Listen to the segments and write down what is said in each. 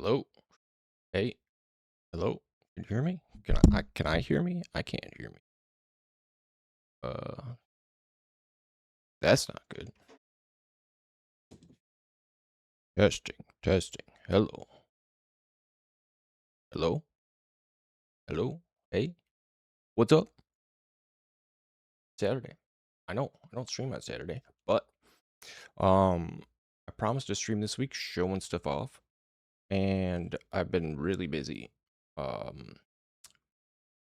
Hello? Hey, hello? Can you hear me? Can I hear me? I can't hear me. Uh, that's not good. Testing, testing. Hello. Hello? Hello? Hey, what's up? Saturday. I don't stream on Saturday, but um I promised to stream this week showing stuff off, and I've been really busy. Um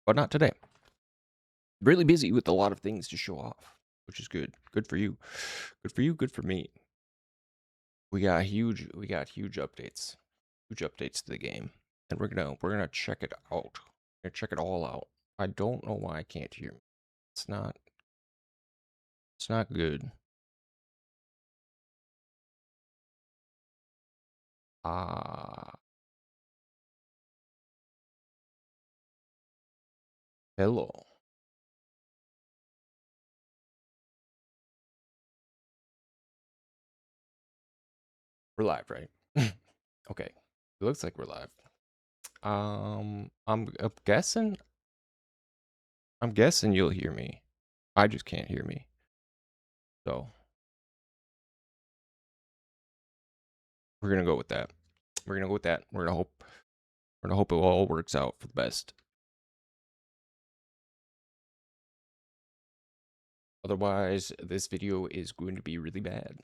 but not today. Really busy with a lot of things to show off, which is good. Good for you. Good for you, good for me. We got huge updates. Huge updates to the game. And we're gonna check it out. We're gonna check it all out. I don't know why I can't hear me. It's not it's not good. Ah, hello. We're live, right? Okay. It looks like we're live. I'm guessing you'll hear me. I just can't hear me. So we're gonna go with that. We're gonna go with that. We're gonna hope it all works out for the best. Otherwise, this video is going to be really bad.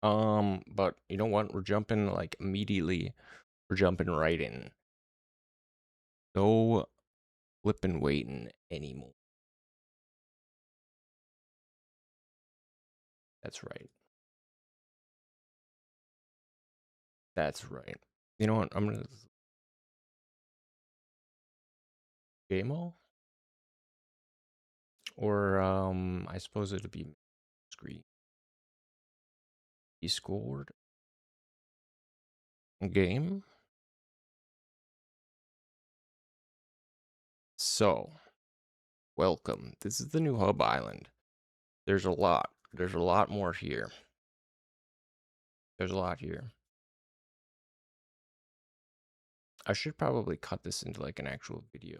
But you know what? We're jumping like immediately. We're jumping right in. No flipping waiting anymore. That's right. That's right. You know what? I'm gonna Gamo, or I suppose it'd be screen. Discord game. So, welcome. This is the new hub island. There's a lot. There's a lot more here. There's a lot here. I should probably cut this into like an actual video.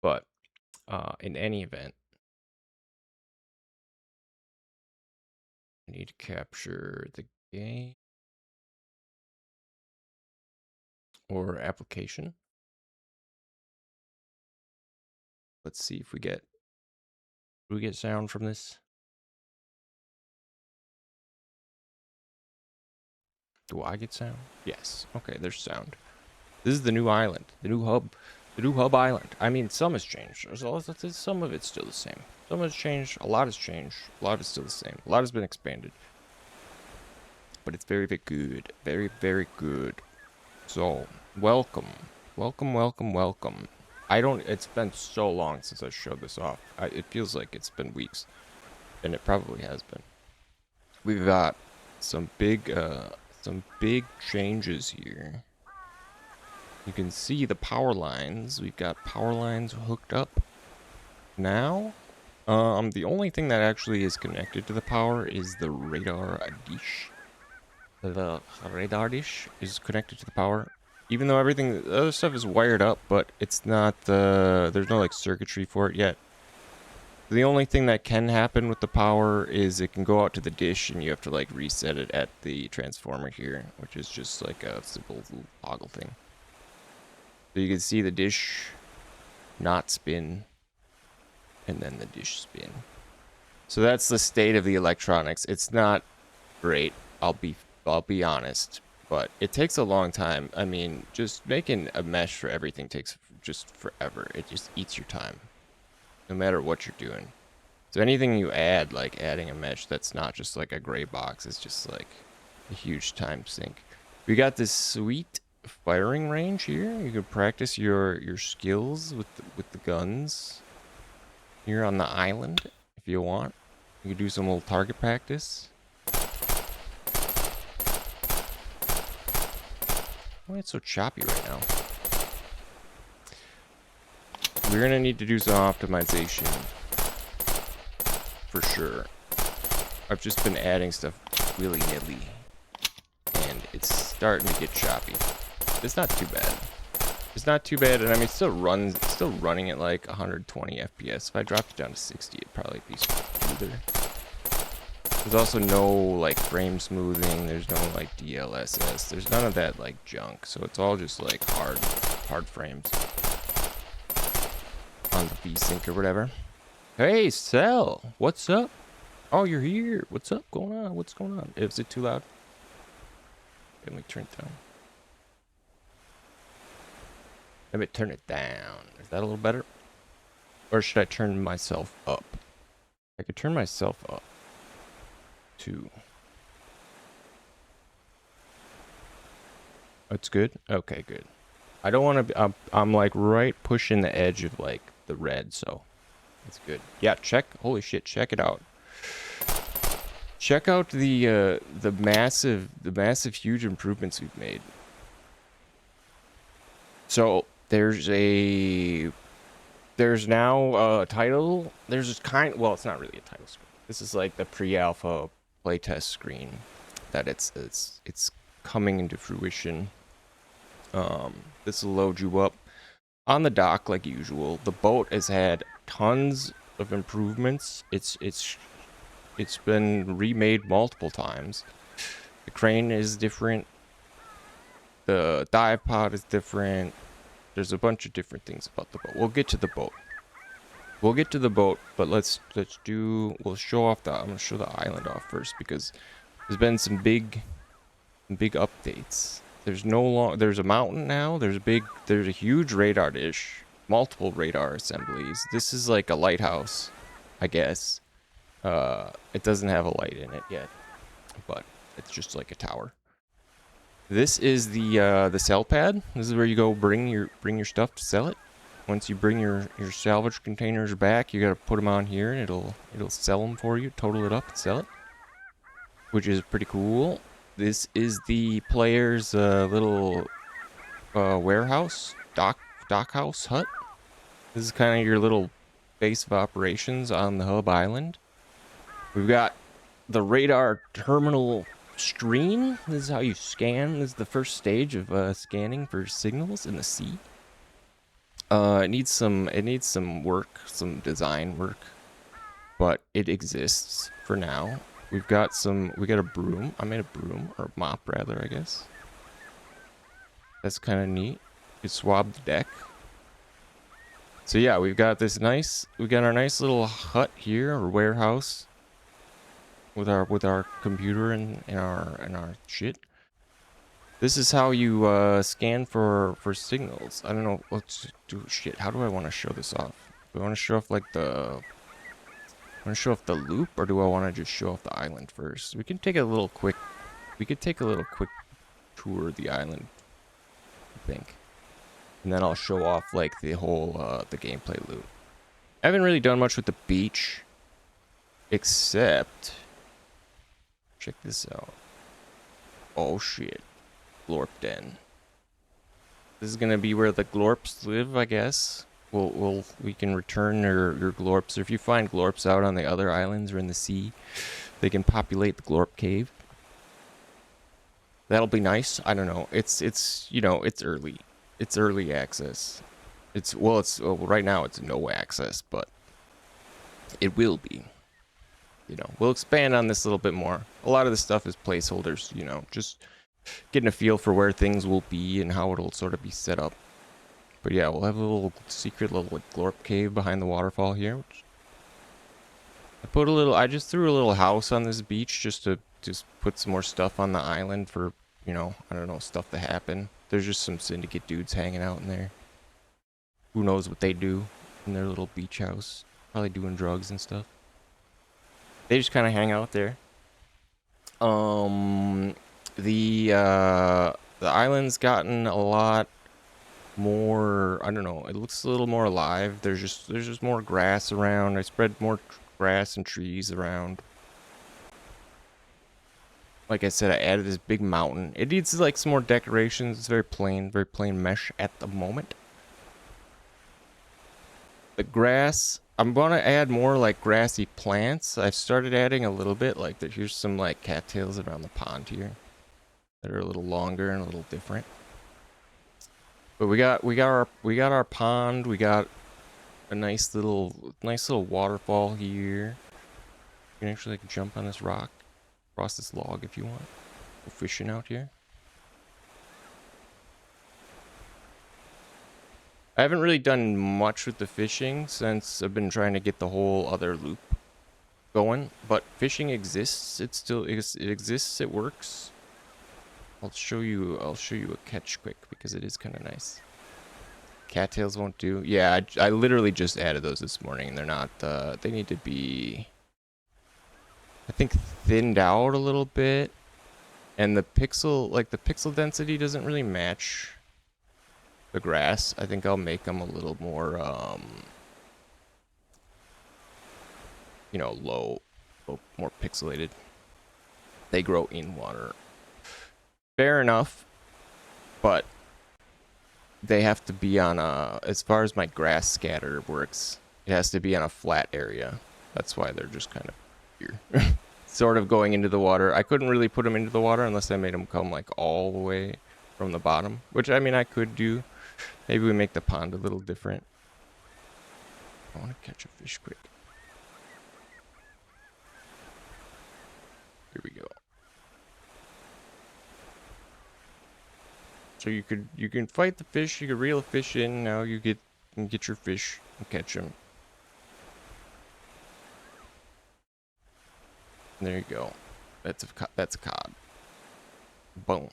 But in any event, I need to capture the game or application. Let's see if do we get sound from this? Do I get sound? Yes. Okay, there's sound. This is the new island, the new hub island. I mean, some has changed. Some of it's still the same. Some has changed. A lot has changed. A lot is still the same. A lot has been expanded. But it's very, very good. Very, very good. So, welcome. Welcome, welcome, welcome. It's been so long since I showed this off. It feels like it's been weeks. And it probably has been. We've got some big changes here. You can see the power lines. We've got power lines hooked up now. The only thing that actually is connected to the power is the radar dish. The radar dish is connected to the power. Even though the other stuff is wired up, but it's not there's no like circuitry for it yet. The only thing that can happen with the power is it can go out to the dish and you have to like reset it at the transformer here, which is just like a simple little toggle thing. So you can see the dish not spin and then the dish spin. So that's the state of the electronics. It's not great, I'll be honest, but it takes a long time. I mean, just making a mesh for everything takes just forever. It just eats your time, no matter what you're doing. So anything you add, like adding a mesh that's not just like a gray box, is just like a huge time sink. We got this sweet firing range here. You can practice your skills with the guns here on the island if you want. You can do some little target practice. Why it's so choppy right now? We're gonna need to do some optimization for sure. I've just been adding stuff willy-nilly. And it's starting to get choppy. It's not too bad. It's not too bad, and I mean, it's still running at like 120 FPS. If I dropped it down to 60, it'd probably be smoother. There's also no like frame smoothing. There's no like DLSS. There's none of that like junk. So it's all just like hard frames on the V-Sync or whatever. Hey, Cell, what's up? Oh, you're here. What's up? Going on? What's going on? Is it too loud? Let me turn it down. Let me turn it down. Is that a little better? Or should I turn myself up? I could turn myself up to... That's good? Okay, good. I don't want to be... I'm like right pushing the edge of like the red, so it's good. Yeah, holy shit, check it out. Check out the massive huge improvements we've made. So there's now a title. There's this well, it's not really a title screen. This is like the pre-alpha playtest screen that it's coming into fruition. This will load you up on the dock like usual. The boat has had tons of improvements. It's been remade multiple times. The crane is different. The dive pod is different. There's a bunch of different things about the boat. We'll get to the boat. But we'll show off I'm gonna show the island off first because there's been some big updates. There's a mountain now. There's a huge radar dish, multiple radar assemblies. This is like a lighthouse, I guess. It doesn't have a light in it yet, but it's just like a tower. This is the sell pad. This is where you go bring your stuff to sell it. Once you bring your salvage containers back, you gotta put them on here, and it'll sell them for you, total it up, and sell it, which is pretty cool. This is the player's little warehouse, dock house hut. This is kind of your little base of operations on the hub island. We've got the radar terminal screen. This is how you scan. This is the first stage of scanning for signals in the sea. It needs some work, some design work, but it exists for now. We got a broom. I made a broom, or a mop rather, I guess. That's kind of neat. You swab the deck. So yeah, we got our nice little hut here, or warehouse, with our computer and our shit. This is how you scan for signals. I don't know. Let's do shit. How do I want to show this off? Do I want to show off like the loop, or do I want to just show off the island first? We could take a little quick tour of the island, I think, and then I'll show off like the whole the gameplay loop. I haven't really done much with the beach, except check this out. Oh shit, Glorp Den. This is gonna be where the Glorps live, I guess. We can return your Glorps. Or if you find Glorps out on the other islands or in the sea, they can populate the Glorp cave. That'll be nice. I don't know. It's early. It's early access. Right now it's no access, but it will be. We'll expand on this a little bit more. A lot of this stuff is placeholders, just getting a feel for where things will be and how it'll sort of be set up. But yeah, we'll have a little secret little Glorp cave behind the waterfall here. I just threw a little house on this beach just to put some more stuff on the island for, I don't know, stuff to happen. There's just some syndicate dudes hanging out in there. Who knows what they do in their little beach house. Probably doing drugs and stuff. They just kind of hang out there. The island's gotten a lot more, I don't know, it looks a little more alive. There's just more grass around. I spread more grass and trees around. Like I said, I added this big mountain. It needs like some more decorations. It's very plain mesh at the moment. The grass I'm gonna add more like grassy plants. I've started adding a little bit. Like here's some like cattails around the pond here that are a little longer and a little different. But we got our pond. We got a nice little waterfall here. You can actually like jump on this rock, cross this log if you want. Go fishing out here. I haven't really done much with the fishing since I've been trying to get the whole other loop going, but fishing exists. It exists. It works. I'll show you a catch quick because it is kind of nice. Cattails won't do. Yeah, I literally just added those this morning, and they're not. They need to be, I think, thinned out a little bit, and the pixel density doesn't really match the grass. I think I'll make them a little more, you know, low, more pixelated. They grow in water. Fair enough, but they have to be on a, as far as my grass scatter works, it has to be on a flat area. That's why they're just kind of here. Sort of going into the water. I couldn't really put them into the water unless I made them come like all the way from the bottom, which I mean I could do. Maybe we make the pond a little different. I want to catch a fish quick. Here we go. So you can fight the fish, you can reel a fish in, now you can get your fish and catch them. And there you go. That's a cod. Boom.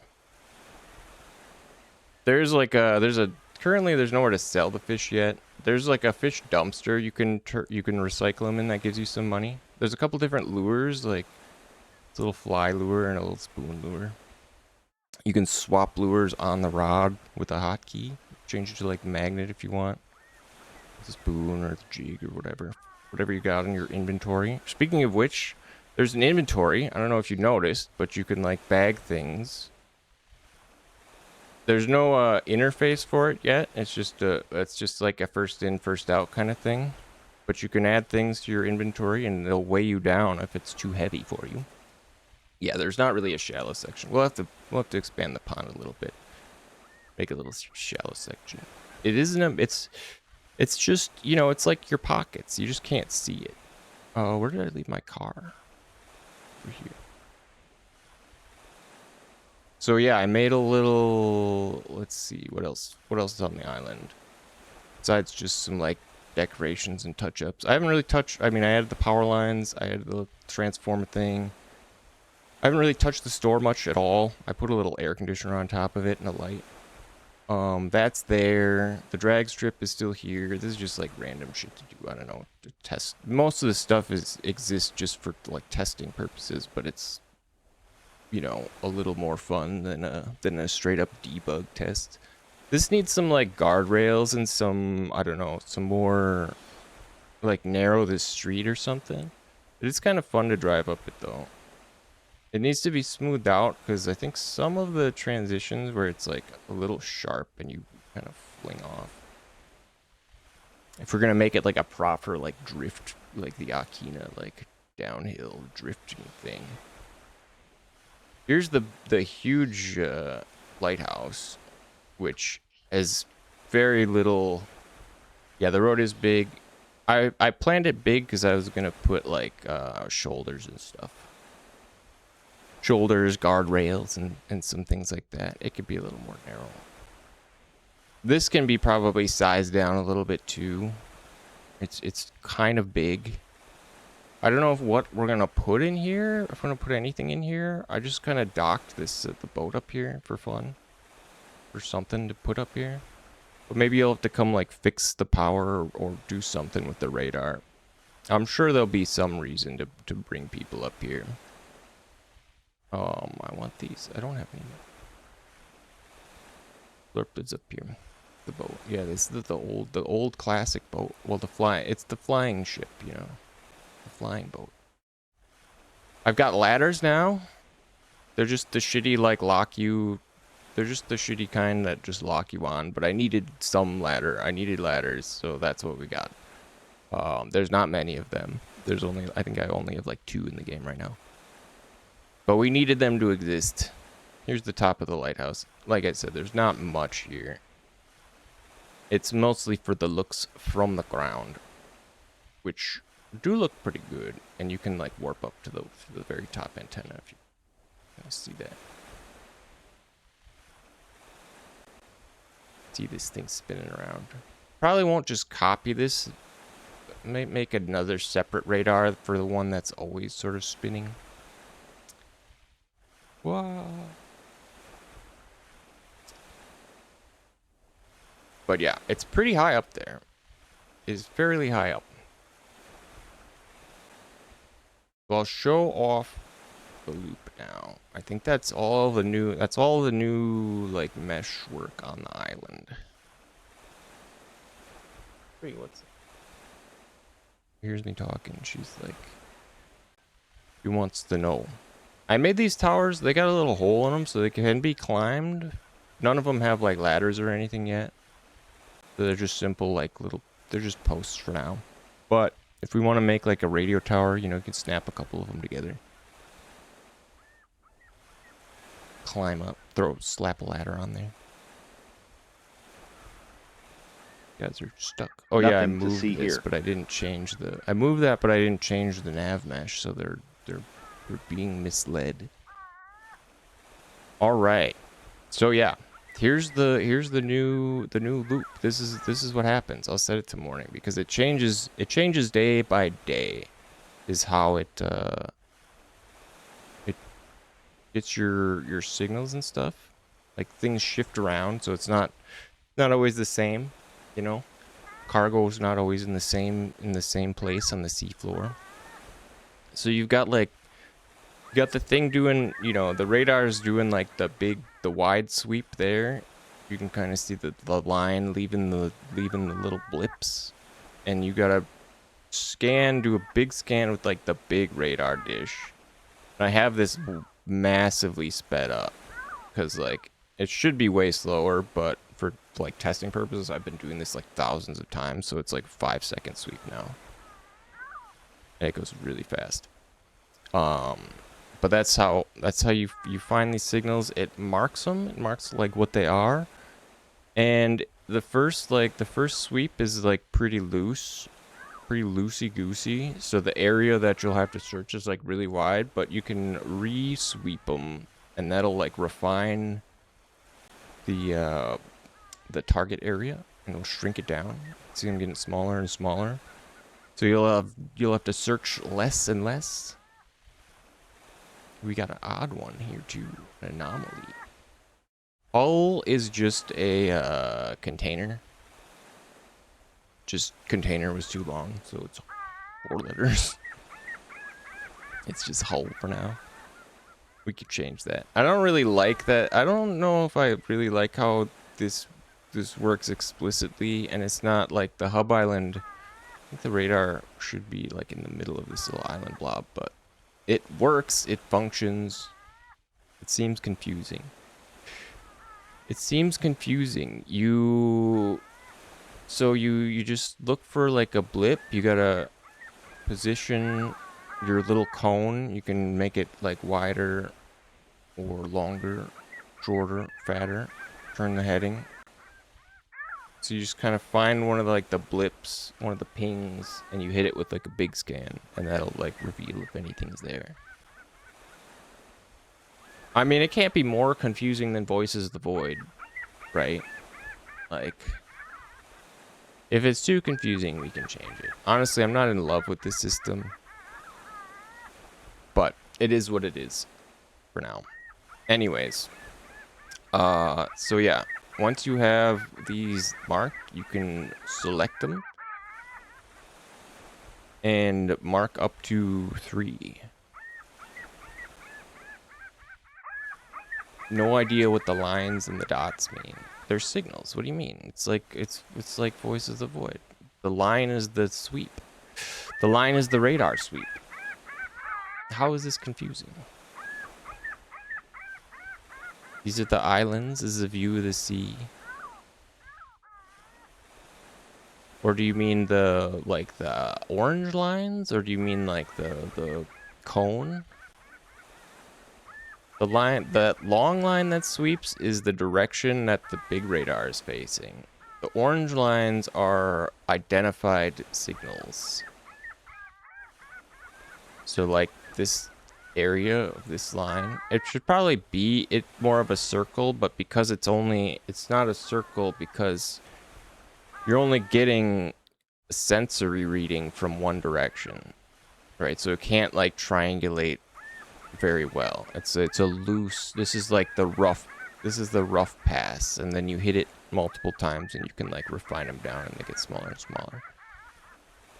There's like currently there's nowhere to sell the fish yet. There's like a fish dumpster you can recycle them in that gives you some money. There's a couple different lures, like a little fly lure and a little spoon lure. You can swap lures on the rod with a hotkey. Change it to like magnet if you want. The spoon or the jig or whatever you got in your inventory. Speaking of which, there's an inventory. I don't know if you noticed, but you can like bag things. There's no interface for it yet. It's just like a first in, first out kind of thing. But you can add things to your inventory and they'll weigh you down if it's too heavy for you. Yeah, there's not really a shallow section. We'll have to expand the pond a little bit. Make a little shallow section. It isn't it's just, you know, it's like your pockets. You just can't see it. Oh, where did I leave my car? Over here. So yeah, I made a little, let's see, what else is on the island? Besides just some like decorations and touch-ups. I haven't really touched, I mean, I added the power lines, I added the transformer thing. I haven't really touched the store much at all. I put a little air conditioner on top of it and a light. That's there. The drag strip is still here. This is just like random shit to do. I don't know, to test. Most of the stuff exists just for like testing purposes, but it's, you know, a little more fun than a straight up debug test. This needs some like guardrails and some, I don't know, some more like narrow this street or something. It's kind of fun to drive up it though. It needs to be smoothed out because I think some of the transitions where it's like a little sharp and you kind of fling off. If we're gonna make it like a proper like drift, like the Akina like downhill drifting thing. Here's the huge lighthouse, which has very little. Yeah, the road is big. I planned it big because I was gonna put like shoulders and stuff. Shoulders, guardrails, and some things like that. It could be a little more narrow. This can be probably sized down a little bit too. It's kind of big. I don't know what we're gonna put in here. If we're gonna put anything in here. I just kind of docked this the boat up here for fun, for something to put up here. But maybe you'll have to come like fix the power or do something with the radar. I'm sure there'll be some reason to bring people up here. I want these. I don't have any. Blurpid's up here. The boat. Yeah, this is the old classic boat. Well, it's the flying ship, you know. The flying boat. I've got ladders now. They're just the shitty like lock you. They're just the shitty kind that just lock you on. But I needed some ladder. I needed ladders, so that's what we got. There's not many of them. There's only, I think I only have like 2 in the game right now. But we needed them to exist. Here's the top of the lighthouse. Like I said, there's not much here. It's mostly for the looks from the ground, which do look pretty good. And you can like warp up to the very top antenna if you kind of see that. See this thing spinning around. Probably won't just copy this. Make another separate radar for the one that's always sort of spinning. Wow. But yeah, it's pretty high up there. It's fairly high up. So I'll show off the loop now. I think that's all the new like mesh work on the island. Wait, what's here's me talking. She's like, she wants to know. I made these towers, they got a little hole in them so they can be climbed. None of them have like ladders or anything yet. So they're just simple like they're just posts for now. But if we want to make like a radio tower, you know, you can snap a couple of them together. Climb up, slap a ladder on there. You guys are stuck. Oh yeah, I moved this, but I didn't change I moved that, but I didn't change the nav mesh, so they're being misled. All right. So yeah, here's the new loop. This is what happens. I'll set it to morning because it changes day by day is how it gets your signals and stuff. Like things shift around, so it's not always the same, you know. Cargo's not always in the same place on the seafloor. So you've got the thing doing, you know, the radar's doing like the wide sweep there. You can kind of see the line leaving the little blips, and you gotta do a big scan with like the big radar dish. And I have this massively sped up because like it should be way slower, but for like testing purposes, I've been doing this like thousands of times, so it's like 5-second sweep now. And it goes really fast. But that's how you find these signals. It marks them. It marks like what they are. And the first sweep is like pretty loosey goosey. So the area that you'll have to search is like really wide, but you can re-sweep them, and that'll like refine the target area, and it'll shrink it down. See them getting smaller and smaller. So you'll have to search less and less. We got an odd one here too, an anomaly. Hull is just a container. Just container was too long, so it's 4 letters. It's just hull for now. We could change that. I don't really like that. I don't know if I really like how this works explicitly, and it's not like the hub island. I think the radar should be like in the middle of this little island blob, but it works, it functions. It seems confusing. You just look for like a blip. You gotta position your little cone. You can make it like wider or longer, shorter, fatter. Turn the heading. So you just kind of find one of the blips, one of the pings, and you hit it with like a big scan, and that'll like reveal if anything's there. I mean, it can't be more confusing than Voices of the Void, right? Like, if it's too confusing, we can change it. Honestly, I'm not in love with this system, but it is what it is for now. Anyways, so yeah. Once you have these marked, you can select them and mark up to 3. No idea what the lines and the dots mean. They're signals. What do you mean? It's like Voices of the Void. The line is the sweep. The line is the radar sweep. How is this confusing? These are the islands. This is a view of the sea. Or do you mean the, like, the orange lines? Or do you mean, like, the cone? The line, that long line that sweeps is the direction that the big radar is facing. The orange lines are identified signals. So, like, this area of this line, it should probably be more of a circle, but because it's not a circle because you're only getting a sensory reading from one direction, right? So it can't, like, triangulate very well. It's a loose, this is the rough pass, and then you hit it multiple times and you can, like, refine them down and they get smaller and smaller.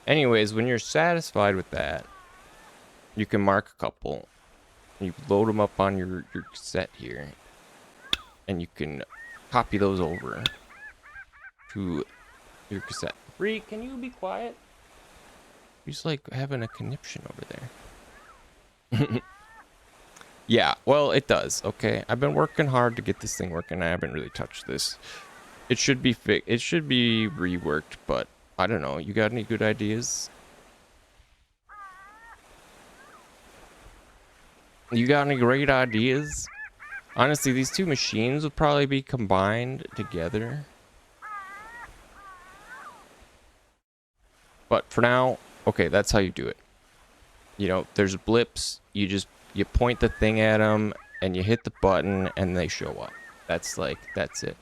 Anyways, when you're satisfied with that, you can mark a couple. You load them up on your cassette here, and you can copy those over to your cassette. Bree, can you be quiet? He's like having a conniption over there. Yeah, well, it does. Okay, I've been working hard to get this thing working. I haven't really touched this. It should be it should be reworked, but I don't know. You got any good ideas? You got any great ideas? Honestly, these two machines would probably be combined together. But for now, okay, that's how you do it. You know, there's blips. You point the thing at them, and you hit the button, and they show up. That's it.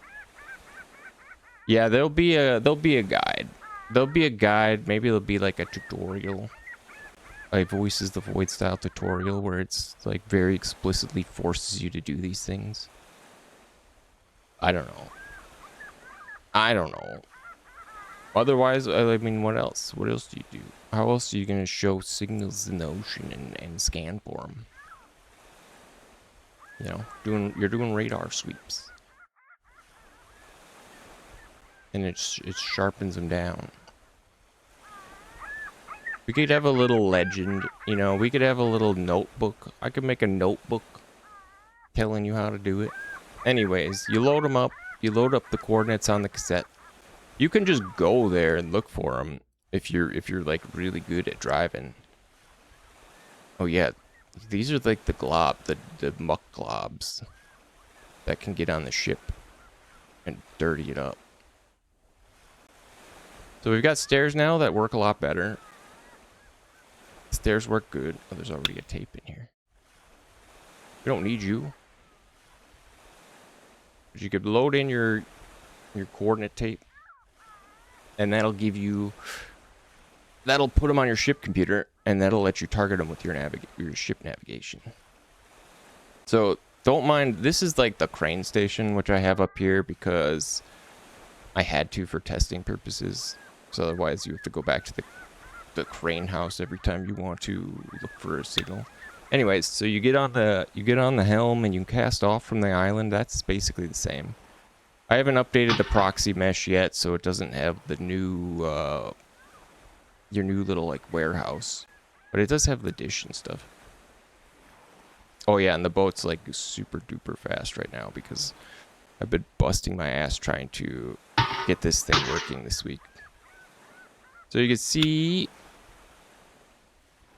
Yeah, there'll be a guide. There'll be a guide. Maybe there'll be like a tutorial. A Voices the Void style tutorial where it's like very explicitly forces you to do these things. I don't know. Otherwise, I mean, what else? What else do you do? How else are you gonna show signals in the ocean and scan for them? You know, you're doing radar sweeps, and it sharpens them down. We could have a little legend, you know, we could have a little notebook. I could make a notebook telling you how to do it. Anyways, you load them up, you load up the coordinates on the cassette. You can just go there and look for them if you're like really good at driving. Oh yeah, these are like the muck globs that can get on the ship and dirty it up. So we've got stairs now that work a lot better. Stairs work good. Oh, there's already a tape in here. We don't need you. But you could load in your coordinate tape, and that'll give you, that'll put them on your ship computer, and that'll let you target them with your ship navigation. So don't mind, this is like the crane station, which I have up here because I had to for testing purposes. So otherwise you have to go back to the crane house every time you want to look for a signal. Anyways, so you get on the helm and you can cast off from the island. That's basically the same. I haven't updated the proxy mesh yet, so it doesn't have the new your new little like warehouse, but it does have the dish and stuff. Oh yeah, and the boat's like super duper fast right now because I've been busting my ass trying to get this thing working this week. So you can see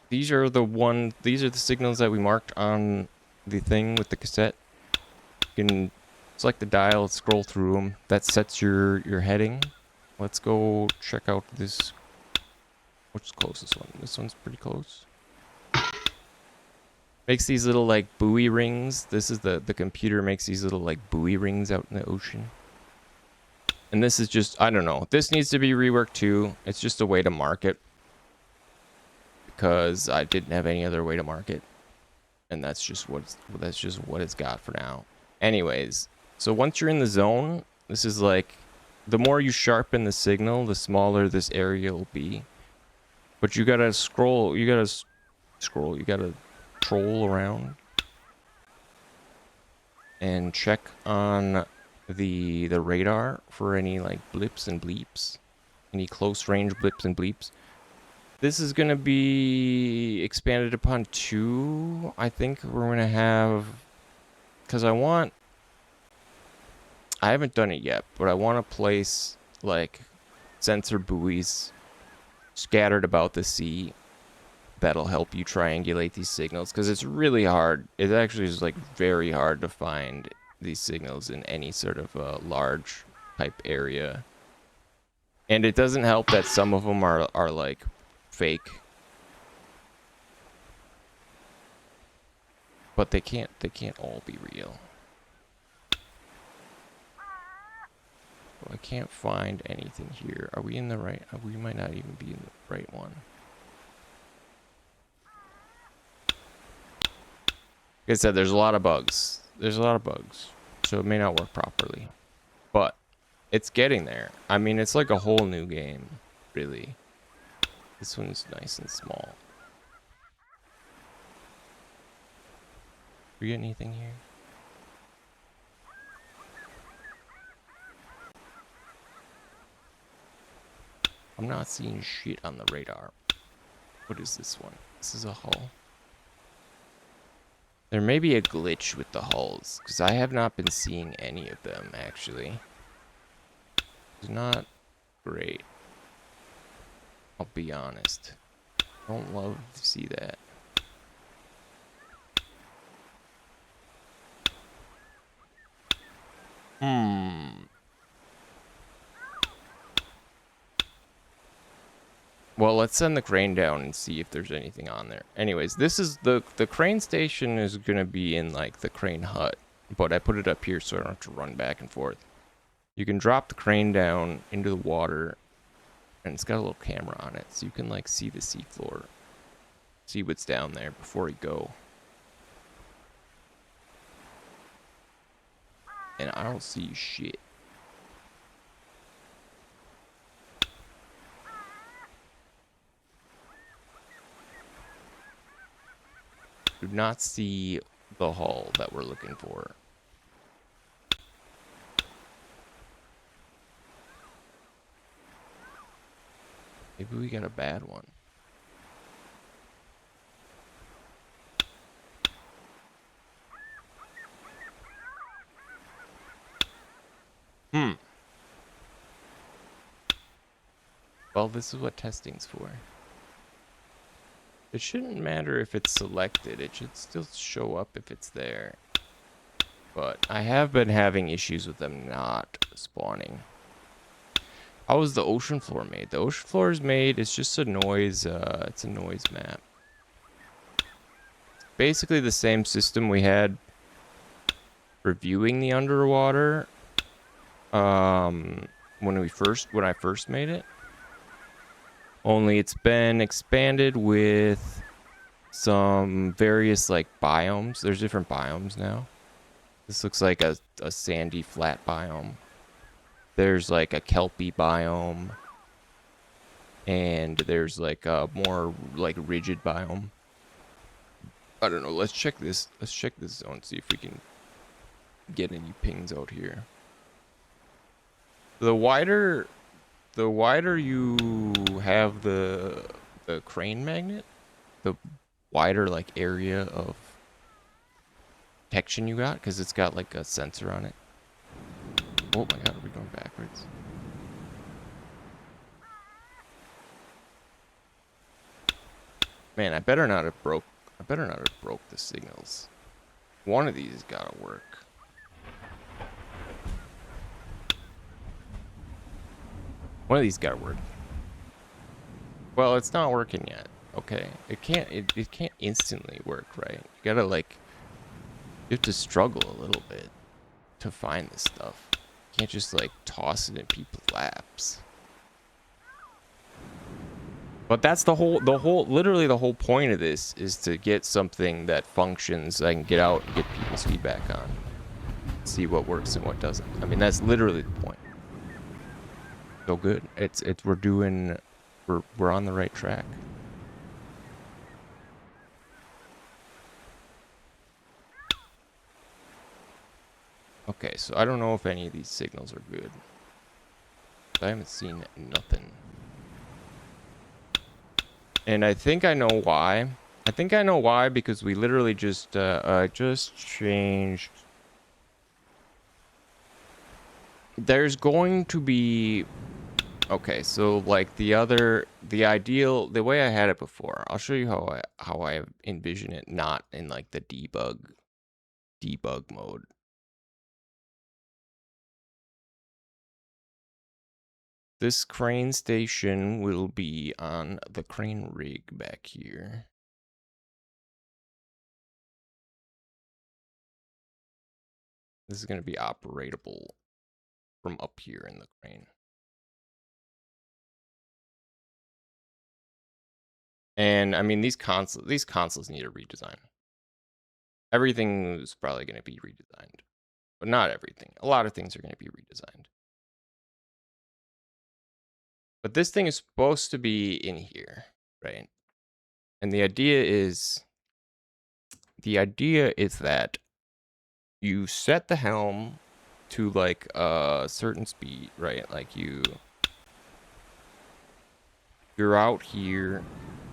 these are the signals that we marked on the thing with the cassette. You can select the dial, scroll through them. That sets your heading. Let's go check out this. What's the closest one? This one's pretty close. Makes these little like buoy rings. This is the computer makes these little like buoy rings out in the ocean. And this is just, I don't know. This needs to be reworked too. It's just a way to mark it, because I didn't have any other way to mark it, and that's just what it's got for now. Anyways, so once you're in the zone, this is like, the more you sharpen the signal, the smaller this area will be. But you gotta scroll, you gotta troll around and check on the radar for any like blips and bleeps, any close range blips and bleeps. This is going to be expanded upon 2. I think we're going to have, because I haven't done it yet, but I want to place like sensor buoys scattered about the sea that'll help you triangulate these signals, because it's really hard. It actually is like very hard to find these signals in any sort of large type area. And it doesn't help that some of them are like fake. But they can't all be real. Well, I can't find anything here. Are we in the right? We might not even be in the right one. Like I said, there's a lot of bugs. There's a lot of bugs. So it may not work properly. But it's getting there. I mean, it's like a whole new game, really. This one's nice and small. We get anything here? I'm not seeing shit on the radar. What is this one? This is a hull. There may be a glitch with the hulls, because I have not been seeing any of them, actually. It's not great. I'll be honest. I don't love to see that. Well, let's send the crane down and see if there's anything on there. Anyways, this is the crane station is gonna be in like the crane hut, but I put it up here so I don't have to run back and forth. You can drop the crane down into the water, and it's got a little camera on it, so you can like see the seafloor, see what's down there before you go. And I don't see shit. Do not see the hull that we're looking for. Maybe we got a bad one. Well, this is what testing's for. It shouldn't matter if it's selected. It should still show up if it's there. But I have been having issues with them not spawning. How was the ocean floor made? The ocean floor is made, it's just a noise, it's a noise map. Basically the same system we had for viewing the underwater when I first made it. Only it's been expanded with some various like biomes. There's different biomes now. This looks like a sandy flat biome. There's like a kelpie biome. And there's like a more like rigid biome. I don't know, let's check this. Let's check this zone, see if we can get any pings out here. The wider you have the crane magnet, the wider like area of detection you got, because it's got like a sensor on it. Oh my god, are we going backwards? Man, I better not have broke the signals. One of these gotta work. One of these gotta work. Well, it's not working yet. Okay, it can't instantly work, right? You gotta like, you have to struggle a little bit to find this stuff. You can't just like toss it in people's laps. But that's literally the whole point of this, is to get something that functions that I can get out and get people's feedback on. See what works and what doesn't. I mean, that's literally the point. So good. We're on the right track. Okay, so I don't know if any of these signals are good. I haven't seen nothing. And I think I know why. I think I know why, because we literally just changed. There's going to be Okay, so like the way I had it before, I'll show you how I envision it, not in like the debug mode. This crane station will be on the crane rig back here. This is going to be operatable from up here in the crane. And I mean, these consoles need a redesign. Everything is probably going to be redesigned, but not everything. A lot of things are going to be redesigned. But this thing is supposed to be in here, right? And the idea is that you set the helm to like a certain speed, right? Like you're out here,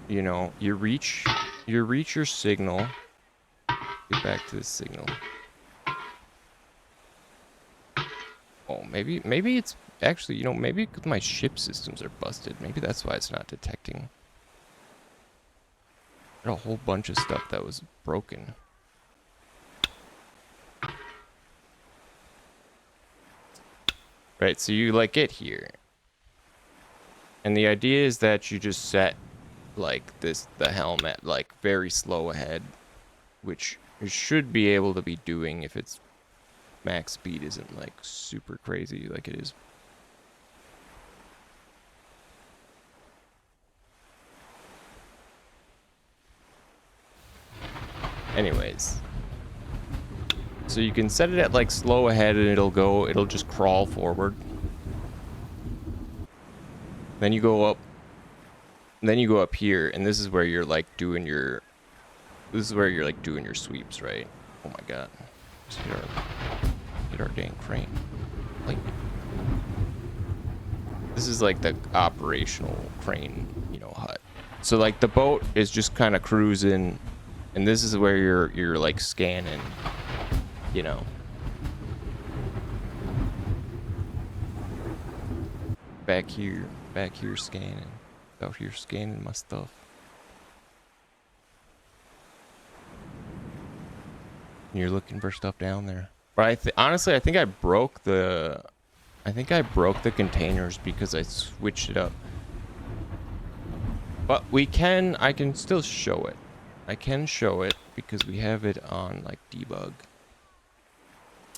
you know, you reach your signal. Get back to the signal. Oh, maybe it's actually, you know, maybe because my ship systems are busted. Maybe that's why it's not detecting. Got a whole bunch of stuff that was broken. Right, so you like get here. And the idea is that you just set like the helm at like very slow ahead, which you should be able to be doing if its max speed isn't like super crazy like it is. Anyways, so you can set it at like slow ahead and it'll just crawl forward. Then you go up here, and this is where you're like doing your sweeps, right? Oh my god. Just hit our dang crane. Like, this is like the operational crane, you know, hut. So like the boat is just kind of cruising, and this is where you're like scanning, you know. Back here scanning. Out here scanning my stuff. And you're looking for stuff down there. But honestly, I think I broke the containers because I switched it up. But I can still show it. I can show it because we have it on like debug.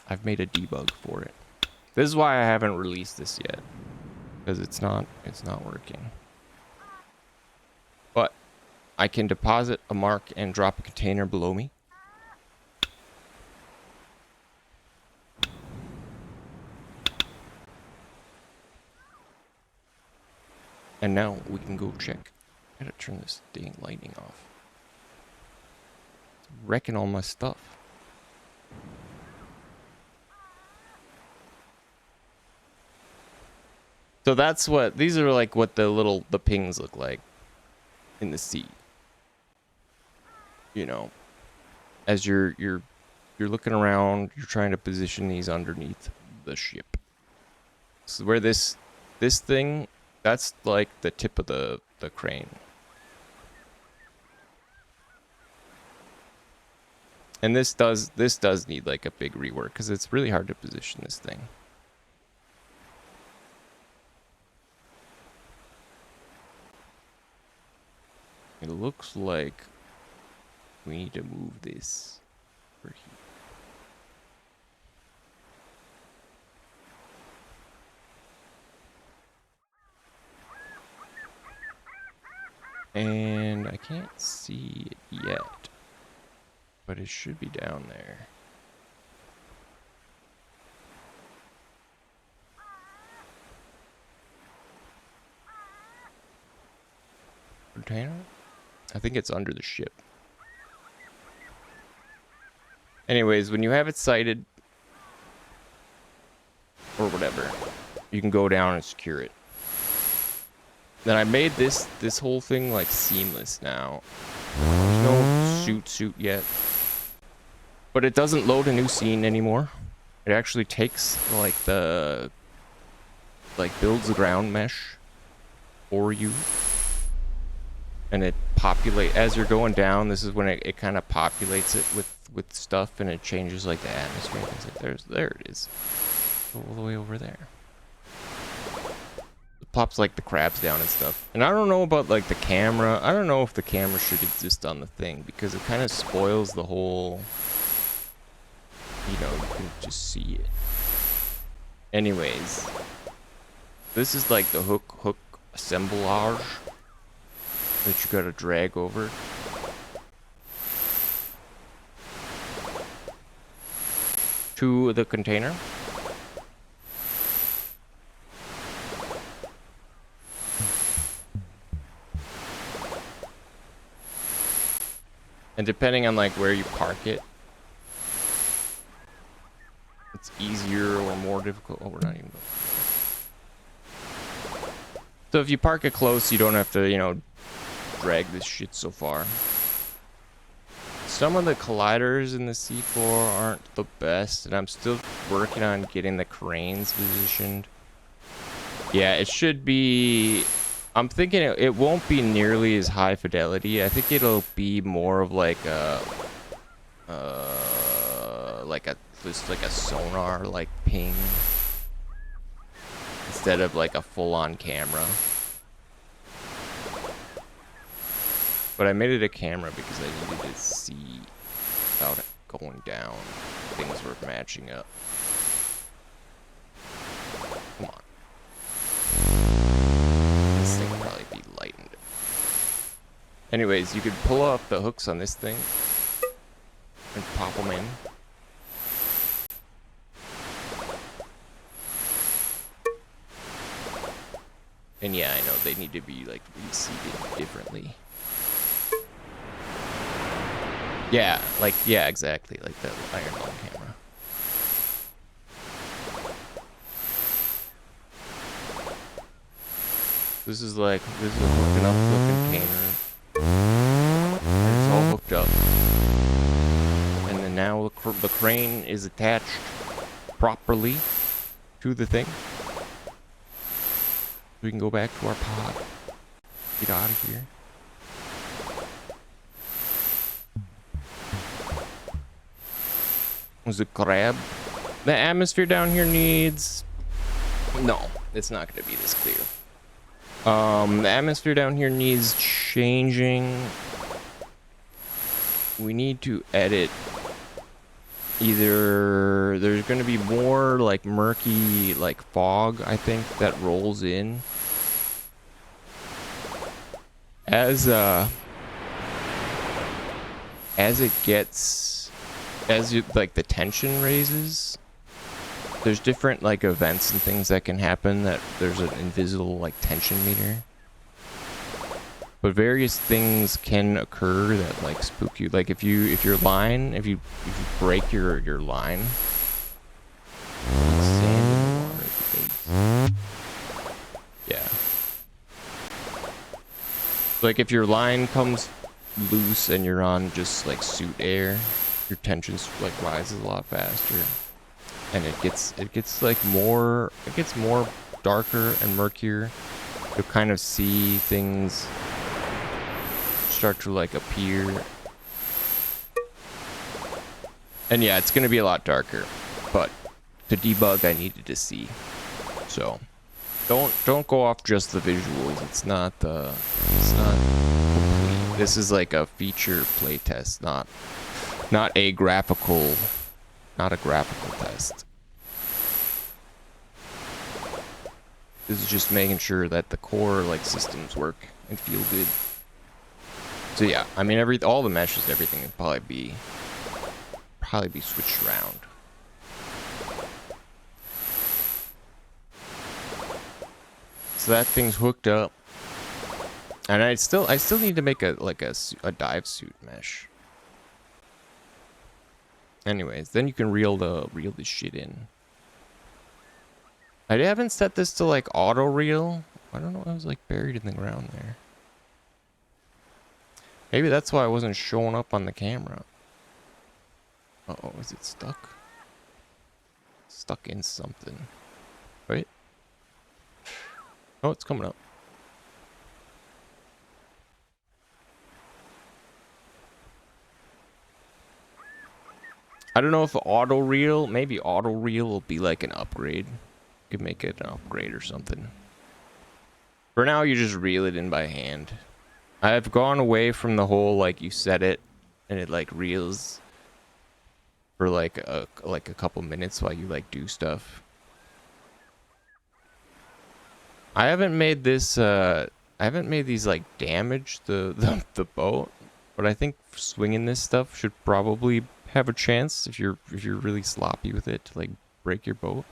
I've made a debug for it. This is why I haven't released this yet. Because it's not working. But I can deposit a mark and drop a container below me. And now we can go check. I gotta turn this dang lighting off. It's wrecking all my stuff. So that's these are like what the pings look like in the sea. You know, as you're looking around, you're trying to position these underneath the ship. So where this thing, that's like the tip of the crane. And this does need like a big rework because it's really hard to position this thing. It looks like we need to move this over here. And I can't see it yet, but it should be down there. Container? I think it's under the ship. Anyways, when you have it sighted, or whatever, you can go down and secure it. Then I made this whole thing like seamless now. There's no suit yet. But it doesn't load a new scene anymore. It actually takes like the like builds the ground mesh for you. And it populate as you're going down. This is when it kind of populates it with stuff, and it changes like the atmosphere. Things like there it is, all the way over there. It plops like the crabs down and stuff. And I don't know about like the camera. I don't know if the camera should exist on the thing because it kind of spoils the whole. You know, you can just see it. Anyways, this is like the hook assemblage that you gotta drag over. To the container. And depending on like where you park it, it's easier or more difficult. Oh, we're not even. So if you park it close, you don't have to, you know, drag this shit so far. Some of the colliders in the C4 aren't the best, and I'm still working on getting the cranes positioned. Yeah, it should be. I'm thinking it won't be nearly as high fidelity. I think it'll be more of like a just like a sonar like ping instead of like a full-on camera. But I made it a camera because I needed to see without it going down. Things were matching up. Come on. This thing will probably be lightened. Anyways, you could pull off the hooks on this thing and pop them in. And yeah, I know they need to be like reseated differently. Yeah, like, yeah, exactly, like that iron lung camera. This is hooking up to the container. It's all hooked up. And then now the crane is attached properly to the thing. We can go back to our pod. Get out of here. Was it crab? The atmosphere down here needs... No, it's not going to be this clear. The atmosphere down here needs changing. We need to edit. Either there's going to be more like murky like fog, I think, that rolls in as it gets, as you like the tension raises. There's different like events and things that can happen that there's an invisible like tension meter. But various things can occur that like spook you. Like if you break your line, sand in the water at the base. Yeah. Like if your line comes loose and you're on just like suit air, your tensions like rises a lot faster, and it gets more darker and murkier. You'll kind of see things start to like appear, and yeah, it's gonna be a lot darker. But to debug, I needed to see. So don't go off just the visuals. It's not complete. This is like a feature playtest, not a graphical test. This is just making sure that the core like systems work and feel good. So yeah, I mean all the meshes, everything would probably be switched around. So that thing's hooked up, and I still need to make a dive suit mesh. Anyways, then you can reel this shit in. I haven't set this to like auto reel. I don't know. It was like buried in the ground there. Maybe that's why it wasn't showing up on the camera. Uh-oh, is it stuck? Stuck in something. Right? Oh, it's coming up. I don't know if auto reel, maybe auto reel will be like an upgrade. You could make it an upgrade or something. For now, you just reel it in by hand. I've gone away from the whole like you set it and it like reels for like a couple minutes while you like do stuff. I haven't made this I haven't made these like damage the boat, but I think swinging this stuff should probably have a chance if you're really sloppy with it to like break your boat.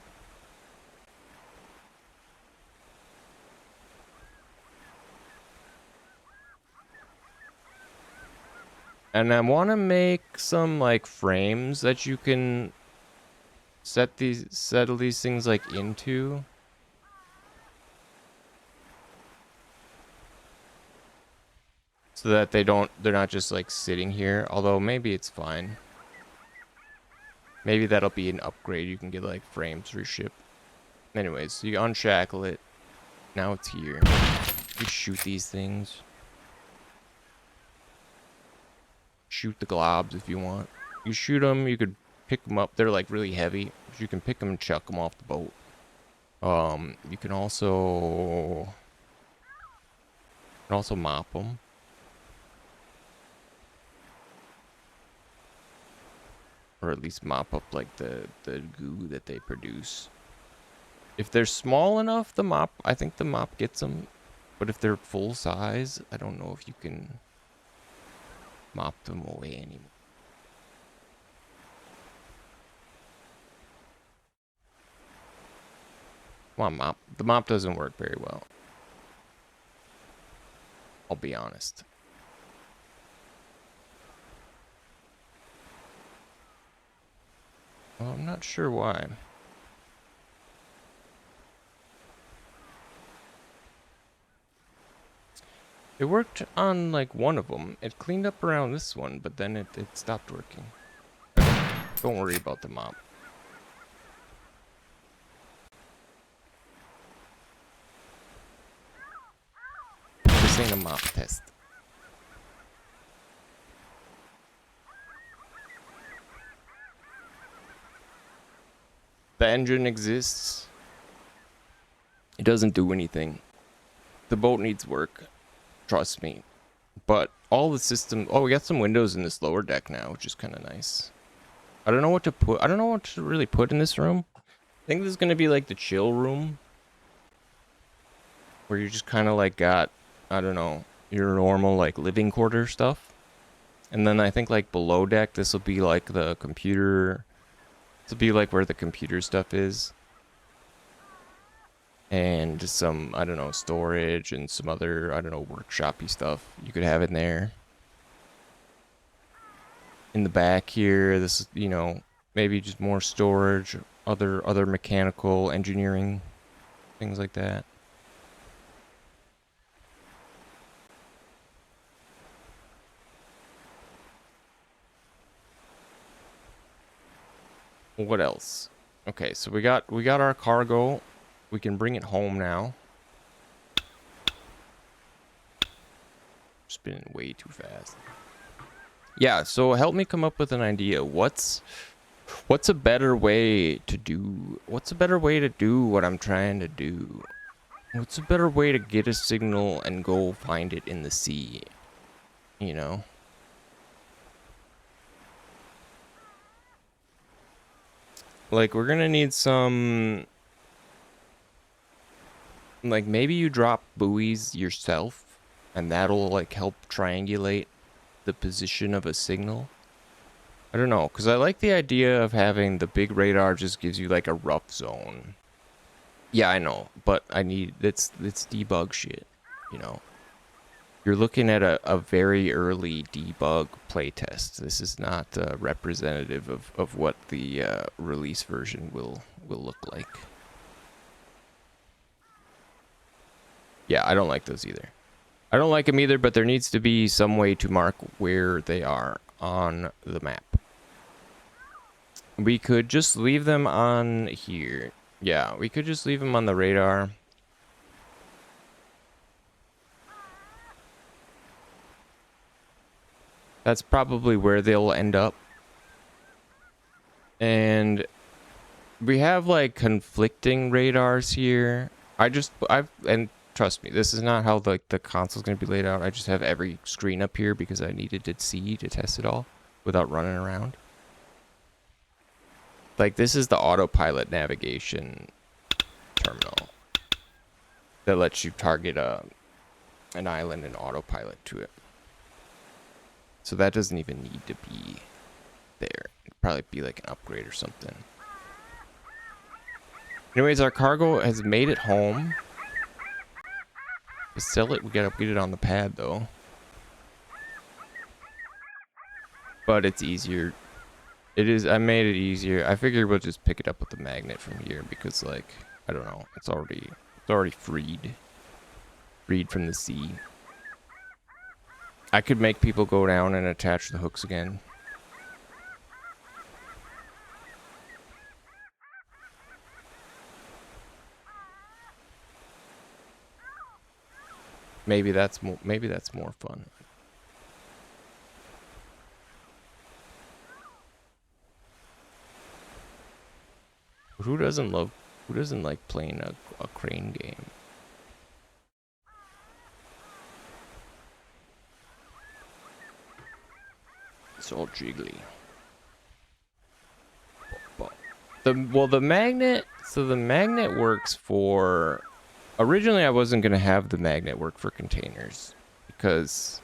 And I want to make some like frames that you can settle these things like into. So that they're not just like sitting here, although maybe it's fine. Maybe that'll be an upgrade. You can get like frames for your ship. Anyways, so you unshackle it. Now it's here. You shoot these things. Shoot the globs if you want. You shoot them, you could pick them up. They're like really heavy. You can pick them and chuck them off the boat. You can also mop them. Or at least mop up like the goo that they produce. If they're small enough, I think the mop gets them. But if they're full size, I don't know if you can mop them away anymore. Come on, mop. The mop doesn't work very well. I'll be honest. Well, I'm not sure why. It worked on like one of them. It cleaned up around this one, but then it stopped working. Don't worry about the mop. This ain't a mop test. The engine exists. It doesn't do anything. The boat needs work. Trust me. But all the system... Oh, we got some windows in this lower deck now, which is kind of nice. I don't know what to put. I don't know what to really put in this room. I think this is going to be like the chill room. Where you just kind of like got, I don't know, your normal like living quarter stuff. And then I think like below deck, this will be like the computer... This will be like where the computer stuff is. And some, I don't know, storage and some other, I don't know, workshop-y stuff you could have in there. In the back here, this is, you know, maybe just more storage, other mechanical engineering, things like that. What else? Okay, so we got our cargo. We can bring it home now. Spinning way too fast. Yeah, so help me come up with an idea. What's a better way to do? What's a better way to do what I'm trying to do? What's a better way to get a signal and go find it in the sea? You know? Like, we're gonna need some... Like, maybe you drop buoys yourself, and that'll, like, help triangulate the position of a signal. I don't know, because I like the idea of having the big radar just gives you, like, a rough zone. Yeah, I know, but I need... It's debug shit, you know? You're looking at a very early debug playtest. This is not representative of what the release version will look like. Yeah, I don't like those either. I don't like them either, but there needs to be some way to mark where they are on the map. We could just leave them on here. Yeah, we could just leave them on the radar. That's probably where they'll end up. And we have like conflicting radars here. And trust me, this is not how the console's gonna be laid out. I just have every screen up here because I needed to see to test it all without running around. Like, this is the autopilot navigation terminal that lets you target an island and autopilot to it. So that doesn't even need to be there. It'd probably be like an upgrade or something. Anyways, our cargo has made it home. To sell it, we gotta get it on the pad though. But it's easier. It is. I made it easier. I figured we'll just pick it up with the magnet from here because, like, I don't know. It's already freed from the sea. I could make people go down and attach the hooks again. Maybe that's more fun. Who doesn't like playing a crane game? It's all jiggly. The magnet, so the magnet works for, originally I wasn't going to have the magnet work for containers because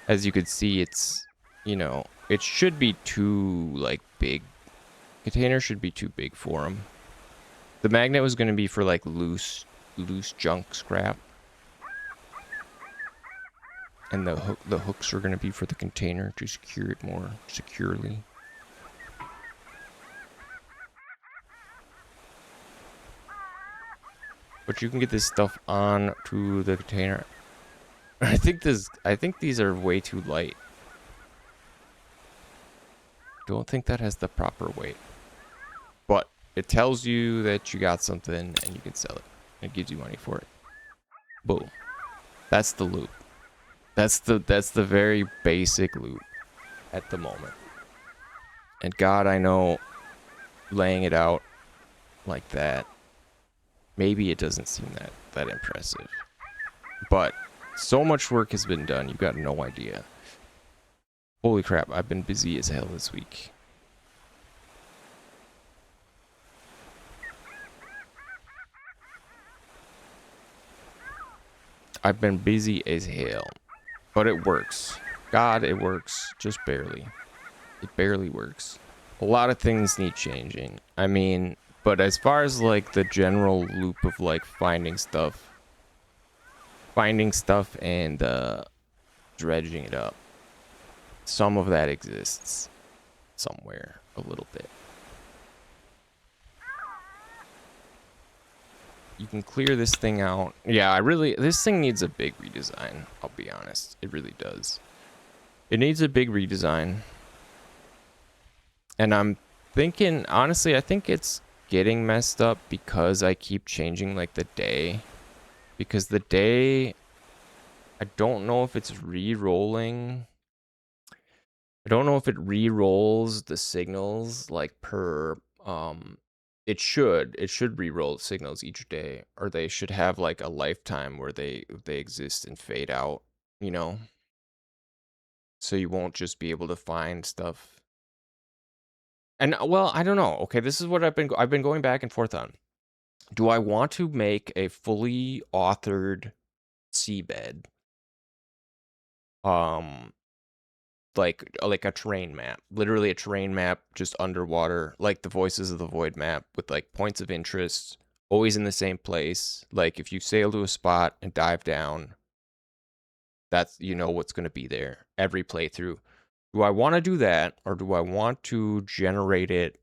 as you could see, it's, you know, it should be too like big. Container should be too big for them. The magnet was going to be for like loose junk scrap. And the hooks are going to be for the container to secure it more securely. But you can get this stuff on to the container. I think these are way too light. Don't think that has the proper weight. But it tells you that you got something and you can sell it. It gives you money for it. Boom. That's the loop. That's the very basic loop at the moment. And God, I know laying it out like that, maybe it doesn't seem that impressive. But so much work has been done, you've got no idea. Holy crap, I've been busy as hell this week. I've been busy as hell. But it works. God, it works. Just barely. It barely works. A lot of things need changing. I mean, but as far as like the general loop of like finding stuff and dredging it up, some of that exists somewhere a little bit. You can clear this thing out. Yeah, this thing needs a big redesign, I'll be honest. It really does. It needs a big redesign. And I'm thinking, honestly, I think it's getting messed up because I keep changing like the day. Because the day, I don't know if it's re-rolling. I don't know if it re-rolls the signals like per it should re-roll signals each day, or they should have like a lifetime where they exist and fade out, you know, so you won't just be able to find stuff. And well, I don't know. Okay, this is what I've been going back and forth on. Do I want to make a fully authored seabed, like a terrain map, literally a terrain map, just underwater, like the Voices of the Void map, with like points of interest, always in the same place. Like if you sail to a spot and dive down, that's, you know, what's going to be there every playthrough. Do I want to do that, or do I want to generate it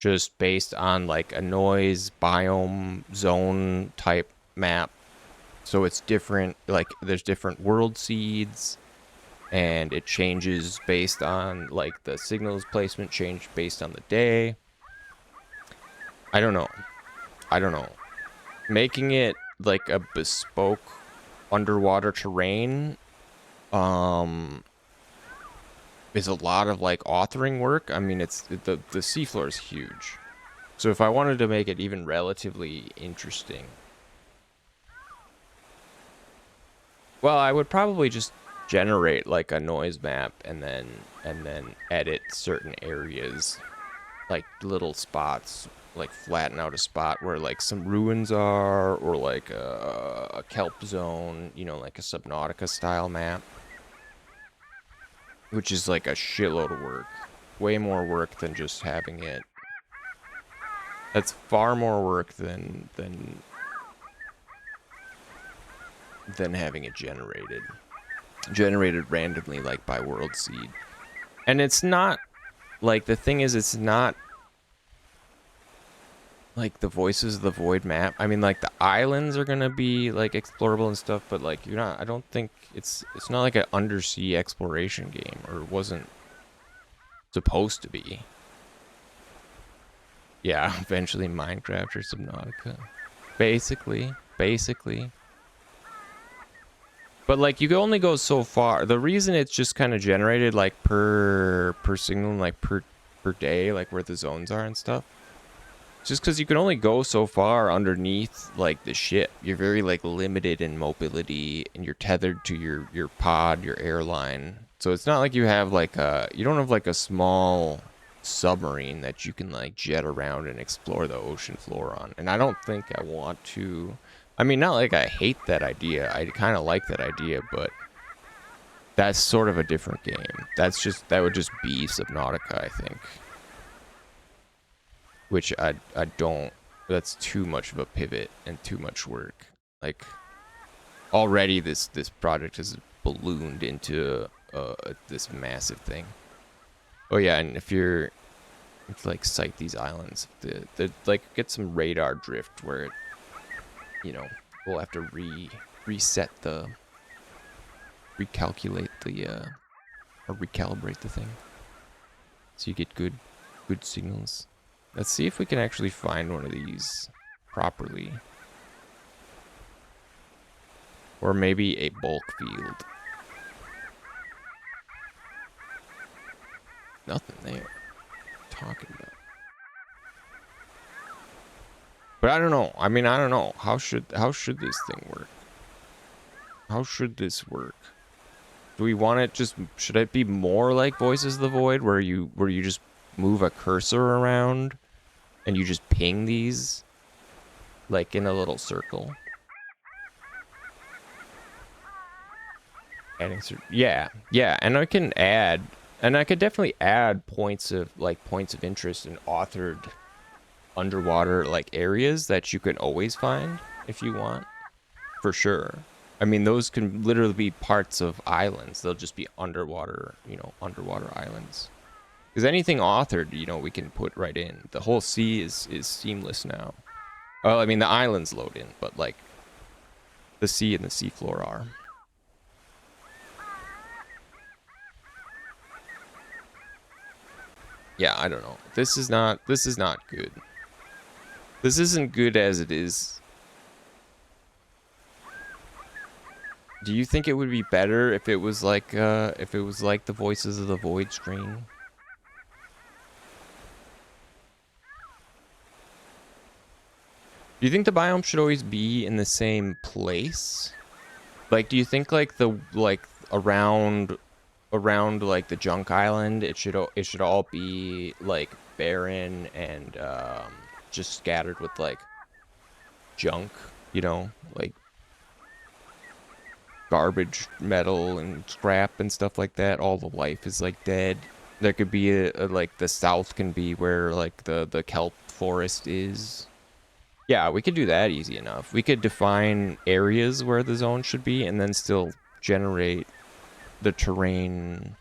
just based on like a noise biome zone type map? So it's different, like there's different world seeds, and it changes based on like the signals placement change based on the day. I don't know. Making it like a bespoke underwater terrain, is a lot of like authoring work. I mean, it's the seafloor is huge. So if I wanted to make it even relatively interesting, well, I would probably just generate like a noise map and then edit certain areas, like little spots, like flatten out a spot where like some ruins are, or like a kelp zone, you know, like a Subnautica style map, which is like a shitload of work, way more work than just having it. That's far more work than having it generated randomly, like by world seed. And it's not like, the thing is, it's not like the Voices of the Void map. I mean, like the islands are gonna be like explorable and stuff, but like you're not, I don't think it's not like an undersea exploration game, or it wasn't supposed to be. Yeah, eventually Minecraft or Subnautica. Basically. But like you can only go so far. The reason it's just kind of generated like per signal, like per day, like where the zones are and stuff, just because you can only go so far underneath like the ship. You're very like limited in mobility, and you're tethered to your pod, your airline. So it's not like you have like you don't have like a small submarine that you can like jet around and explore the ocean floor on. And I don't think I want to. I mean, not like I hate that idea. I kind of like that idea, but that's sort of a different game. That would just be Subnautica, I think. Which I don't, that's too much of a pivot and too much work. Like, already this project has ballooned into this massive thing. Oh yeah, and if you like sight these islands, the like get some radar drift where it, you know, we'll have to recalculate or recalibrate the thing, so you get good signals. Let's see if we can actually find one of these properly. Or maybe a bulk field. Nothing there. Talking about. But I don't know. I mean, I don't know. How should this thing work? How should this work? Do we want it just, should it be more like Voices of the Void, where you just move a cursor around and you just ping these like in a little circle? Adding, yeah, and I can add, and I could definitely add points of interest in authored underwater like areas that you can always find if you want, for sure. I mean, those can literally be parts of islands. They'll just be underwater, you know, underwater islands. Because anything authored, you know, we can put right in. The whole sea is seamless now. Well, I mean, the islands load in, but like the sea and the seafloor are. Yeah, I don't know. This is not good. This isn't good as it is. Do you think it would be better if it was like the Voices of the Void screen? Do you think the biome should always be in the same place? Like, do you think like around like the junk island, it should all be like barren and just scattered with like junk, you know, like garbage metal and scrap and stuff like that? All the life is like dead. There could be like the south can be where like the kelp forest is. Yeah, we could do that easy enough. We could define areas where the zone should be and then still generate the terrain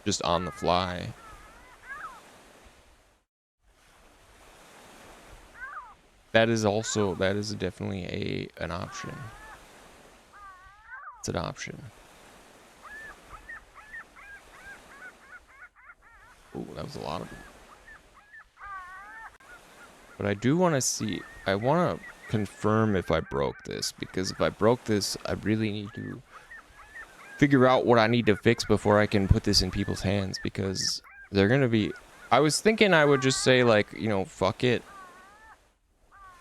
just on the fly. That is definitely an option. It's an option. Ooh, that was a lot of them. But I do want to see, I want to confirm if I broke this, because if I broke this, I really need to figure out what I need to fix before I can put this in people's hands, because they're gonna be... I was thinking I would just say, like, you know, fuck it.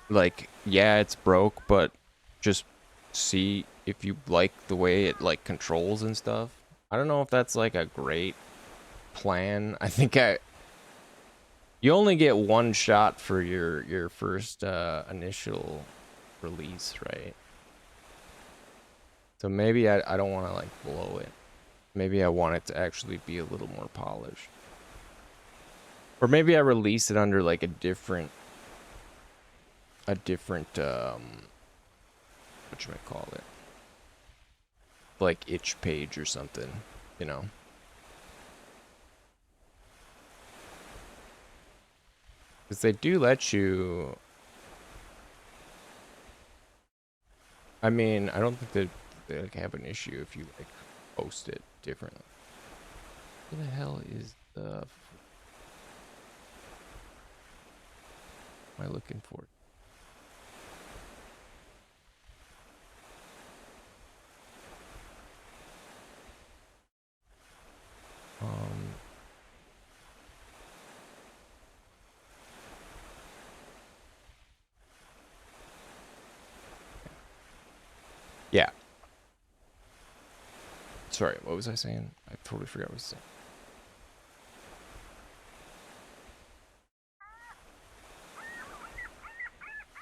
Like, yeah, it's broke, but just see if you like the way it, like, controls and stuff. I don't know if that's, like, a great plan. I think you only get one shot for your first initial release, right? So maybe I don't want to, like, blow it. Maybe I want it to actually be a little more polished. Or maybe I release it under, like, a different whatchamacallit, like itch page or something, you know? Because they do let you... I mean, I don't think they like, have an issue if you, like, post it differently. What the hell is the... What am I looking for? Yeah. Sorry, what was I saying? I totally forgot what I was saying.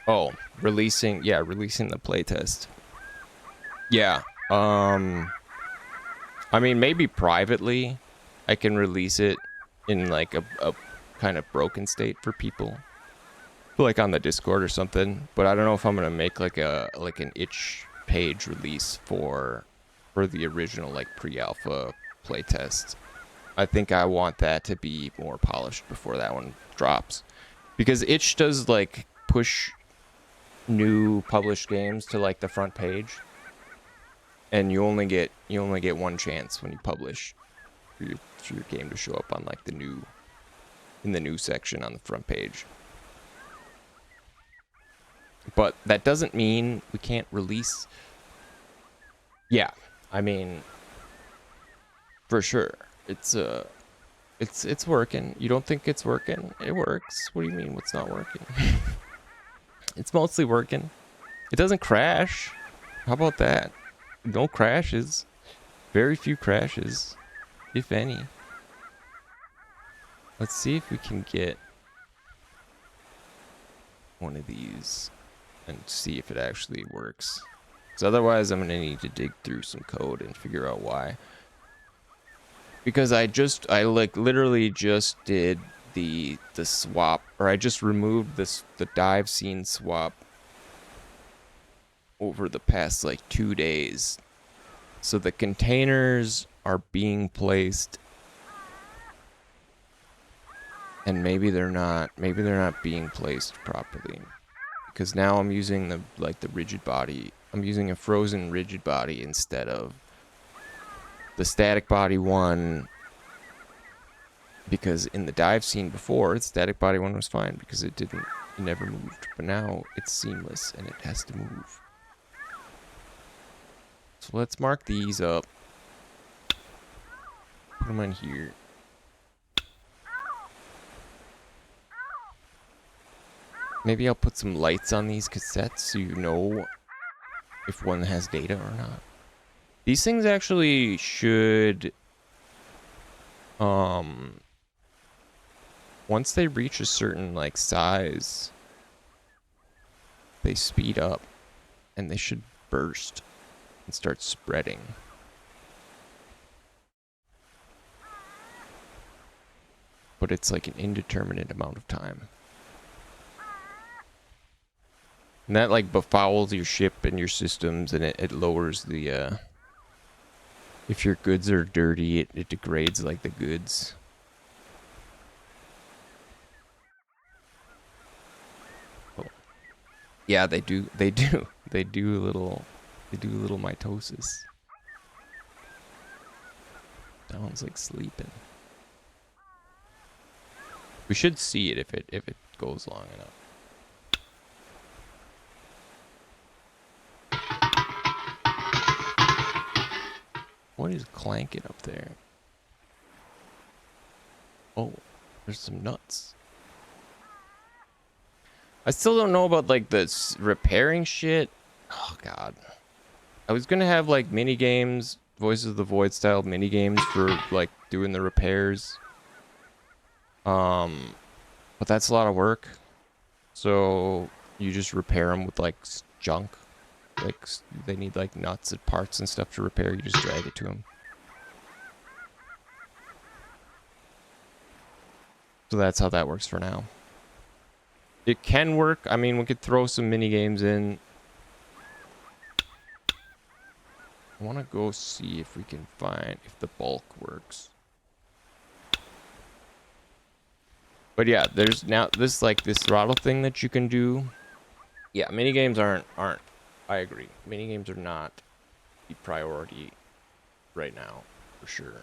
Oh, releasing the playtest. Yeah. I mean, maybe privately I can release it in, like, a kind of broken state for people, like on the Discord or something. But I don't know if I'm gonna make like an itch page release for the original, like, pre-alpha playtest. I think I want that to be more polished before that one drops, because itch does, like, push new published games to, like, the front page, and you only get one chance when you publish for your game to show up on, like, in the new section on the front page. But that doesn't mean we can't release. Yeah, I mean, for sure, it's working. You don't think it's working? It works. What do you mean what's not working? It's mostly working. It doesn't crash. How about that? No crashes. Very few crashes, if any. Let's see if we can get one of these and see if it actually works. Because otherwise I'm gonna need to dig through some code and figure out why. Because I like literally just did the swap, or I just removed the dive scene swap over the past, like, 2 days. So the containers are being placed, and maybe they're not being placed properly, because now I'm using the rigid body. I'm using a frozen rigid body instead of the static body one, because in the dive scene before, the static body one was fine because it never moved, but now it's seamless and it has to move. So let's mark these up, put them in here. Maybe I'll put some lights on these cassettes so you know if one has data or not. These things actually should, once they reach a certain, like, size, they speed up and they should burst and start spreading. But it's like an indeterminate amount of time. And that, like, befouls your ship and your systems, and it lowers the, if your goods are dirty, it degrades, like, the goods. Oh. Yeah, they do a little mitosis. That one's, like, sleeping. We should see it if it goes long enough. What is clanking up there? Oh, there's some nuts. I still don't know about like the repairing shit. Oh god. I was gonna have like mini games, Voices of the Void style mini games for like doing the repairs. But that's a lot of work. So you just repair them with like junk. Like they need like nuts and parts and stuff to repair. You just drag it to them. So that's how that works for now. It can work. I mean, we could throw some mini games in. I want to go see if we can find if the bulk works. But yeah, there's now this like this throttle thing that you can do. Yeah, mini games aren't. I agree. Mini games are not the priority right now, for sure.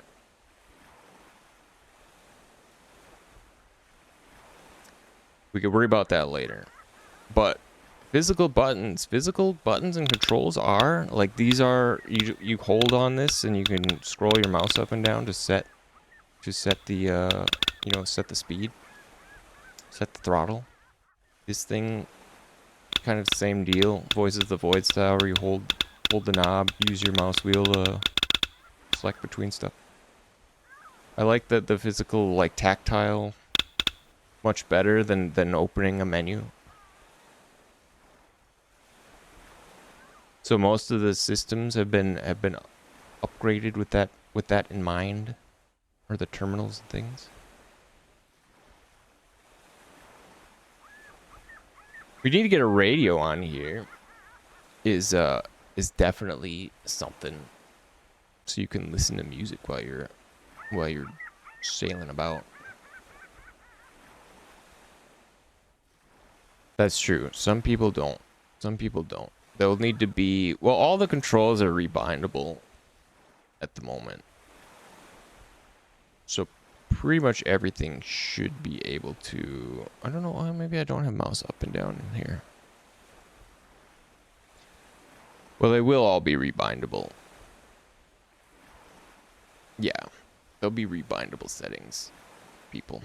We could worry about that later. But physical buttons and controls are like these are you hold on this and you can scroll your mouse up and down to set the you know, set the speed, set the throttle. This thing kind of the same deal. Voices of the Void style where you hold the knob, use your mouse wheel to select between stuff. I like that the physical like tactile much better than opening a menu. So most of the systems have been upgraded with that in mind, or the terminals and things. We need to get a radio on here. Is definitely something, so you can listen to music while you're sailing about. That's true. Some people don't. Some people don't. They'll need to be... Well, all the controls are rebindable at the moment. So pretty much everything should be able to... I don't know. Maybe I don't have mouse up and down in here. Well, they will all be rebindable. Yeah. They'll be rebindable settings, people.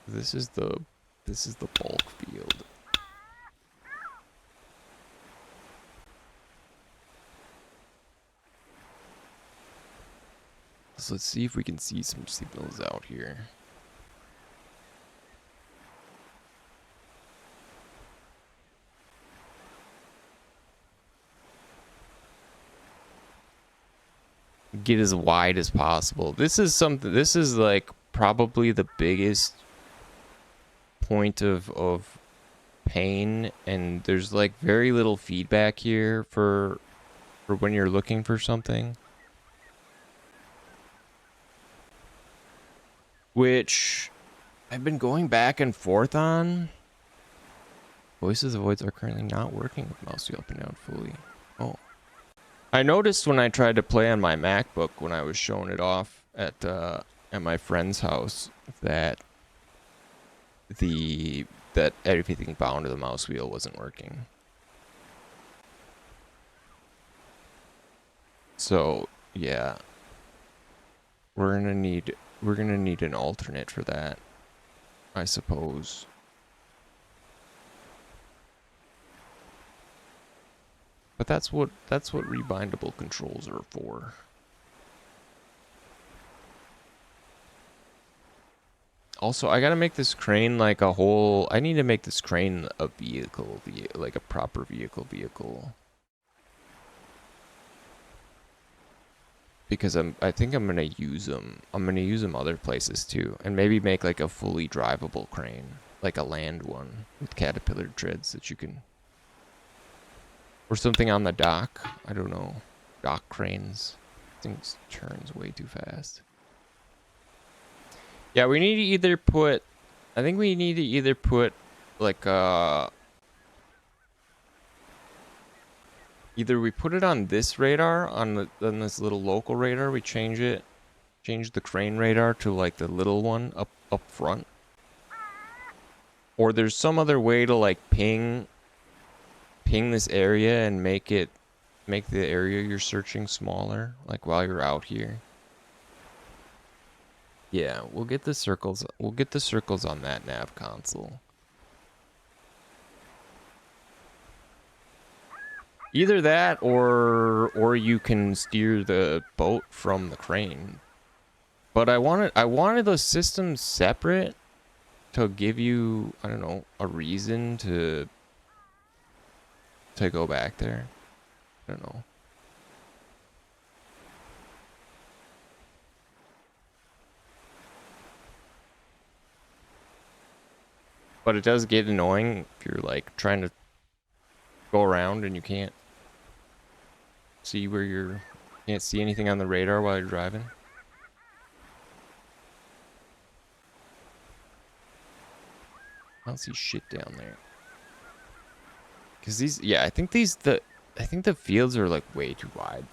This is the bulk field. So let's see if we can see some signals out here. Get as wide as possible. This is like probably the biggest point of pain, and there's like very little feedback here for when you're looking for something, which I've been going back and forth on. Voices of Voids are currently not working with mouse wheel up and down fully. Oh, I noticed when I tried to play on my MacBook when I was showing it off at my friend's house that everything bound to the mouse wheel wasn't working. So yeah, we're gonna need an alternate for that, I suppose. But that's what rebindable controls are for. Also, I gotta make this crane like a whole... I need to make this crane a vehicle, like a proper vehicle. Because I think I'm gonna use them. I'm gonna use them other places too, and maybe make like a fully drivable crane, like a land one with caterpillar treads that you can... Or something on the dock. I don't know. Dock cranes. Things turns way too fast. Yeah, we need to either put... I think we need to either put like either we put it on this radar, on this little local radar, we change the crane radar to like the little one up front. Or there's some other way to like ping ping this area and make the area you're searching smaller, like while you're out here. Yeah, we'll get the circles. We'll get the circles on that nav console. Either that, or you can steer the boat from the crane. But I wanted those systems separate to give you, I don't know, a reason to go back there. I don't know. But it does get annoying if you're like trying to go around and you can't see can't see anything on the radar while you're driving. I don't see shit down there. Cause I think the fields are like way too wide.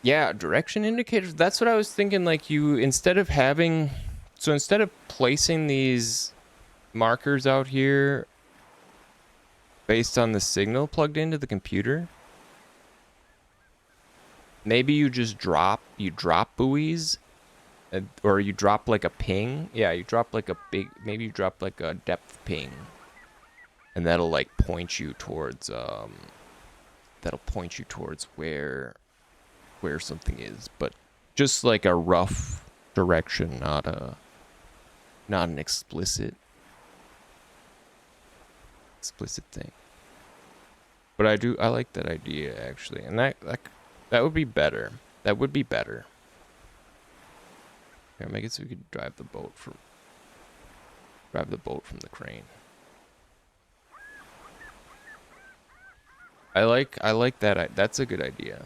Yeah, direction indicators. That's what I was thinking. Like instead of placing these markers out here based on the signal plugged into the computer, maybe you just drop buoys, or you drop like a ping. Yeah, you drop like maybe you drop like a depth ping, and that'll like point you towards where something is, but just like a rough direction, not an explicit thing. But I like that idea actually, and that would be better. That would be better. Yeah, make it so we could drive the boat from the crane. I like that. That's a good idea.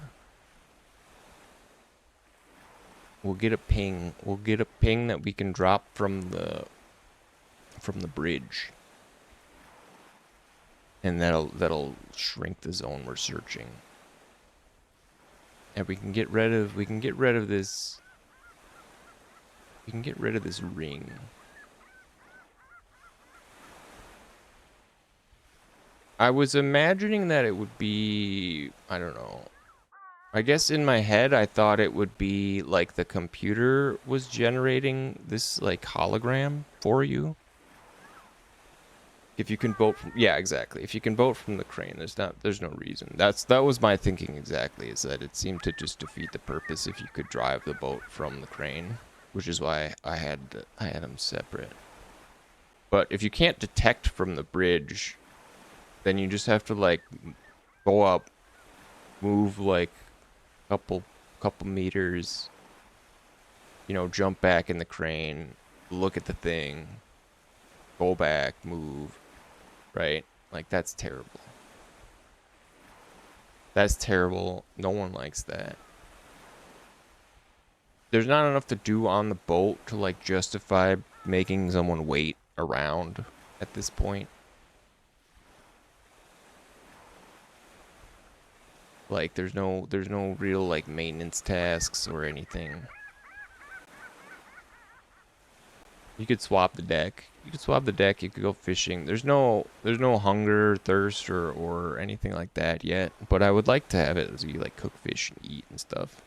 We'll get a ping. We'll get a ping that we can drop from the bridge. And that'll shrink the zone we're searching. And we can get rid of this ring. I was imagining that it would be, I don't know. I guess in my head I thought it would be like the computer was generating this like hologram for you. If you can boat from, yeah, exactly. If you can boat from the crane, there's no reason. That was my thinking exactly, is that it seemed to just defeat the purpose if you could drive the boat from the crane, which is why I had them separate. But if you can't detect from the bridge, then you just have to like go up, move like couple meters, you know, jump back in the crane, look at the thing, go back, move, right? Like that's terrible. That's terrible. No one likes that. There's not enough to do on the boat to like justify making someone wait around at this point. Like there's no real like maintenance tasks or anything. You could swap the deck. You could go fishing. There's no hunger, thirst, or anything like that yet. But I would like to have it so you like cook fish and eat and stuff.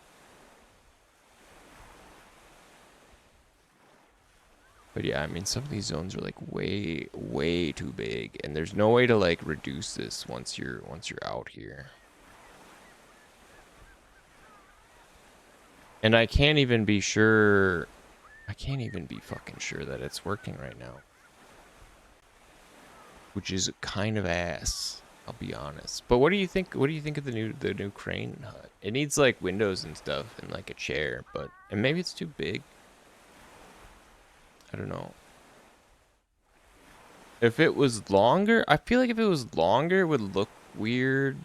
But yeah, I mean some of these zones are like way too big, and there's no way to like reduce this once you're out here. And I can't even be sure. I can't even be fucking sure that it's working right now. Which is kind of ass, I'll be honest. But what do you think? What do you think of the new crane hut? It needs like windows and stuff and like a chair, and maybe it's too big. I don't know. If it was longer, I feel like if it was longer, it would look weird,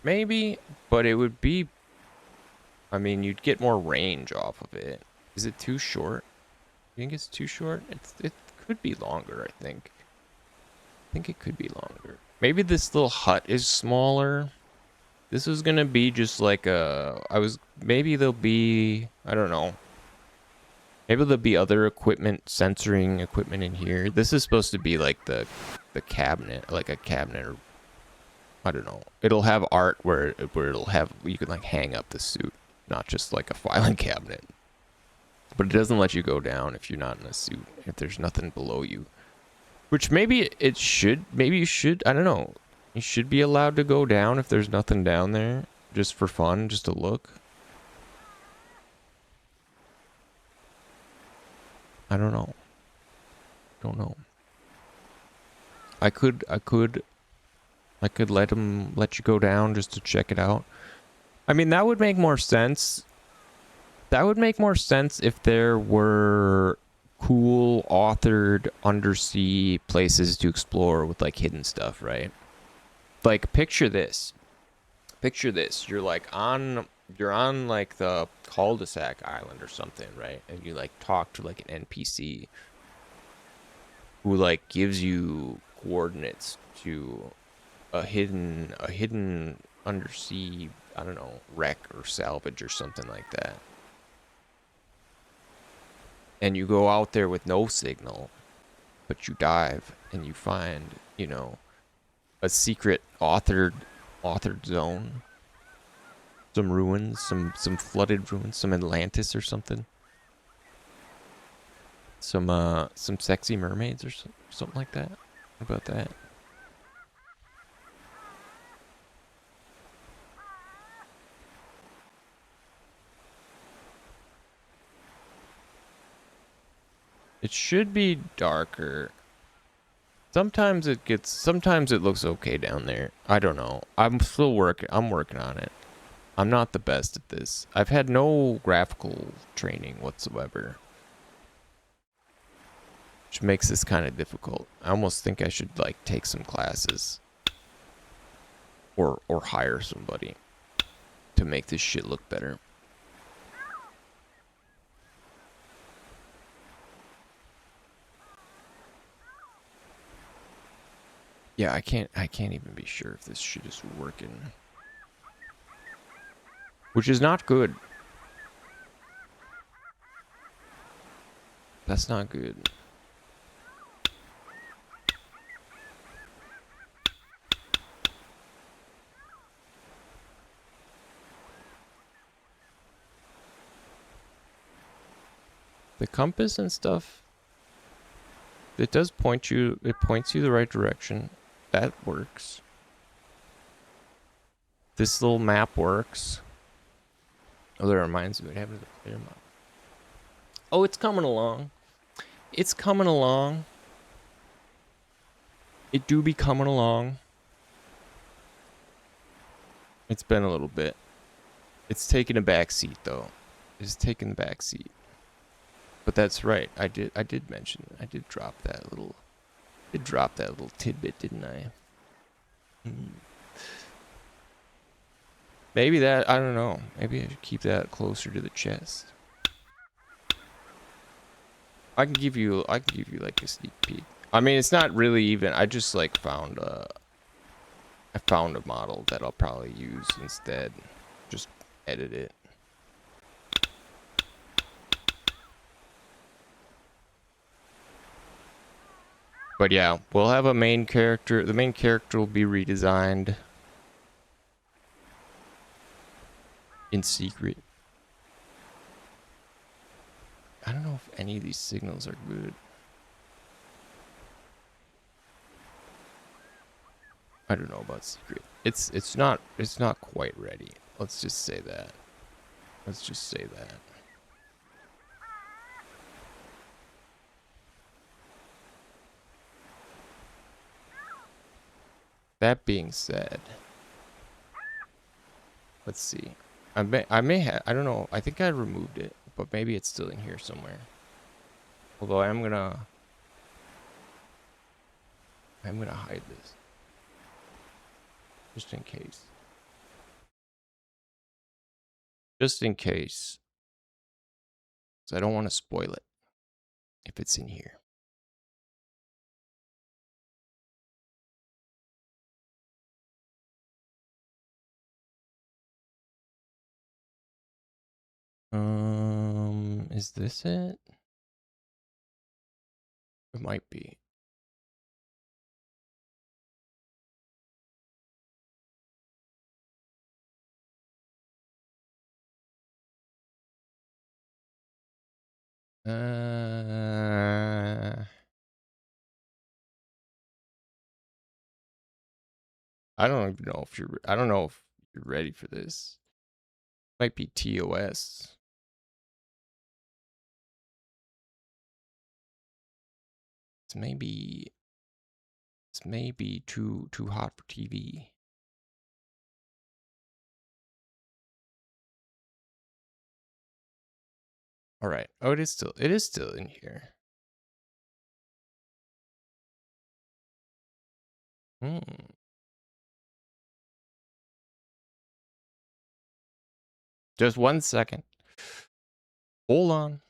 maybe, but it would be. I mean, you'd get more range off of it. Is it too short? You think it's too short? It could be longer, I think. I think it could be longer. Maybe this little hut is smaller. This is gonna be just like maybe there'll be, I don't know. Maybe there'll be other equipment, censoring equipment in here. This is supposed to be like the cabinet, like a cabinet, or I don't know. It'll have art where it'll have, you can like hang up the suit, not just like a filing cabinet. But it doesn't let you go down if you're not in a suit, if there's nothing below you. Which maybe it should, maybe you should, I don't know. You should be allowed to go down if there's nothing down there, just for fun, just to look. I don't know. Don't know. I could let you go down just to check it out. I mean, that would make more sense. That would make more sense if there were cool authored undersea places to explore with like hidden stuff, right? Like picture this. Picture this. You're on like the cul-de-sac island or something, right? And you like talk to like an NPC who like gives you coordinates to a hidden undersea, I don't know, wreck or salvage or something like that. And you go out there with no signal, but you dive and you find, you know, a secret authored zone, some ruins, some flooded ruins, some Atlantis or something. Some sexy mermaids or something like that. How about that? It should be darker. Sometimes it looks okay down there. I don't know. I'm working on it. I'm not the best at this. I've had no graphical training whatsoever, which makes this kind of difficult. I almost think I should like take some classes or hire somebody to make this shit look better. Yeah, I can't even be sure if this shit is working. Which is not good. That's not good. The compass and stuff, it does point you, it points you the right direction. That works. This little map works. Oh, that reminds me, what happened to the player map? Oh, it's coming along. It's coming along. It do be coming along. It's been a little bit. It's taking a back seat though. It's taking the back seat. But that's right. I did mention it. I did drop that little tidbit, didn't I? Maybe that, I don't know. Maybe I should keep that closer to the chest. I can give you like a sneak peek. I mean, it's not really even, I just like found a model that I'll probably use instead. Just edit it. But yeah, we'll have a main character. The main character will be redesigned in secret. I don't know if any of these signals are good. I don't know about secret. It's not quite ready. Let's just say that. Let's just say that. That being said, let's see. I may have, I don't know. I think I removed it, but maybe it's still in here somewhere. Although I'm gonna hide this just in case. Just in case. So I don't want to spoil it if it's in here. Is this it? It might be. I don't even know if you're. I don't know if you're ready for this. Might be TOS. It's maybe. It's maybe too hot for TV. All right. Oh, it is still in here. Hmm. Just 1 second. Hold on.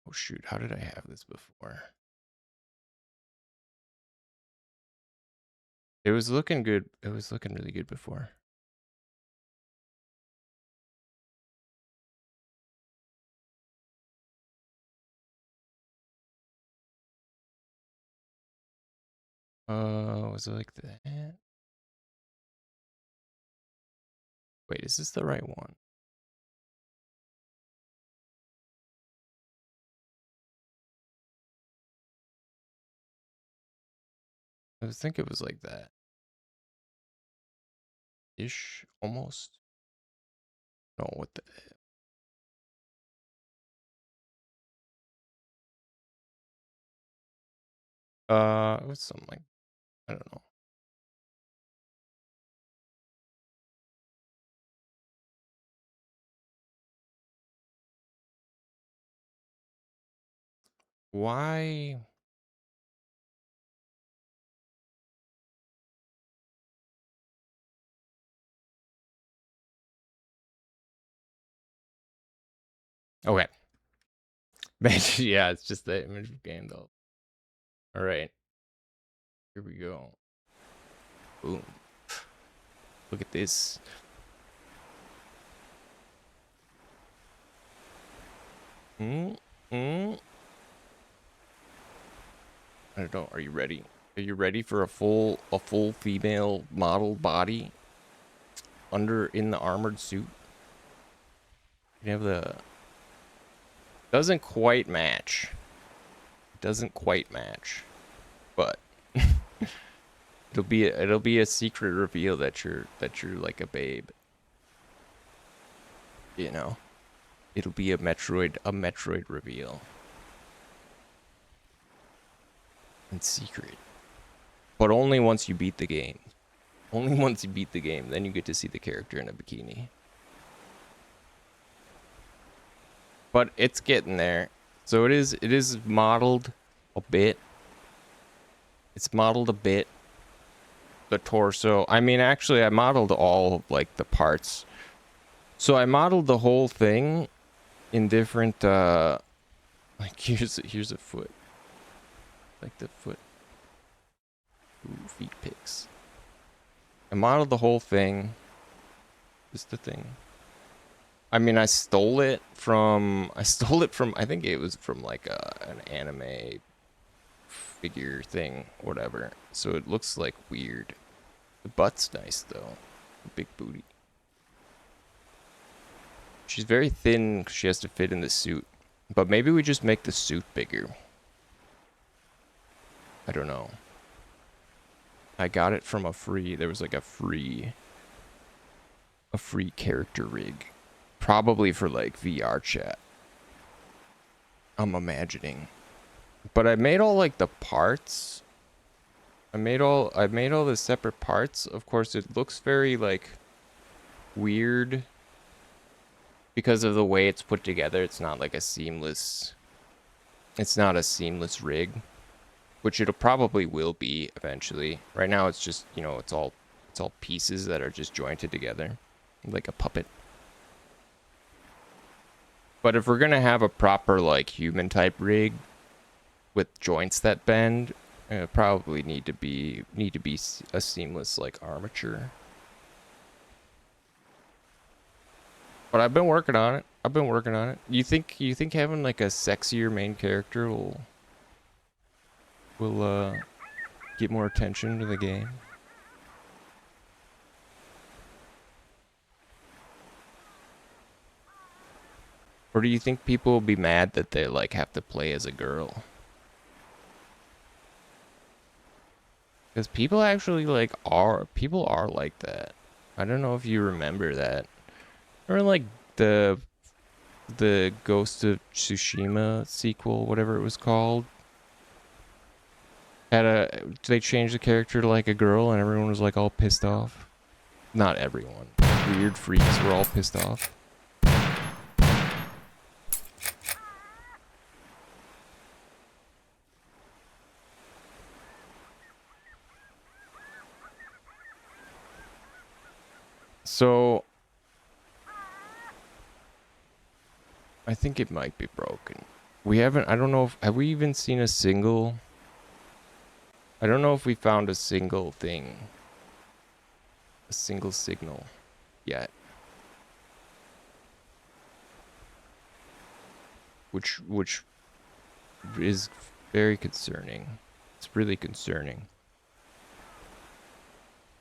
Oh shoot, how did I have this before? It was looking good. It was looking really good before. Was it like that? Wait, is this the right one? I think it was like that. Ish, almost. No, what the it was something like, I don't know. Why? Okay. Yeah, it's just the image of game though. All right. Here we go. Boom. Look at this. I don't know. Are you ready? Are you ready for a full female model body in the armored suit? You have the doesn't quite match. Doesn't quite match, but it'll be a secret reveal that you're like a babe. You know, it'll be a Metroid reveal in secret, but only once you beat the game. Only once you beat the game, then you get to see the character in a bikini. But it's getting there. So it is modeled a bit. It's modeled a bit. The torso. I mean, actually, I modeled all like the parts. So I modeled the whole thing in different. Like here's a foot. Like the foot. Ooh, feet pics. I modeled the whole thing. Just the thing. I mean, I stole it from. I think it was from like an anime figure thing, whatever. So it looks like weird. The butt's nice though. Big booty. She's very thin because she has to fit in the suit. But maybe we just make the suit bigger. I don't know. I got it from there was like a free character rig. Probably for like VR chat. I'm imagining. But I made all like the parts. I made all the separate parts. Of course, it looks very like weird because of the way it's put together. It's not like a seamless. It's not a seamless rig, which it'll probably will be eventually. Right now, it's just it's all pieces that are just jointed together, like a puppet. But if we're gonna have a proper like human type rig with joints that bend, probably need to be a seamless like armature. But I've been working on it. I've been working on it. You think having like a sexier main character will get more attention to the game? Or do you think people will be mad that they like have to play as a girl? Because people actually people are like that. I don't know if you remember that. Or like the Ghost of Tsushima sequel, whatever it was called. They changed the character to like a girl and everyone was like all pissed off. Not everyone. Weird freaks were all pissed off. So I think it might be broken. I don't know have we even seen a single, I don't know if we found a single thing, a single signal yet. Which is very concerning. It's really concerning.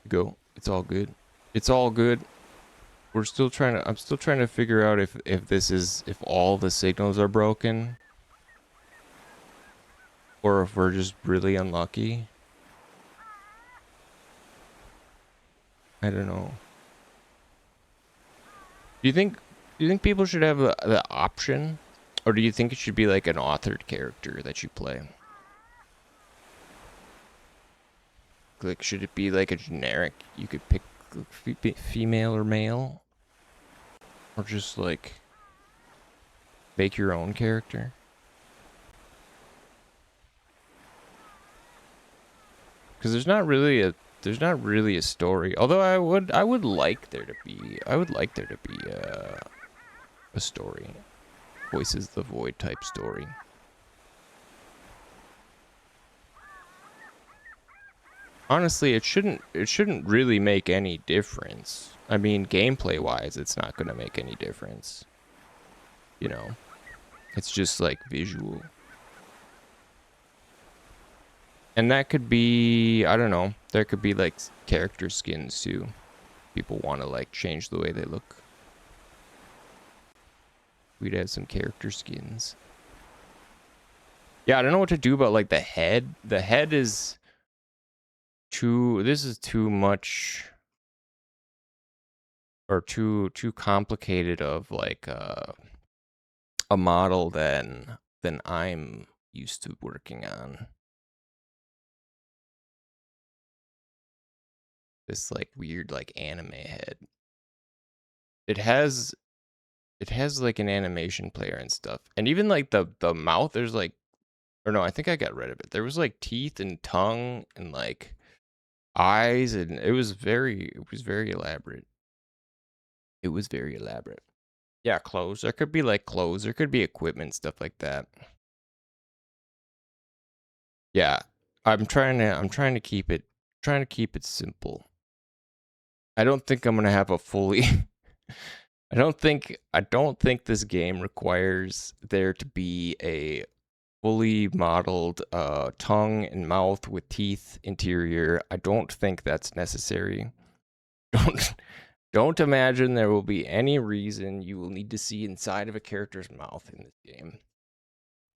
Go. It's all good. It's all good. I'm still trying to figure out if if all the signals are broken or if we're just really unlucky. I don't know. Do you think people should have the option, or do you think it should be like an authored character that you play? Like, should it be like a generic? You could pick female or male, or just like make your own character. Because there's not really a story. Although I would like there to be a story, Voices the Void type story. Honestly, it shouldn't really make any difference. I mean, gameplay wise, it's not gonna make any difference. You know, it's just like visual. And that could be, I don't know, there could be like character skins too. People want to like change the way they look. We'd have some character skins. Yeah, I don't know what to do about like the head. The head is this is too much, or too complicated of like a model than I'm used to working on. This like weird like anime head. It has like an animation player and stuff. And even like the mouth, there's like, or no, I think I got rid of it. There was like teeth and tongue and like eyes, and it was very elaborate. It was very elaborate. Yeah, clothes. There could be like clothes. There could be equipment, stuff like that. Yeah, I'm trying to keep it simple. I don't think I'm gonna have a fully. I don't think this game requires there to be a fully modeled tongue and mouth with teeth interior. I don't think that's necessary. Don't imagine there will be any reason you will need to see inside of a character's mouth in this game.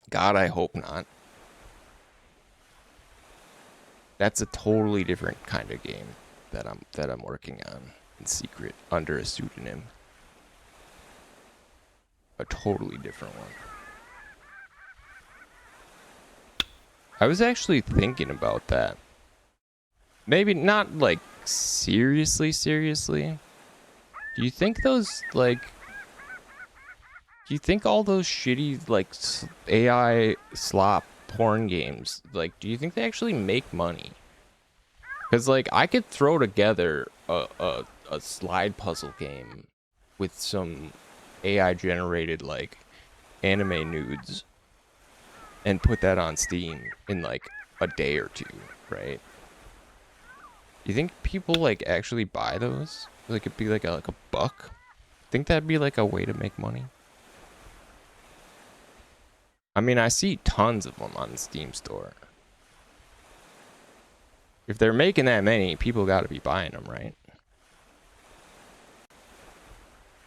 God, I hope not. That's a totally different kind of game that I'm working on in secret under a pseudonym. A totally different one. I was actually thinking about that. Maybe not like seriously. Do you think those like... Do you think all those shitty like AI slop porn games, like, do you think they actually make money? Because like I could throw together a slide puzzle game with some AI generated like anime nudes and put that on Steam in like a day or two, right? You think people like actually buy those? Like it'd be like a buck? Think that'd be like a way to make money? I mean, I see tons of them on the Steam store. If they're making that many, people got to be buying them, right?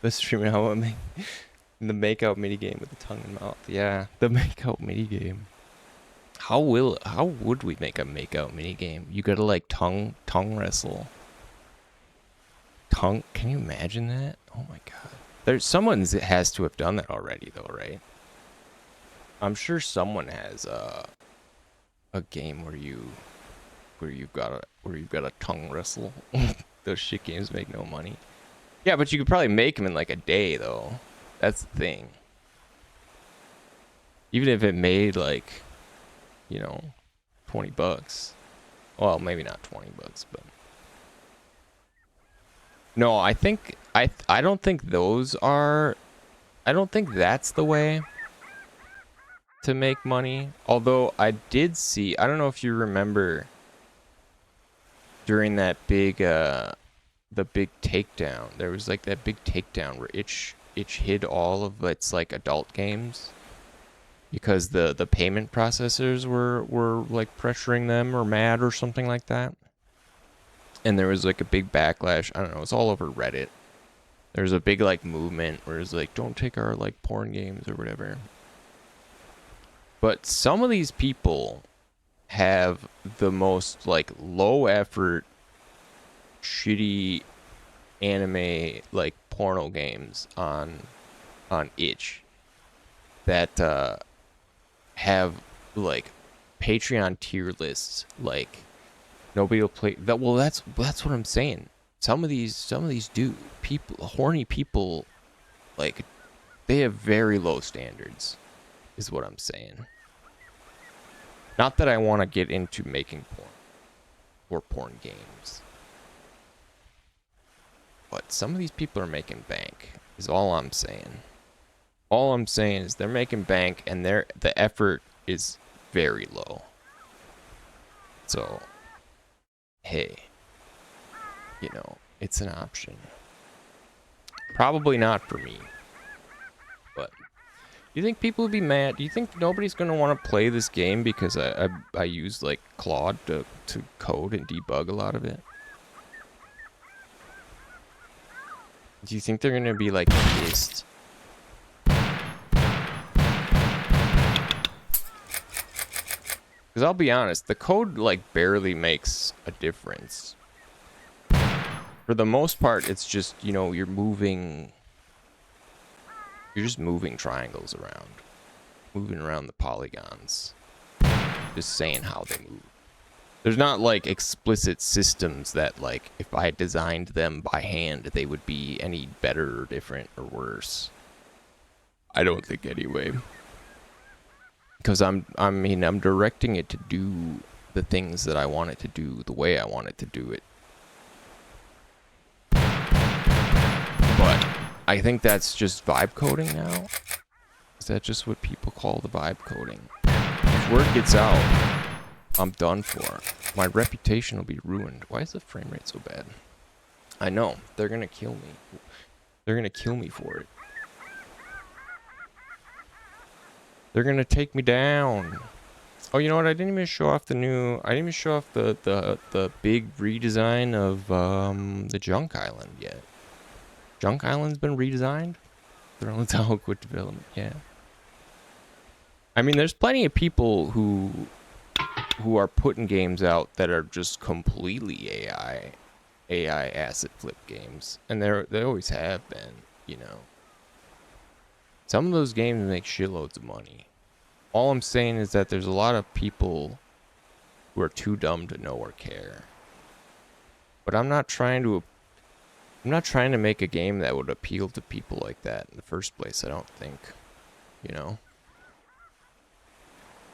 The streaming how the make-out minigame with the tongue and mouth. Yeah, the make-out minigame. How would we make a make-out minigame? You gotta like tongue wrestle. Can you imagine that? Oh my god. There's someone that has to have done that already though, right? I'm sure someone has a game where you've got a tongue wrestle. Those shit games make no money. Yeah, but you could probably make them in like a day though. That's the thing. Even if it made like, you know, $20. Well, maybe not $20, but no, I don't think those are. I don't think that's the way to make money. Although I did see, I don't know if you remember during that big the big takedown. There was like that big takedown where itch hid all of its like adult games because the payment processors were like pressuring them or mad or something like that. And there was like a big backlash. I don't know, it's all over Reddit. There's a big like movement where it's like, don't take our like porn games or whatever. But some of these people have the most like low effort, shitty anime like porno games on itch that have like Patreon tier lists. Like nobody will play that. Well, that's what I'm saying. Some of these horny people, like they have very low standards, is what I'm saying. Not that I want to get into making porn or porn games, but some of these people are making bank, is all I'm saying. All I'm saying is they're making bank and the effort is very low. So, hey, you know, it's an option. Probably not for me. But do you think people would be mad? Do you think nobody's going to want to play this game because I used like Claude to code and debug a lot of it? Do you think they're going to be like pissed? Because I'll be honest, the code like barely makes a difference. For the most part, it's just, you know, you're just moving triangles around. Moving around the polygons. Just saying how they move. There's not like explicit systems that like if I designed them by hand, they would be any better or different or worse. I don't think anyway. Because I'm directing it to do the things that I want it to do the way I want it to do it. But I think that's just vibe coding now. Is that just what people call the vibe coding? If word gets out, I'm done for. My reputation will be ruined. Why is the frame rate so bad? I know. They're gonna kill me. They're gonna kill me for it. They're gonna take me down. Oh, you know what? I didn't even show off the big redesign of the Junk Island yet. Junk Island's been redesigned. They're on the quick development. Yeah. I mean, there's plenty of people who are putting games out that are just completely AI asset flip games, and they always have been, you know. Some of those games make shitloads of money. All I'm saying is that there's a lot of people who are too dumb to know or care. But I'm not trying to make a game that would appeal to people like that in the first place, I don't think. You know?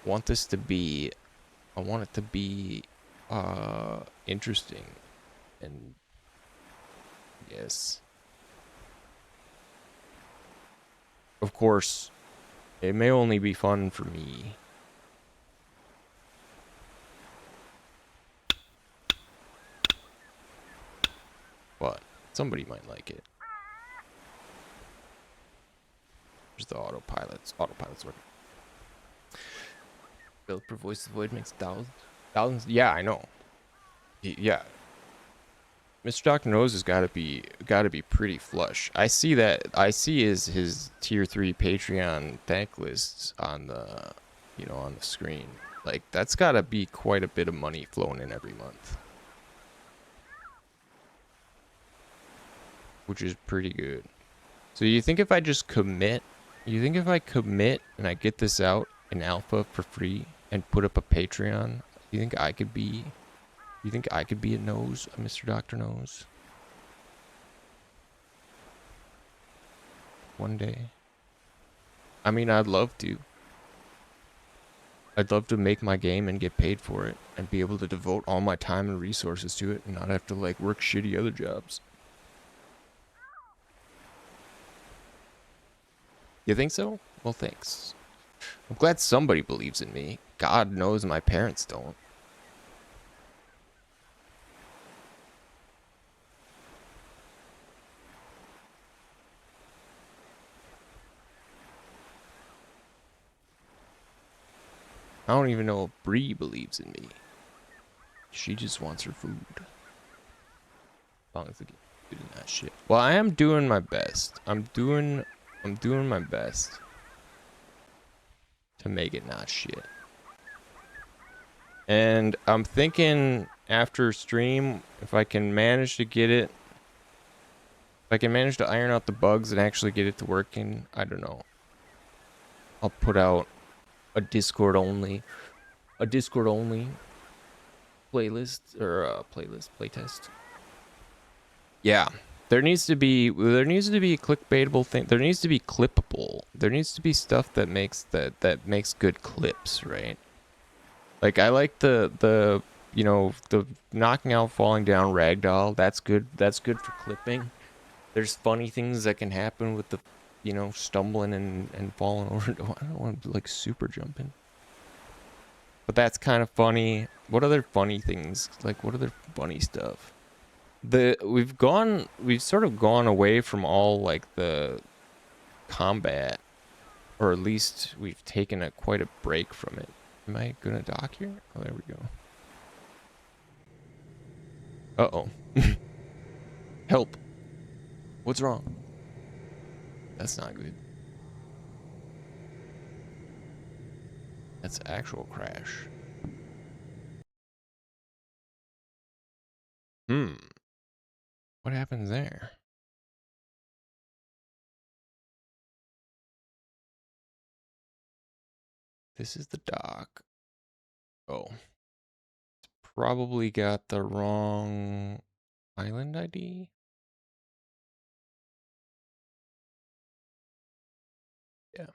I want it to be interesting. And yes. Of course, it may only be fun for me. But somebody might like it. There's the autopilots. Autopilot's working. Build per voice void makes thousands. Yeah, I know. Yeah. Mr. Doctor Knows has gotta be pretty flush. I see that. I see his tier 3 Patreon thank lists on the on the screen. Like that's gotta be quite a bit of money flowing in every month. Which is pretty good. So you think if I just commit, and I get this out in alpha for free and put up a Patreon, you think I could be a Nose, a Mr. Doctor Knows? One day. I mean, I'd love to. I'd love to make my game and get paid for it and be able to devote all my time and resources to it and not have to like work shitty other jobs. You think so? Well, thanks. I'm glad somebody believes in me. God knows my parents don't. I don't even know if Bree believes in me. She just wants her food. As long as I get food and that shit. Well, I am doing my best. I'm doing my best to make it not shit. And I'm thinking after stream, if I can manage to get it, if I can manage to iron out the bugs and actually get it to working, I don't know. I'll put out a Discord only playlist or a playtest. Yeah. There needs to be a clickbaitable thing. There needs to be clippable. There needs to be stuff that makes good clips, right? Like I like the knocking out, falling down ragdoll. That's good. That's good for clipping. There's funny things that can happen with the stumbling and falling over. I don't want to like super jumping. But that's kind of funny. What other funny things? Like what other funny stuff? We've sort of gone away from all like the combat, or at least we've taken quite a break from it. Am I gonna dock here? Oh, there we go. Uh-oh. Help. What's wrong? That's not good. That's actual crash. What happens there? This is the dock. Oh. It's probably got the wrong island ID. Yeah.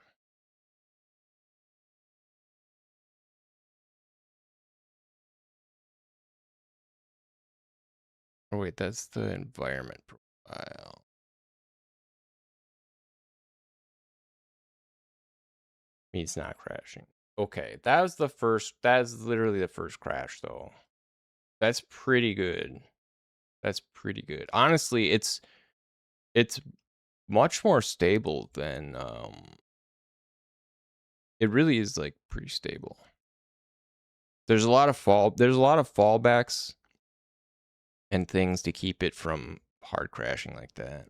Oh wait, that's the environment profile. It's not crashing. Okay, that's literally the first crash though. That's pretty good. That's pretty good. Honestly, it's much more stable than it really is like pretty stable. There's a lot of fallbacks and things to keep it from hard crashing like that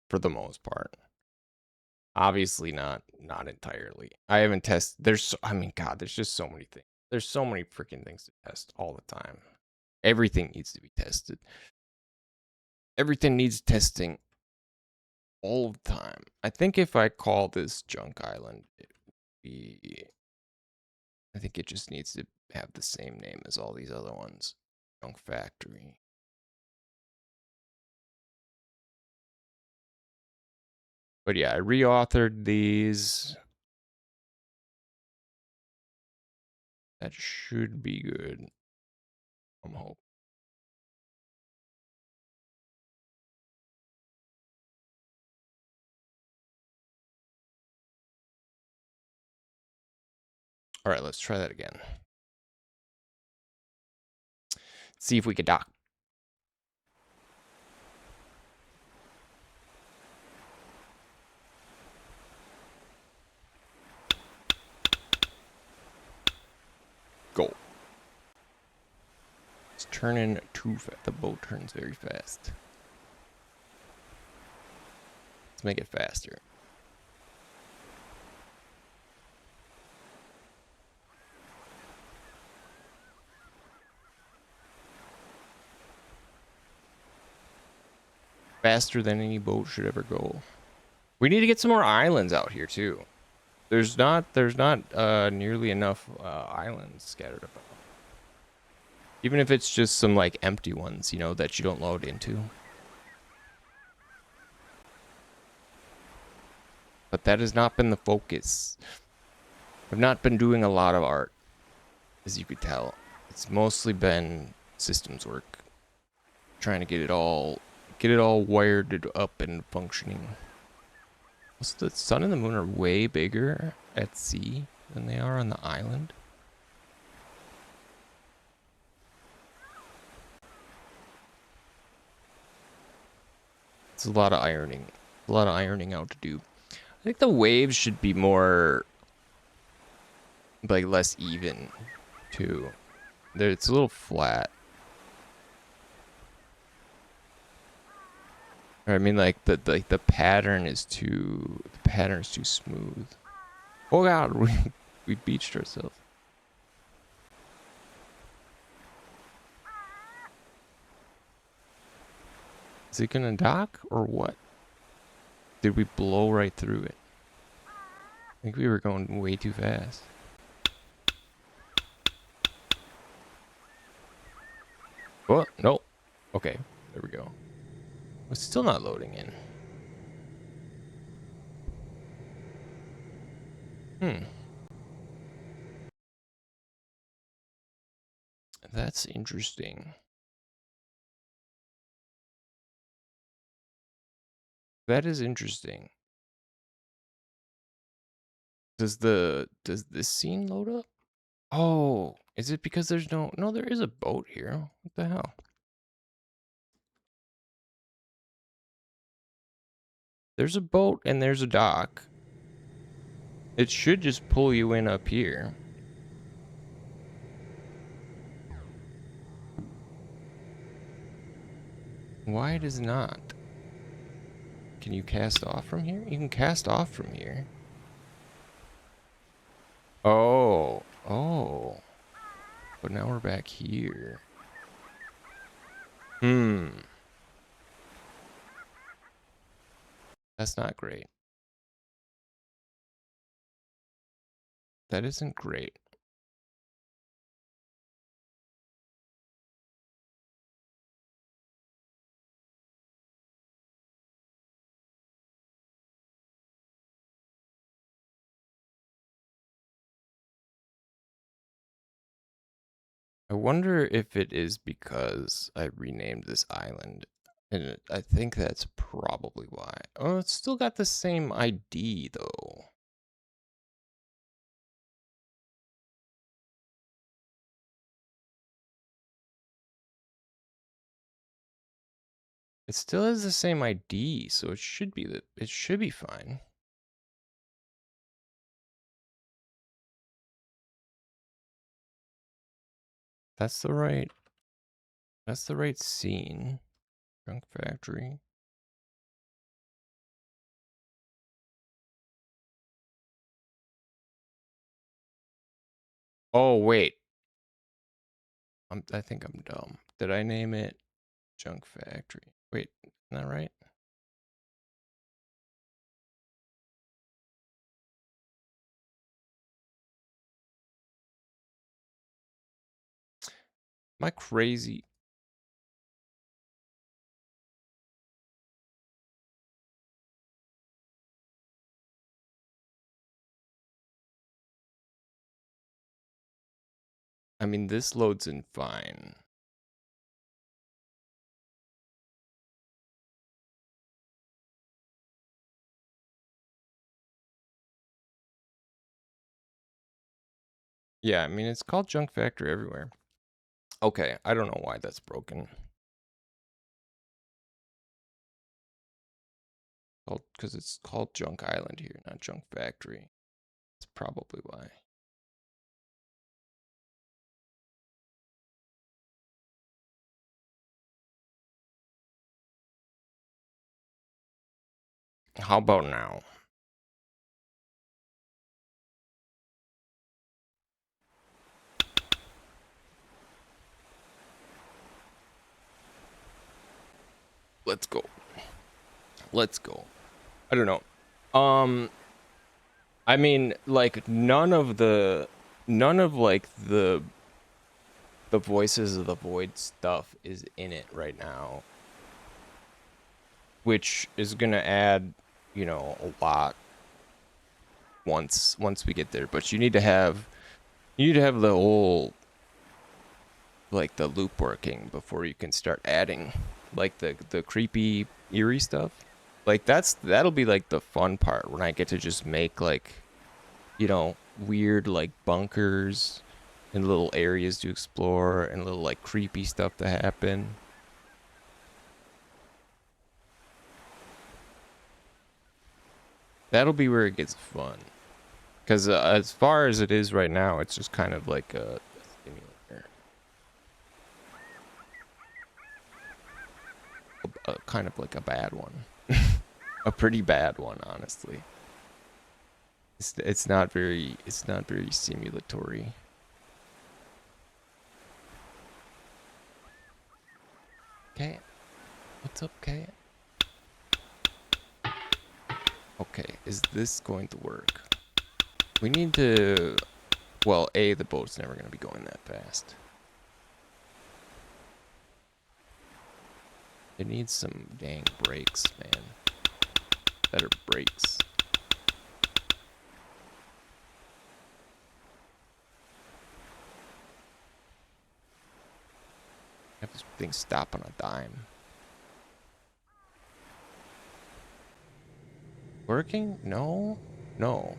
for the most part. Obviously not entirely. I haven't tested. God, there's just so many things. There's so many freaking things to test all the time. Everything needs to be tested. Everything needs testing all the time. I think if I call this Junk Island, I think it just needs to have the same name as all these other ones. Junk Factory. But yeah, I reauthored these. That should be good. I'm hoping. All right, let's try that again. See if we can dock. turning too fast. The boat turns very fast. Let's make it faster. Faster than any boat should ever go. We need to get some more islands out here too. There's not nearly enough islands scattered about. Even if it's just some like empty ones, you know, that you don't load into. But that has not been the focus. I've not been doing a lot of art, as you could tell. It's mostly been systems work. Trying to get it all wired up and functioning. Also, the sun and the moon are way bigger at sea than they are on the island. It's a lot of ironing. A lot of ironing out to do. I think the waves should be more, like, less even, too. It's a little flat. I mean, like the pattern is too smooth. Oh God, we beached ourselves. Is it gonna dock or what? Did we blow right through it? I think we were going way too fast. Oh, no. Okay, there we go. It's still not loading in. That's interesting. That is interesting. Does this scene load up? Oh, is it because there's no there is a boat here. What the hell? There's a boat and there's a dock. It should just pull you in up here. Why does it not? Can you cast off from here? You can cast off from here. Oh. Oh. But now we're back here. That's not great. That isn't great. I wonder if it is because I renamed this island. And I think that's probably why. Oh, it's still got the same ID, though. It still has the same ID, so it should be fine. That's the right scene. Junk factory. Oh, wait. I think I'm dumb. Did I name it Junk Factory? Wait, isn't that right? Am I crazy? I mean, this loads in fine. Yeah, I mean, it's called Junk Factory everywhere. Okay, I don't know why that's broken. Because it's called Junk Island here, not Junk Factory. That's probably why. How about now? Let's go. Let's go. I don't know. I mean, like none of like the Voices of the Void stuff is in it right now, which is gonna add, you know, a lot once we get there. But you need to have the whole, like, the loop working before you can start adding like the creepy eerie stuff. Like that'll be like the fun part when I get to just make, like, you know, weird like bunkers and little areas to explore and little like creepy stuff to happen. That'll be where it gets fun. Because as far as it is right now, it's just kind of like a simulator. Kind of like a bad one. A pretty bad one, honestly. It's not very simulatory. Cat, what's up, Cat? Okay, is this going to work? We need to... Well, A, the boat's never going to be going that fast. It needs some dang brakes, man. Better brakes. Have this thing stop on a dime. Working? No? No.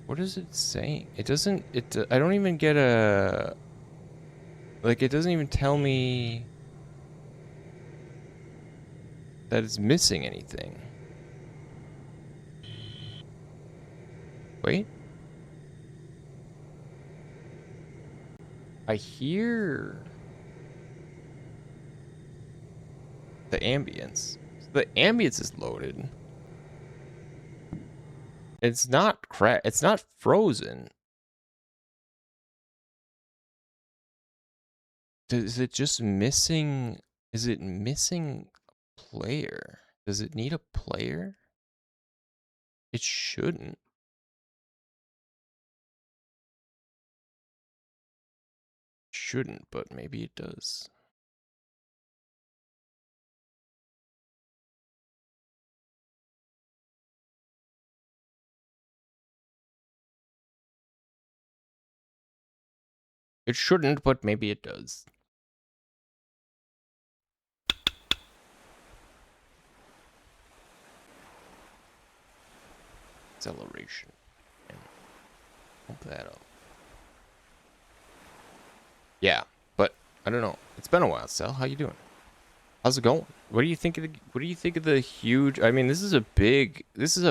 What is it saying? It doesn't... I don't even get a... Like, it doesn't even tell me that it's missing anything. Wait. I hear the ambience. The ambience is loaded. It's not it's not frozen. Is it just missing? Is it missing a player? Does it need a player? It shouldn't. Shouldn't, but maybe it does. It shouldn't, but maybe it does. Acceleration. And pump that up. Yeah, but I don't know. It's been a while, Sal. How you doing? How's it going? What do you think of the huge... I mean, this is a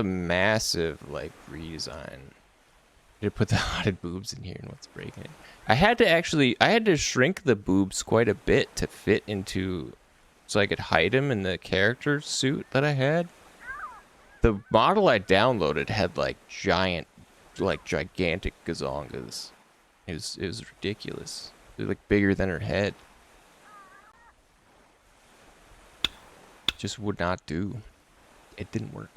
massive, like, redesign. To put the hotted boobs in here and what's breaking it. I had to shrink the boobs quite a bit to fit into, so I could hide them in the character suit that I had. The model I downloaded had like gigantic gazongas. It was ridiculous. It was like bigger than her head. Just would not do. It didn't work.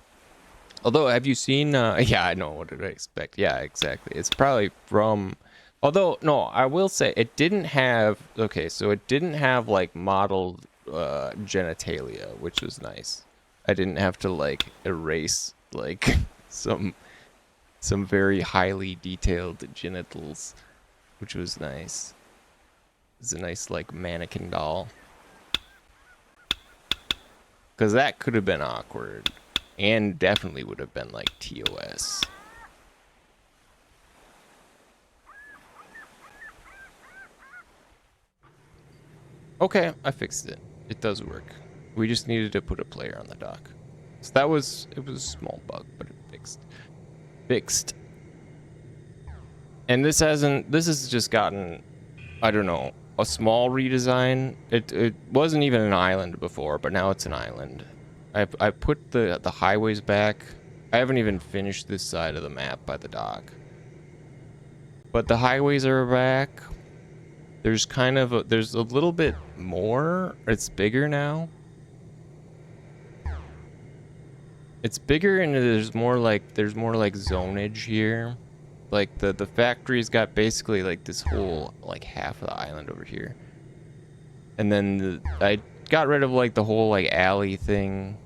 Although, have you seen... yeah, I know. What did I expect? Yeah, exactly. It's probably from... Although, no, I will say it didn't have... Okay, so it didn't have, like, modeled genitalia, which was nice. I didn't have to, like, erase, like, some very highly detailed genitals, which was nice. It's a nice, like, mannequin doll. Because that could have been awkward. And definitely would have been like TOS. Okay, I fixed it. It does work. We just needed to put a player on the dock. So it was a small bug, but it fixed. And this has just gotten, I don't know, a small redesign. It wasn't even an island before, but now it's an island. I put the highways back. I haven't even finished this side of the map by the dock. But the highways are back. There's kind of there's a little bit more. It's bigger now. It's bigger and there's more like zonage here. Like the factory's got basically like this whole like half of the island over here. And then I got rid of like the whole like alley thing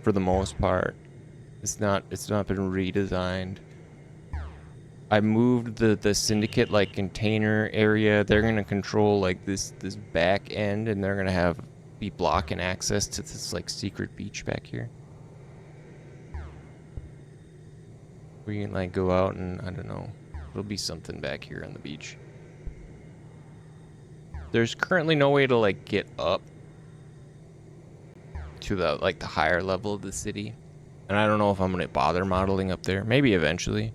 for the most part. It's not been redesigned. I moved the syndicate like container area. They're gonna control like this back end, and they're gonna be blocking access to this like secret beach back here. We can like go out and I don't know. There'll be something back here on the beach. There's currently no way to like get up to the like the higher level of the city, and I don't know if I'm gonna bother modeling up there. Maybe eventually.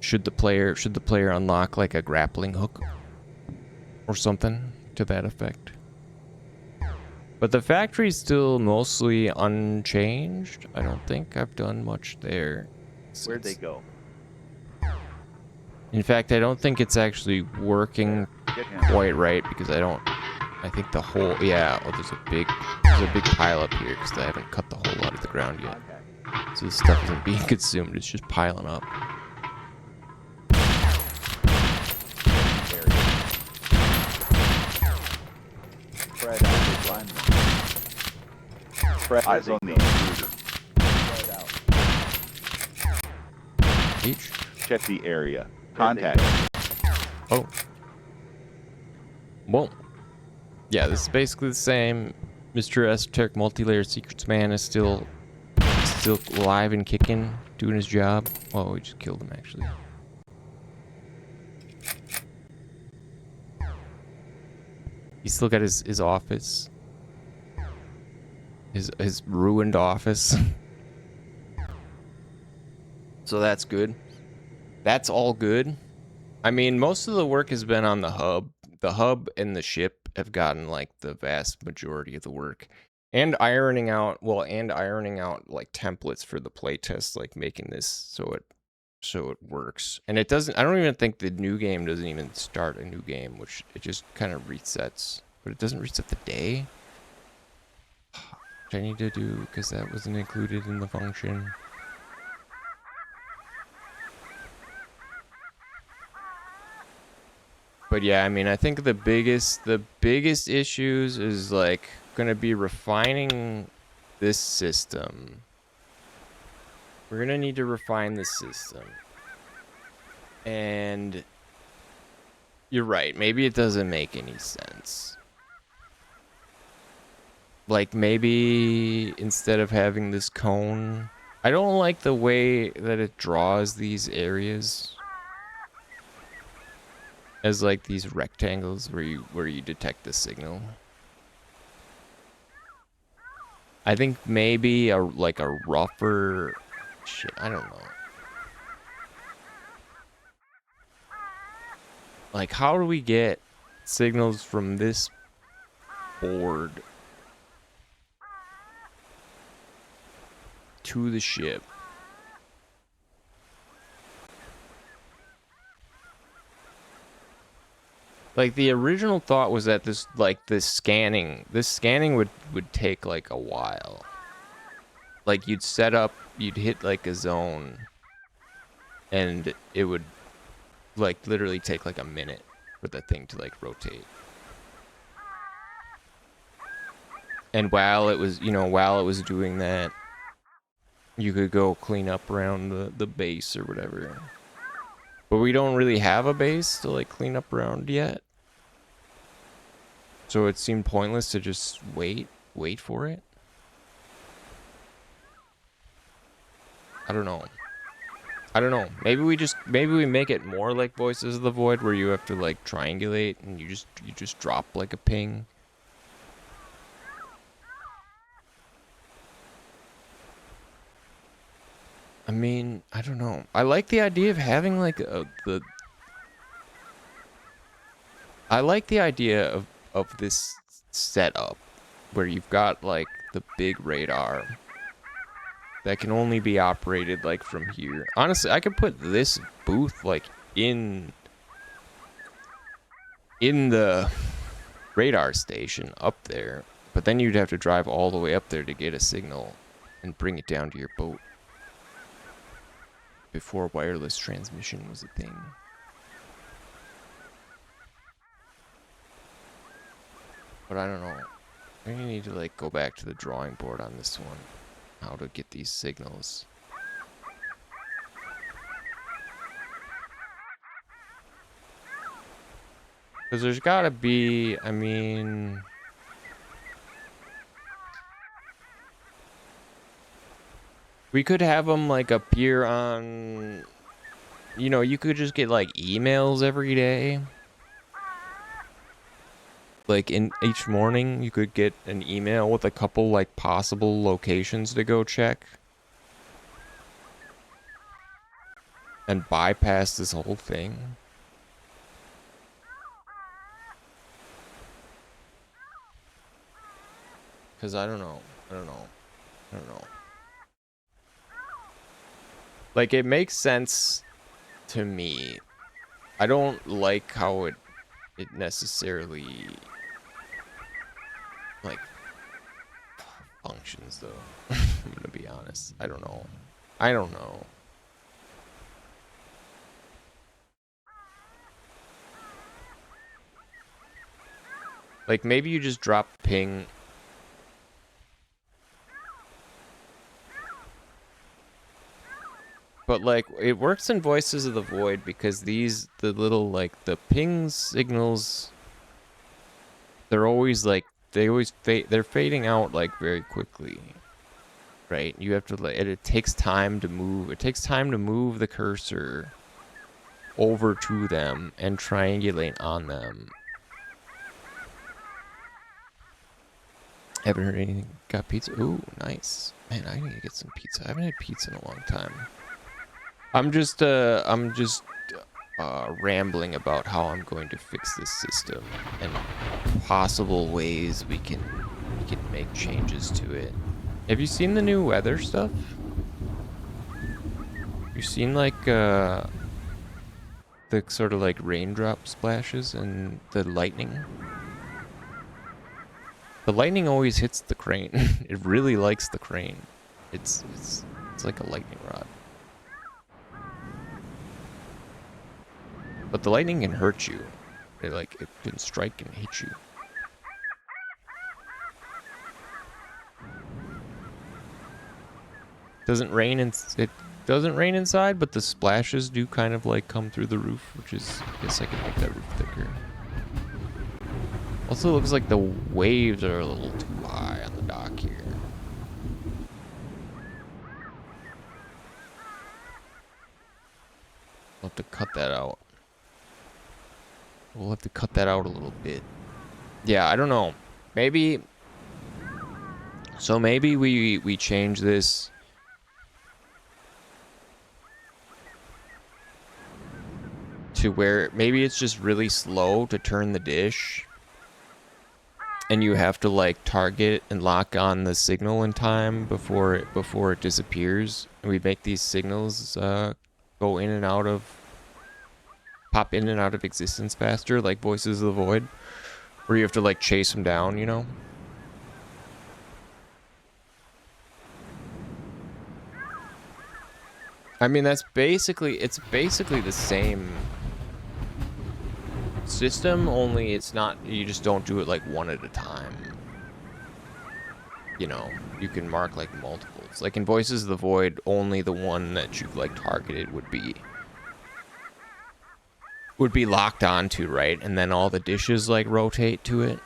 Should the player unlock like a grappling hook or something to that effect. But the factory's still mostly unchanged. I don't think I've done much there. Where'd they go? In fact, I don't think it's actually working quite right because I think the whole, yeah, oh, there's a big pile up here because I haven't cut the hole out of the ground yet. So this stuff isn't being consumed, it's just piling up. Fred eyes on the intruder. Each? Check the area. Contact. Oh. Well. Yeah, this is basically the same. Mr. Esoteric Multi-Layer Secrets Man is still alive and kicking, doing his job. Oh, we just killed him actually. He's still got his office. His ruined office. So that's good. That's all good. I mean, most of the work has been on the hub. The hub and the ship have gotten like the vast majority of the work. And ironing out like templates for the playtest, like making this so it works. And it doesn't, I don't even think the new game doesn't even start a new game, which it just kind of resets. But it doesn't reset the day. Which I need to do because that wasn't included in the function. But yeah, I mean, I think the biggest issues is like gonna be refining this system. We're gonna need to refine this system. And you're right, maybe it doesn't make any sense. Like maybe instead of having this cone, I don't like the way that it draws these areas as like these rectangles where you detect the signal. I think maybe a rougher shit, I don't know. Like how do we get signals from this board to the ship? Like the original thought was that this scanning would take like a while. Like you'd hit like a zone and it would like literally take like a minute for the thing to like rotate. And while it was doing that, you could go clean up around the base or whatever. But we don't really have a base to like clean up around yet. So it seemed pointless to just wait for it. I don't know. Maybe we make it more like Voices of the Void where you have to like triangulate and you just drop like a ping. I mean, I don't know. I like the idea of having like I like the idea of this setup where you've got like the big radar that can only be operated like from here. Honestly, I could put this booth like in the radar station up there, but then you'd have to drive all the way up there to get a signal and bring it down to your boat before wireless transmission was a thing. But I don't know. I need to like go back to the drawing board on this one. How to get these signals. Because there's gotta be, I mean... We could have them like appear on... You know, you could just get like emails every day. Like in each morning, you could get an email with a couple like possible locations to go check. And bypass this whole thing. Because I don't know. I don't know. Like, it makes sense to me. I don't like how it necessarily, like, functions, though. I'm gonna be honest. I don't know. Like, maybe you just drop ping. But, like, it works in Voices of the Void because the little, like, the ping signals, they're always, like, they're fading out, like, very quickly. Right? You have to, like, it takes time to move. It takes time to move the cursor over to them and triangulate on them. Haven't heard anything. Got pizza? Ooh, nice. Man, I need to get some pizza. I haven't had pizza in a long time. I'm just rambling about how I'm going to fix this system and possible ways we can make changes to it. Have you seen the new weather stuff? You seen like the sort of like raindrop splashes and the lightning? The lightning always hits the crane. It really likes the crane. It's like a lightning rod. But the lightning can hurt you. It can strike and hit you. It doesn't rain inside, but the splashes do kind of like come through the roof, which is, I guess I can make that roof thicker. Also looks like the waves are a little too high on the dock here. I'll have to cut that out. We'll have to cut that out a little bit. Yeah, I don't know. Maybe... So maybe we change this... to where maybe it's just really slow to turn the dish. And you have to like target and lock on the signal in time before it disappears. And we make these signals go in and out of... pop in and out of existence faster, like Voices of the Void, where you have to like chase them down, you know? I mean, it's basically the same system, only it's not, you just don't do it like one at a time. You know, you can mark like multiples. Like in Voices of the Void, only the one that you've like targeted would be locked onto, right? And then all the dishes like rotate to it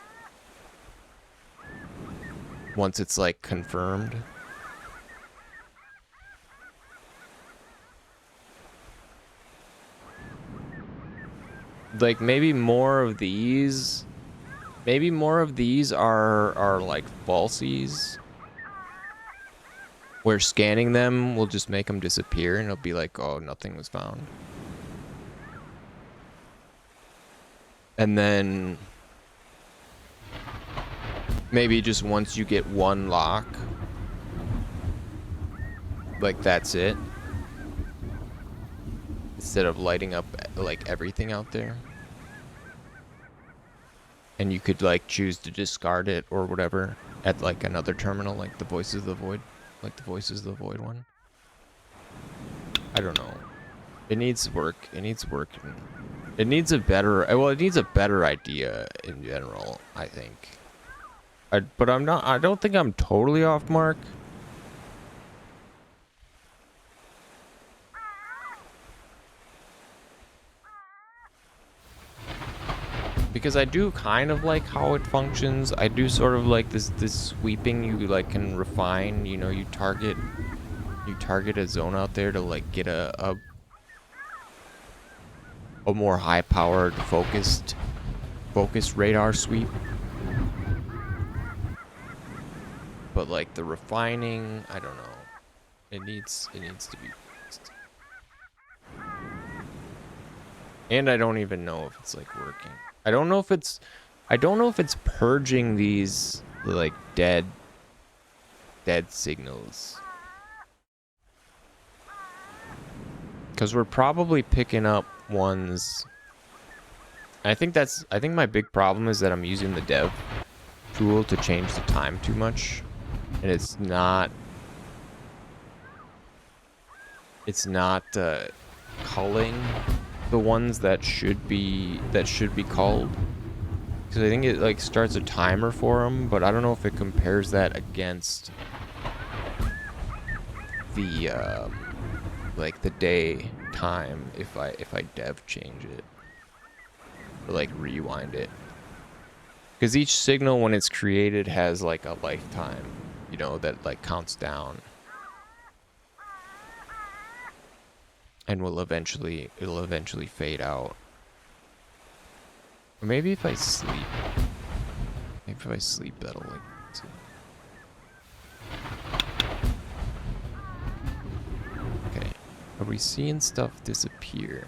once it's like confirmed. Like maybe more of these are like falsies, where scanning them will just make them disappear and it'll be like, oh, nothing was found. And then Maybe just once you get one lock, like that's it. Instead of lighting up like everything out there. And you could like choose to discard it or whatever at like another terminal, like the Voices of the Void, like the Voices of the Void one. I don't know. It needs work. It needs work. It needs a better. Well, it needs a better idea in general, I think. But I'm not. I don't think I'm totally off mark. Because I do kind of like how it functions. I do sort of like this sweeping. You like can refine. You know, you target a zone out there to like get a more high-powered focused radar sweep. But like the refining, I don't know. It needs to be fixed. And I don't even know if it's like working. I don't know if it's purging these like dead signals. Cuz we're probably picking up ones. I think my big problem is that I'm using the dev tool to change the time too much, and it's not culling the ones that should be culled, because I think it like starts a timer for them, but I don't know if it compares that against the like the day time if I dev change it or like rewind it, because each signal when it's created has like a lifetime, you know, that like counts down. And it'll eventually fade out. Or maybe if I sleep. Maybe if I sleep, that'll like. Okay. Are we seeing stuff disappear?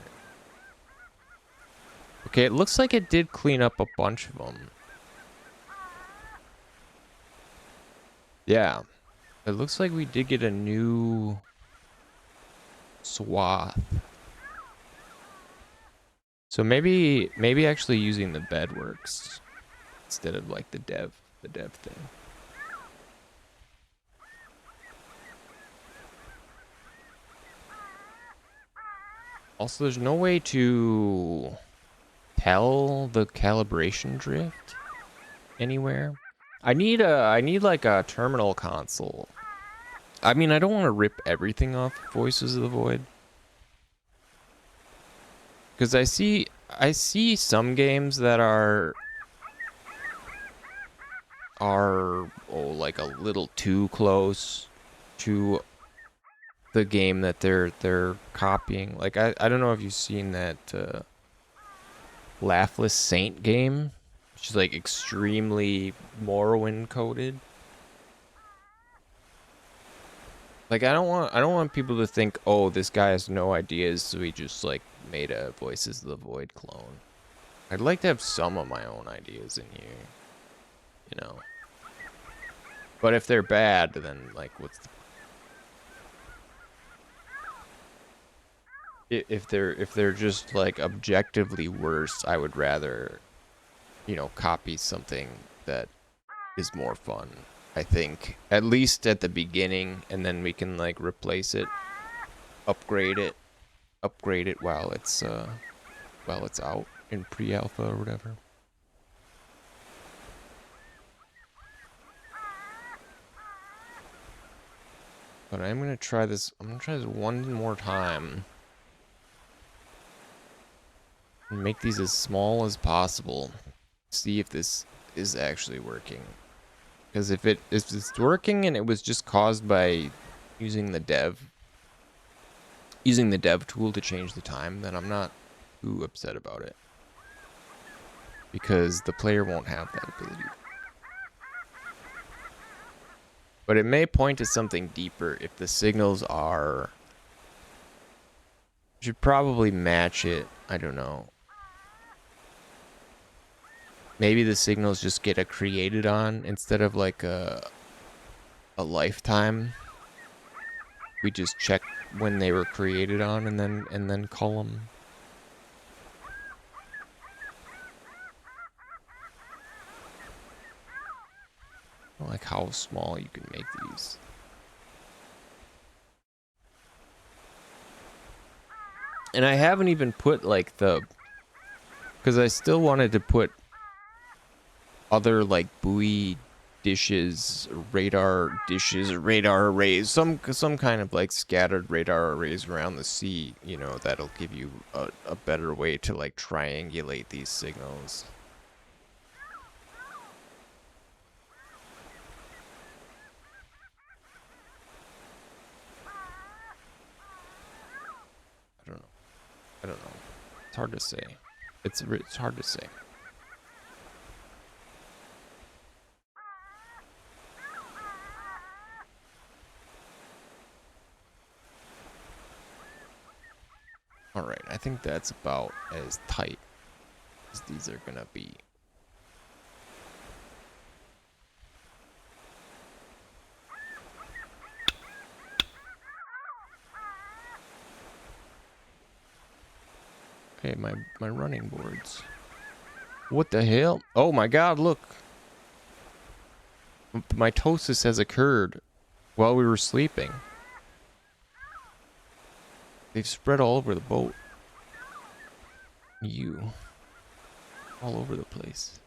Okay, it looks like it did clean up a bunch of them. Yeah. It looks like we did get a new swath. So maybe actually using the bed works instead of like the dev thing. Also, there's no way to tell the calibration drift anywhere. I need like a terminal console. I mean, I don't want to rip everything off Voices of the Void, because I see some games that are like a little too close to the game that they're copying. Like I don't know if you've seen that Laughless Saint game, which is like extremely Morrowind coded. Like I don't want people to think, oh, this guy has no ideas, so he just like made a Voices of the Void clone. I'd like to have some of my own ideas in here, you know. But if they're bad, then like what's if they're just like objectively worse, I would rather, you know, copy something that is more fun. I think at least at the beginning, and then we can like replace it, upgrade it while it's out in pre-alpha or whatever. But I'm gonna try this. I'm gonna try this one more time. And make these as small as possible. See if this is actually working. Because if it's working and it was just caused by using the dev tool to change the time, then I'm not too upset about it. Because the player won't have that ability. But it may point to something deeper if the signals are... should probably match it. I don't know. maybe the signals just get created on instead of like a lifetime. We just check when they were created on and then call them. Like how small you can make these. And I haven't even put like because I still wanted to put other like buoy dishes, radar arrays, some kind of like scattered radar arrays around the sea, you know, that'll give you a better way to like triangulate these signals. I don't know. It's hard to say. It's hard to say. Alright, I think that's about as tight as these are gonna be. Okay, my running boards. What the hell? Oh my god, look! Mitosis has occurred while we were sleeping. They've spread all over the boat. You. All over the place.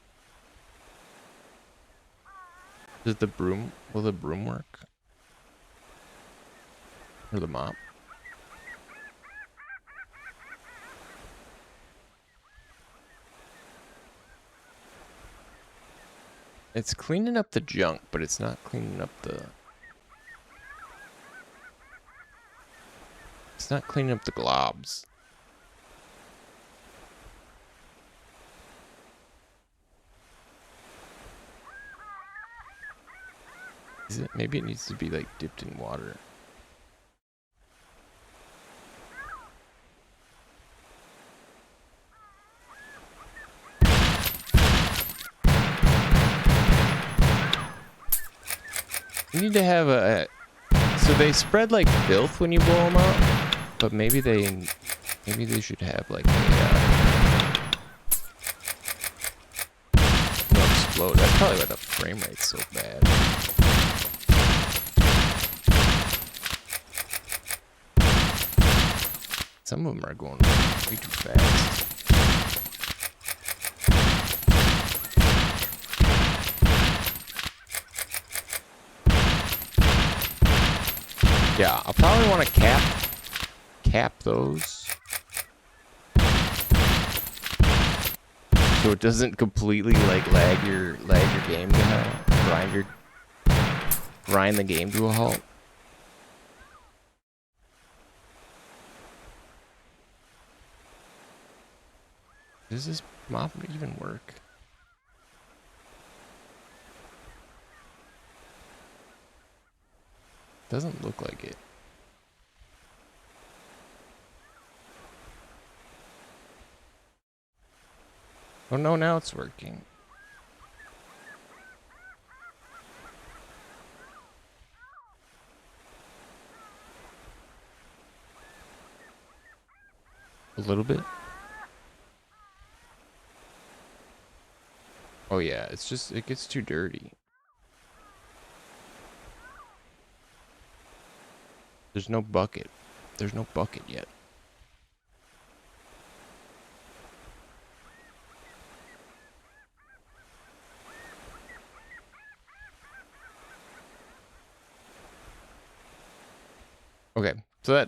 Will the broom work? Or the mop? It's cleaning up the junk, but it's not cleaning up the... It's not cleaning up the globs. Is it? Maybe it needs to be like dipped in water. You need to have so they spread like filth when you blow them up, but maybe they should have like no explode. That's probably why the frame rate's so bad. Some of them are going way too fast. Yeah, I'll probably want to cap those so it doesn't completely like lag your game to hell. Grind the game to a halt. Does this mop even work? Doesn't look like it. Oh no, now it's working. A little bit. Oh yeah, it's just, it gets too dirty. There's no bucket. There's no bucket yet. Okay, so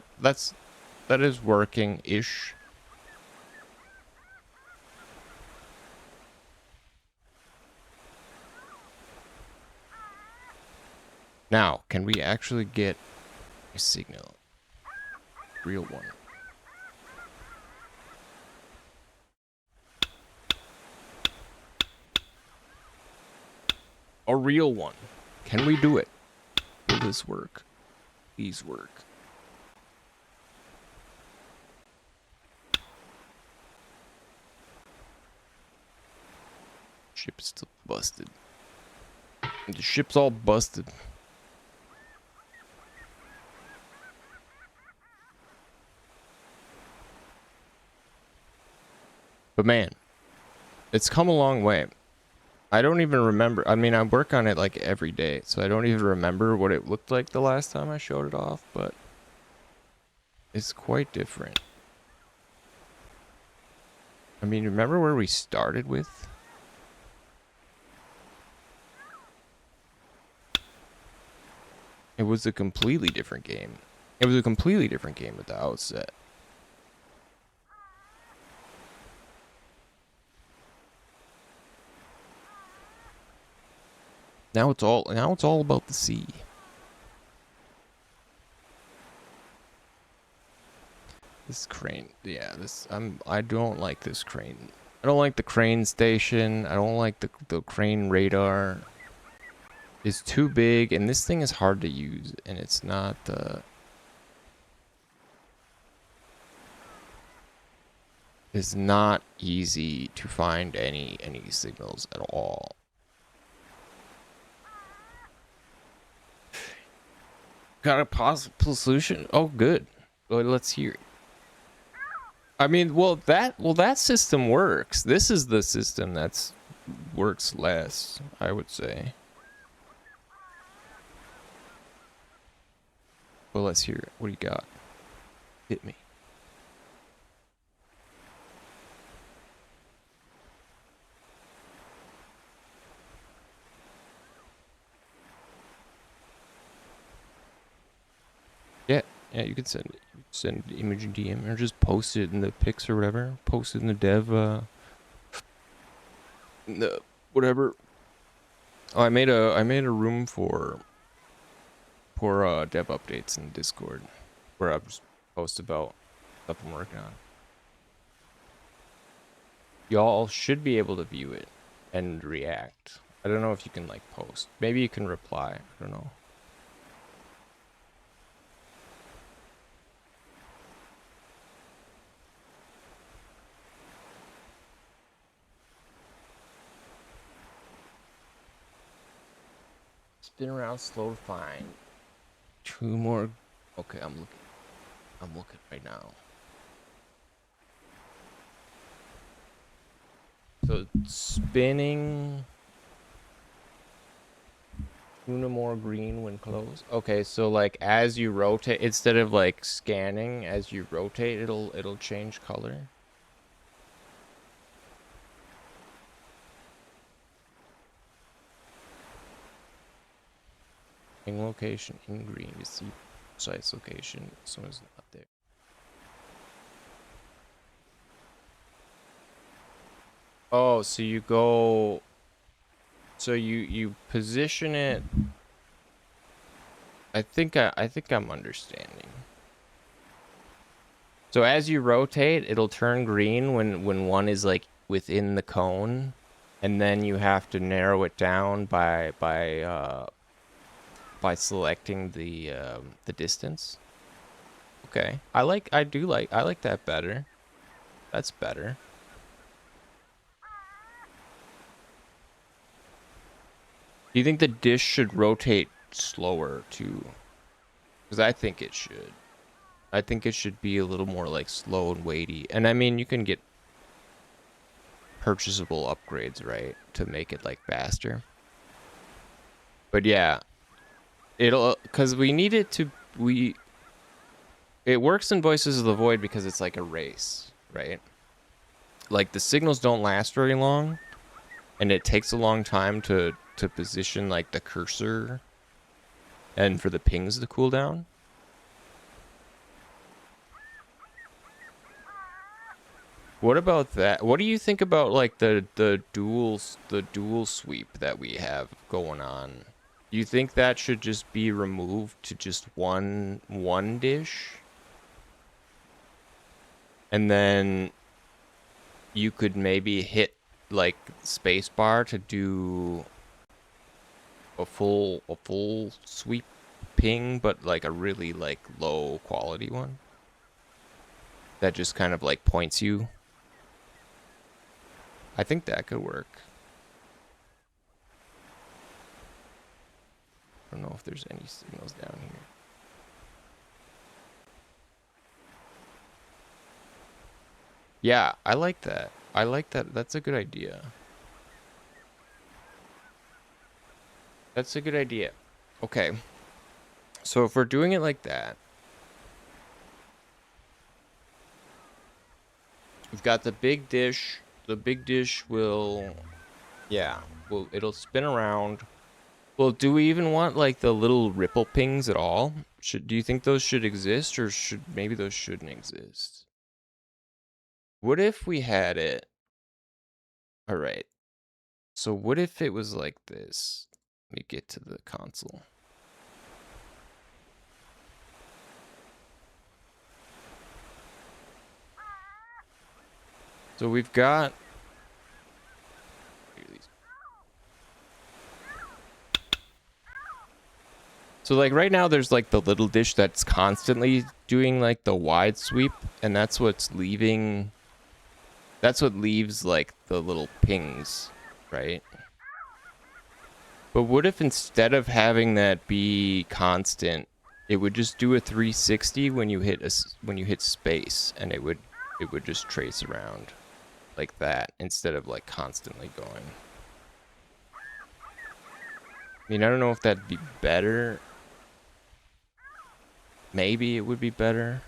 that is working-ish. Now, can we actually get a signal? Real one. A real one. Can we do it? Will this work? Please work. Ship's still busted. The ship's all busted. But man, it's come a long way. I don't even remember. I mean, I work on it like every day, so I don't even remember what it looked like the last time I showed it off, but it's quite different. I mean, remember where we started with? It was a completely different game. It was a completely different game at the outset. Now it's all about the sea. This crane, yeah, I don't like this crane. I don't like the crane station. I don't like the crane radar. It's too big, and this thing is hard to use, and it's not it's not easy to find any signals at all. Got a possible solution? Oh, good. Well, let's hear it. I mean, well, that system works. This is the system that's works less, I would say. Well, let's hear it. What do you got? Hit me. Yeah, you can send it. You can send the image in DM or just post it in the pics or whatever. Post it in the dev, the whatever. Oh, I made a room for dev updates in Discord, where I just post about stuff I'm working on. Y'all should be able to view it and react. I don't know if you can like post. Maybe you can reply. I don't know. Spin around, slow to find. 2 more. Okay, I'm looking right now. So spinning. Tuna more green when closed. Okay, so like as you rotate, instead of like scanning, as you rotate, it'll change color. In location in green, you see precise location. So it's not there. Oh, so you go. So you position it. I think I'm understanding. So as you rotate, it'll turn green when one is like within the cone, and then you have to narrow it down by selecting the distance. Okay, I like that better. That's better. Do you think the dish should rotate slower too? Because I think it should. I think it should be a little more like slow and weighty. And I mean, you can get purchasable upgrades, right, to make it like faster. But yeah, because we need it to, it works in Voices of the Void because it's like a race, right? Like the signals don't last very long, and it takes a long time to position like the cursor and for the pings to cool down. What about that? What do you think about like the dual sweep that we have going on? Do you think that should just be removed to just one dish? And then you could maybe hit like spacebar to do a full sweep ping, but like a really like low quality one that just kind of like points you. I think that could work. I don't know if there's any signals down here. Yeah, I like that. I like that. That's a good idea. That's a good idea. Okay. So if we're doing it like that, we've got the big dish. The big dish will, yeah, it'll spin around. Well, do we even want like the little ripple pings at all? Do you think those should exist, or maybe those shouldn't exist? What if we had it? All right. So what if it was like this? Let me get to the console. So we've got so like right now there's like the little dish that's constantly doing like the wide sweep, and that's what leaves like the little pings, right? But what if instead of having that be constant, it would just do a 360 when you hit space, and it would just trace around like that instead of like constantly going. I mean, I don't know if that'd be better. Maybe it would be better.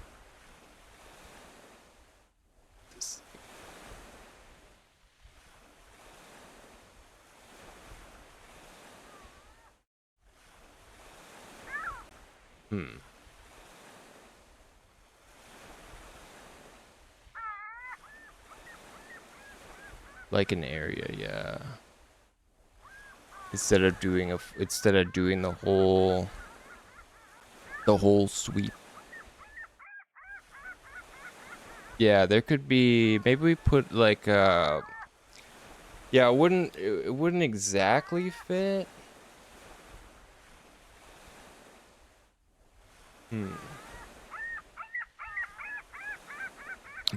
Like an area, yeah. Instead of doing the whole sweep. Yeah, there could be, maybe we put like yeah, it wouldn't exactly fit.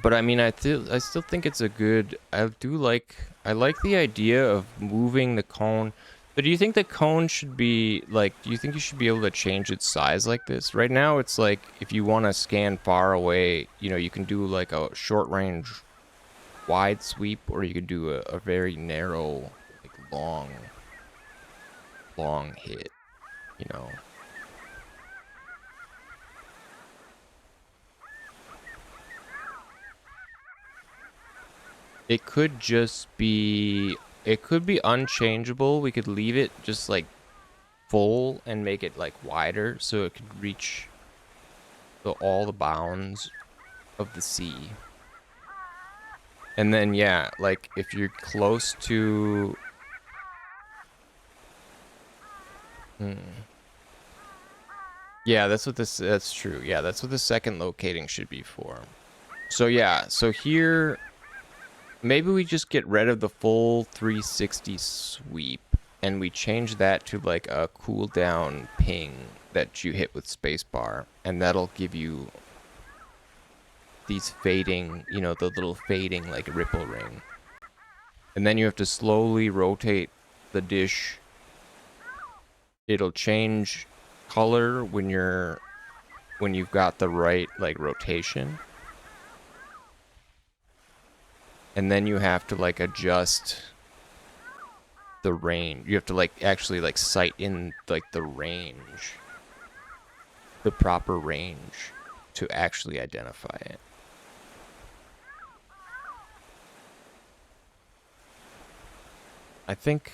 But I mean, I still think it's a good. I like the idea of moving the cone. But do you think the cone should be like? Do you think you should be able to change its size like this? Right now, it's like if you want to scan far away, you can do like a short range, wide sweep, or you could do a very narrow, like long hit. You know. It could be unchangeable. We could leave it just like full and make it like wider so it could reach all the bounds of the sea. And then yeah, like if you're close to yeah, that's true. Yeah, that's what the second locating should be for. So yeah, so here maybe we just get rid of the full 360 sweep and we change that to like a cooldown ping that you hit with spacebar, and that'll give you these fading, the little fading like ripple ring. And then you have to slowly rotate the dish. It'll change color when you've got the right like rotation. And then you have to like adjust the range. You have to like actually like sight in like the range, the proper range to actually identify it. I think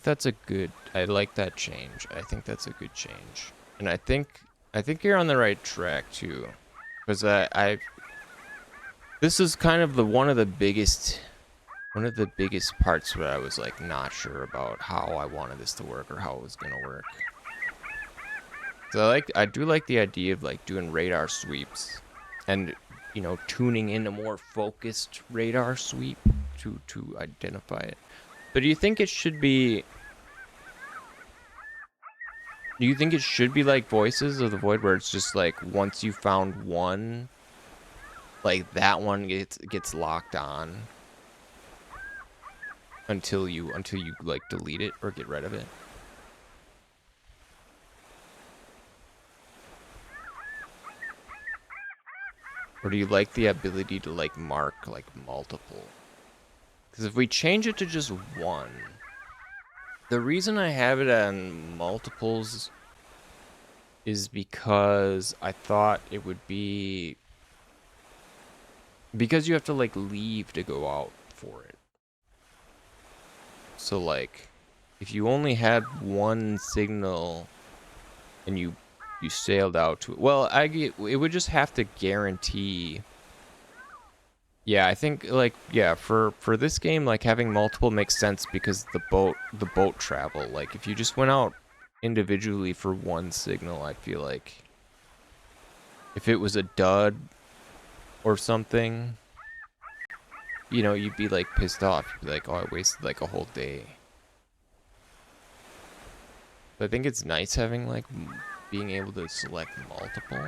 that's a good. I like that change. I think that's a good change, and I think you're on the right track too, because this is kind of one of the biggest parts where I was like not sure about how I wanted this to work or how it was gonna work. So I do like the idea of like doing radar sweeps, and tuning in a more focused radar sweep to identify it. But do you think it should be like Voices of the Void, where it's just like once you found one, like that one gets locked on until you like delete it or get rid of it? Or do you like the ability to like mark like multiple? Because if we change it to just one, the reason I have it on multiples is because I thought it would be because you have to like leave to go out for it. So like if you only had one signal and you sailed out to it, well, it would just have to guarantee. Yeah, I think like yeah, for this game, like having multiple makes sense because the boat travel. Like if you just went out individually for one signal, I feel like if it was a dud or something, you know, you'd be like pissed off. You'd be like, oh, I wasted like a whole day. But I think it's nice having like being able to select multiple,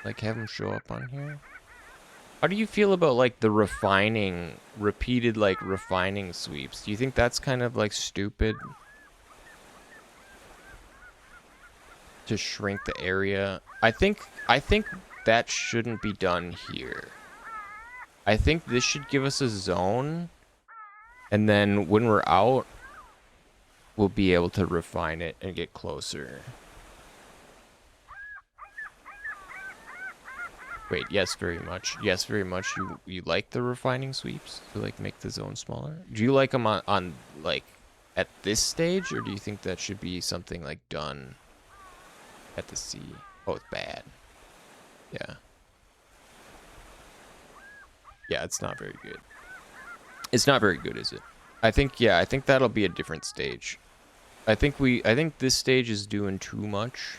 like have them show up on here. How do you feel about like the repeated like refining sweeps? Do you think that's kind of like stupid to shrink the area? I think that shouldn't be done here. I think this should give us a zone, and then when we're out, we'll be able to refine it and get closer. Wait, yes, very much. Yes, very much. You like the refining sweeps to like make the zone smaller? Do you like them on like at this stage, or do you think that should be something like done at the sea? Oh, it's bad. Yeah. Yeah, it's not very good. It's not very good, is it? I think yeah, I think that'll be a different stage. I think this stage is doing too much.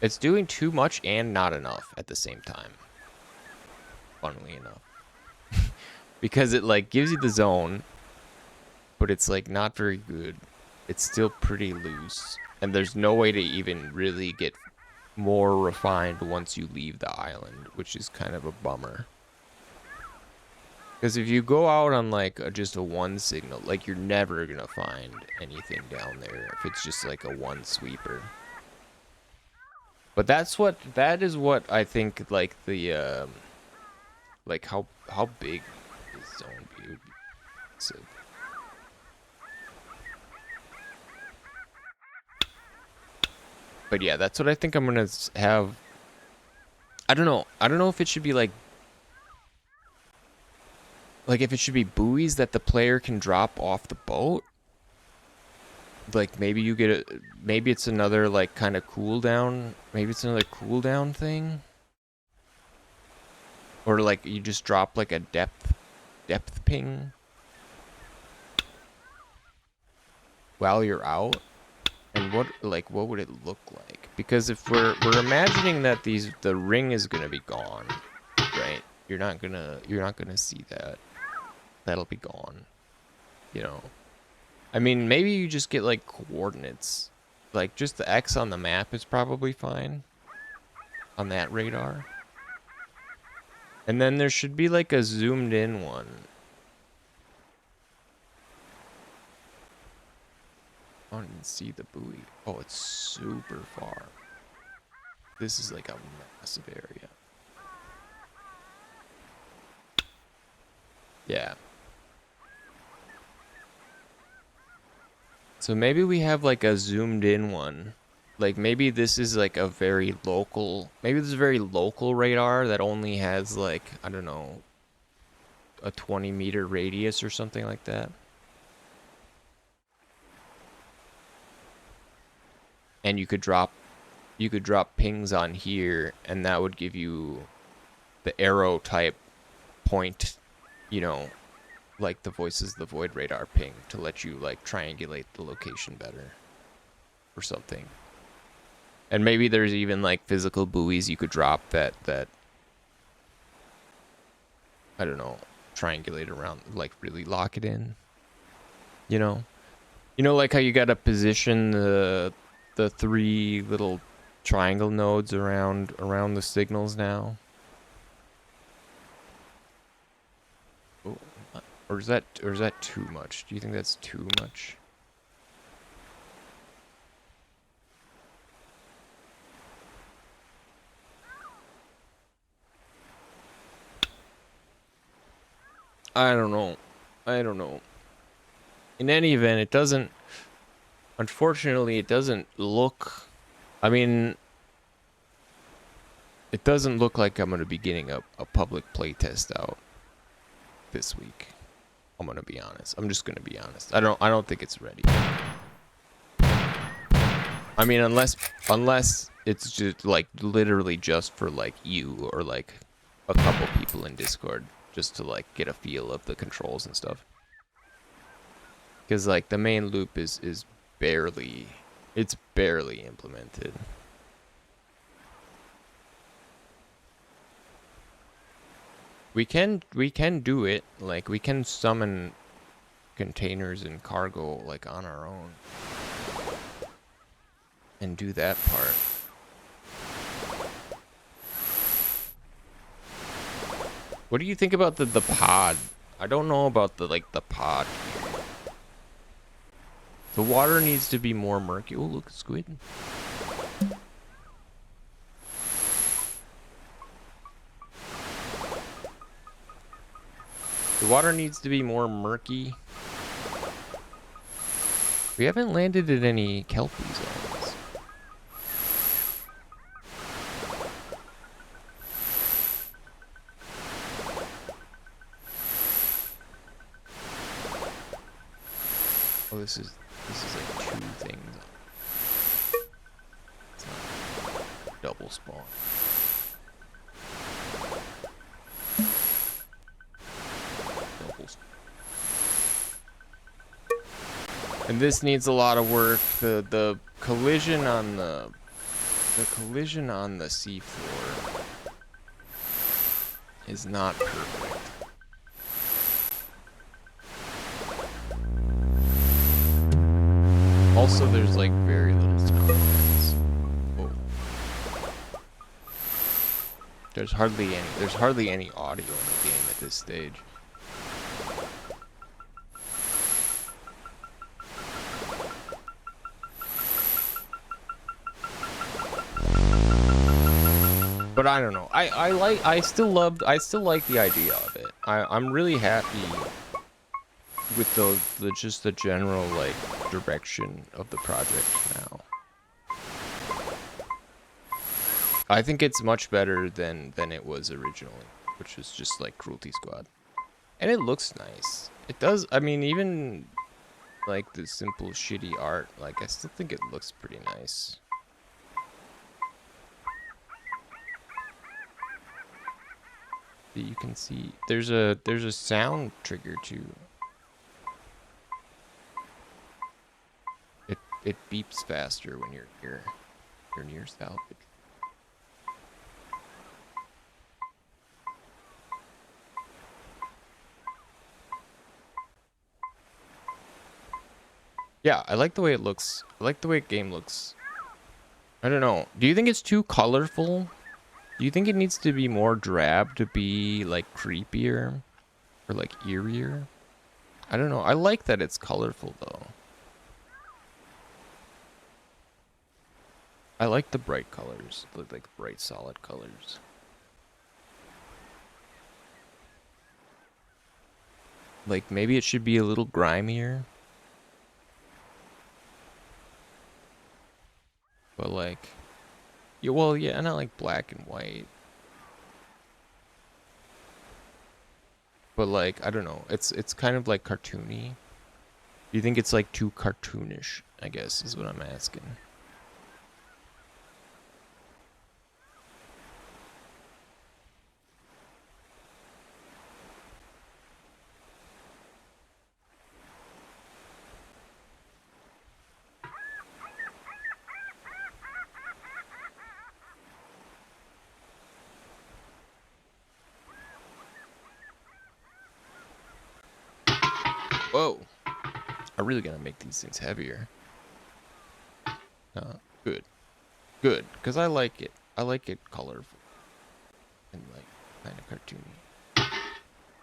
It's doing too much and not enough at the same time. Funnily enough. Because it like gives you the zone, but it's like not very good. It's still pretty loose, and there's no way to even really get more refined once you leave the island, which is kind of a bummer. Because if you go out on like just a one signal, like you're never gonna find anything down there if it's just like a one sweeper. But that is what I think like the like how big is zone B would be. So but yeah, that's what I think I'm gonna have. I don't know. I don't know if it should be like if it should be buoys that the player can drop off the boat. Like maybe you get a maybe it's another like kind of cooldown. Maybe it's another cooldown thing. Or like you just drop like a depth ping while you're out. And what would it look like? Because if we're imagining that the ring is gonna be gone, right? You're not gonna see that. That'll be gone. You know. I mean, maybe you just get like coordinates. Like just the X on the map is probably fine on that radar. And then there should be like a zoomed in one. I don't even see the buoy. Oh, it's super far. This is like a massive area. Yeah. So maybe we have like a zoomed in one. Like maybe this is like a very local, maybe this is a very local radar that only has like, I don't know, a 20-meter radius or something like that. And you could drop pings on here, and that would give you the arrow type point, you know, like the Voices of the Void radar ping to let you like triangulate the location better or something. And maybe there's even like physical buoys you could drop that I don't know, triangulate around, like really lock it in. You know? You know, like how you gotta position the three little triangle nodes around the signals now? Oh, or is that too much? Do you think that's too much? I don't know. I don't know. In any event, it doesn't... Unfortunately, it doesn't look... I mean... It doesn't look like I'm going to be getting a public playtest out this week. I'm going to be honest. I'm just going to be honest. I don't think it's ready. I mean, unless it's just like literally just for like you or like a couple people in Discord just to like get a feel of the controls and stuff. Because like the main loop is barely, it's barely implemented. We can do it, like we can summon containers and cargo like on our own and do that part. What do you think about the pod? I don't know about the pod here. The water needs to be more murky. Oh, look, squid. The water needs to be more murky. We haven't landed at any kelpie zones. Oh, this is like two things. It's not double spawn. And this needs a lot of work. The collision on the seafloor is not perfect. Also, there's like very little sound effects. Oh. There's hardly any audio in the game at this stage. But I don't know. I still like the idea of it. I'm really happy with the general like direction of the project now. I think it's much better than it was originally, which was just like Cruelty Squad. And it looks nice. It does. I mean, even like the simple shitty art, like I still think it looks pretty nice. You can see there's a sound trigger too. It beeps faster when you're near salvage. Yeah, I like the way it looks. I like the way the game looks. I don't know. Do you think it's too colorful? Do you think it needs to be more drab to be like creepier or like eerier? I don't know. I like that it's colorful though. I like the bright colors, like bright solid colors. Like maybe it should be a little grimier. But like, yeah, well, yeah, not like black and white. But like, I don't know. It's kind of like cartoony. Do you think it's like too cartoonish? I guess is what I'm asking. Whoa. I'm really gonna make these things heavier. Good. Good, because I like it. I like it colorful. And like, kind of cartoony.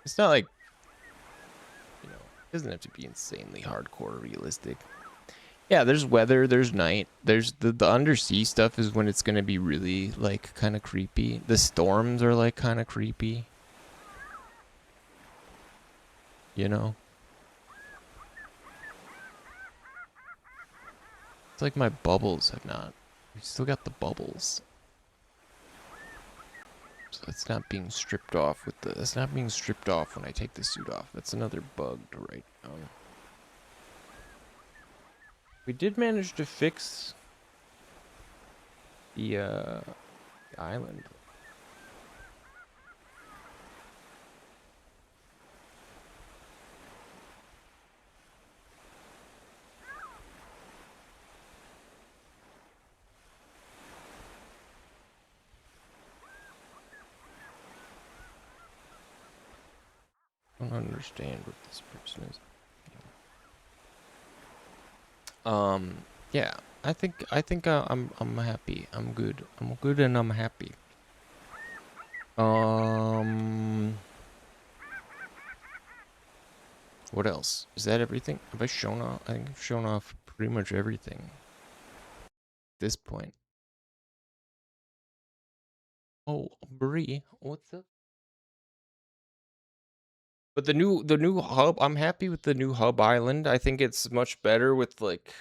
It's not like, you know, it doesn't have to be insanely hardcore realistic. Yeah, there's weather, there's night. There's the undersea stuff is when it's gonna be really, like, kind of creepy. The storms are, like, kind of creepy. you know? It's like my bubbles have not. We still got the bubbles. So it's not being stripped off with the. It's not being stripped off when I take the suit off. That's another bug to write down. We did manage to fix the island. I don't understand what this person is. Yeah. I think I'm happy. I'm good. I'm good and I'm happy. What else? Is that everything? Have I shown off? I think I've shown off pretty much everything at this point. Oh, Bree, what's up? But the new hub, I'm happy with the new hub island. I think it's much better with like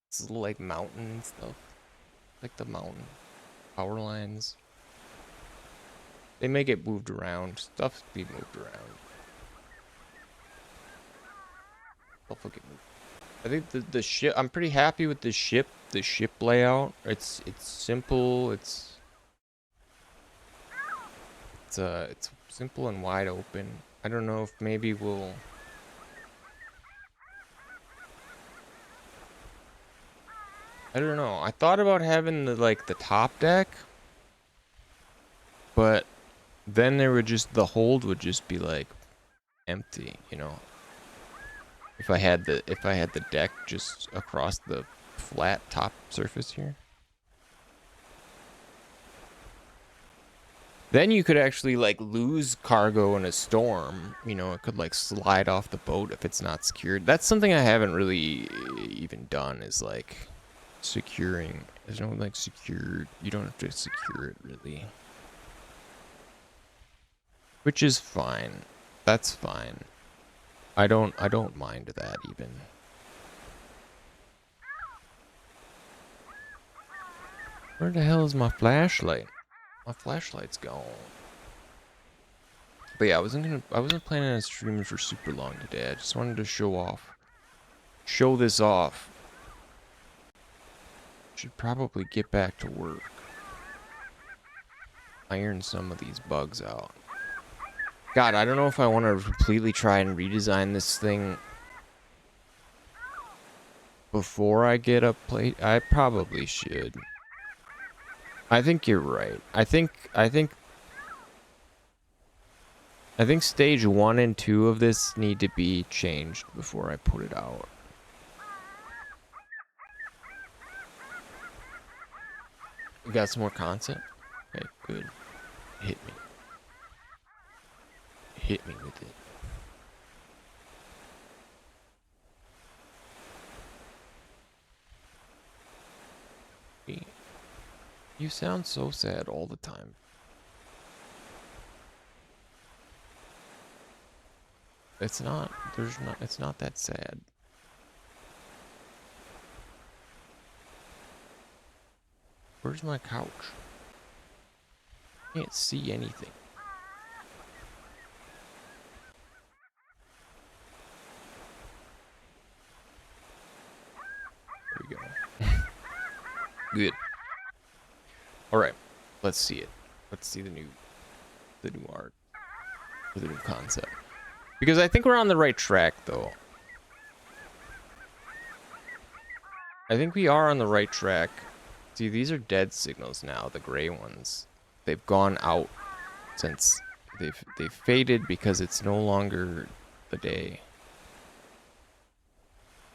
it's little like mountain and stuff. Like the mountain power lines. They may get moved around. Stuff be moved around. Stuff will get moved. I think the ship. I'm pretty happy with the ship. The ship layout. It's simple. It's simple and wide open. I don't know if maybe we'll. I don't know. I thought about having the top deck, but then there would just the hold would just be like empty, you know. If I had the deck just across the flat top surface here. Then you could actually like lose cargo in a storm, you know, it could like slide off the boat if it's not secured. That's something I haven't really even done is like securing. There's no like secured, you don't have to secure it really. Which is fine. That's fine. I don't mind that even. Where the hell is my flashlight? My flashlight's gone. But yeah, I wasn't planning on streaming for super long today. I just wanted to show this off. Should probably get back to work. Iron some of these bugs out. God, I don't know if I want to completely try and redesign this thing before I get a plate. I probably should. I think you're right. I think stage 1 and 2 of this need to be changed before I put it out. We got some more concept? Okay, good. Hit me. Hit me with it. You sound so sad all the time. It's not that sad. Where's my couch? Can't see anything. There we go. Good. All right, let's see it. Let's see the new art, or the new concept. Because I think we're on the right track, though. I think we are on the right track. See, these are dead signals now, the gray ones. They've gone out since they've faded because it's no longer the day.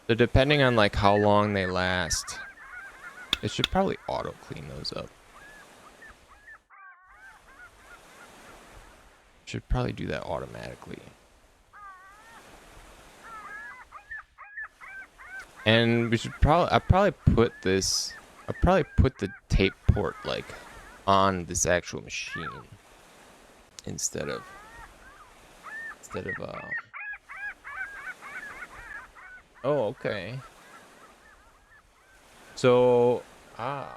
So depending on like how long they last, it should probably auto clean those up. Should probably do that automatically. And we should I'll probably put the tape port like on this actual machine instead of Oh, okay. So, ah.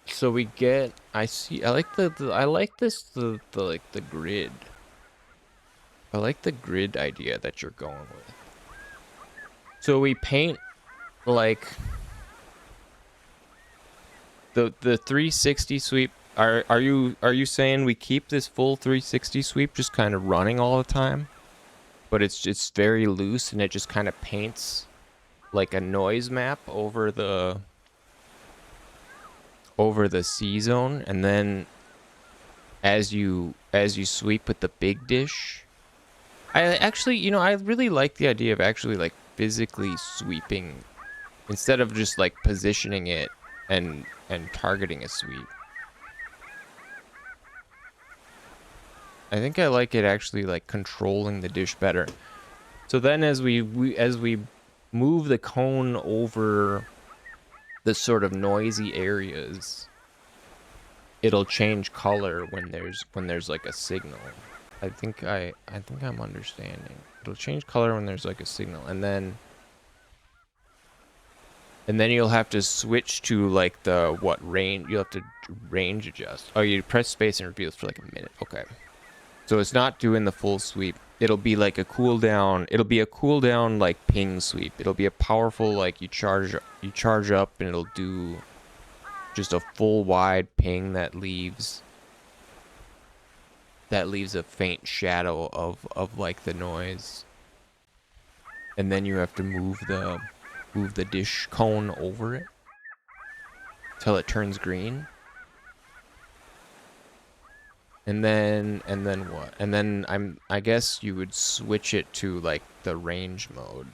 So we get, I see, I like I like this, like the grid. I like the grid idea that you're going with. So we paint like the 360 sweep. Are you saying we keep this full 360 sweep just kind of running all the time? But it's very loose and it just kind of paints like a noise map over the C zone, and then as you sweep with the big dish. I actually, I really like the idea of actually like physically sweeping instead of just like positioning it and targeting a sweep. I think I like it actually like controlling the dish better. So then as we move the cone over the sort of noisy areas, it'll change color when there's like a signal. I think I'm understanding. It'll change color when there's like a signal, and then you'll have to switch to like the what range. You'll have to range adjust. Oh, you press space and it reveals for like a minute. Okay. So it's not doing the full sweep. It'll be like a cooldown. It'll be a cooldown like ping sweep. It'll be a powerful like you charge up and it'll do just a full wide ping that leaves a faint shadow of like the noise. And then you have to move the dish cone over it till it turns green. And then what? And then I guess you would switch it to like the range mode.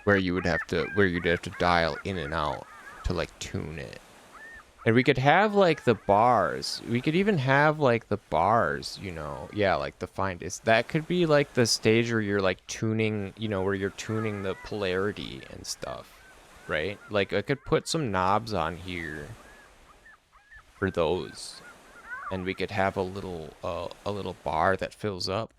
Where you'd have to dial in and out to like tune it. And we could have like the bars. We could even have like the bars, Yeah, like the find is that could be like the stage where you're like tuning, where you're tuning the polarity and stuff, right? Like I could put some knobs on here for those, and we could have a little bar that fills up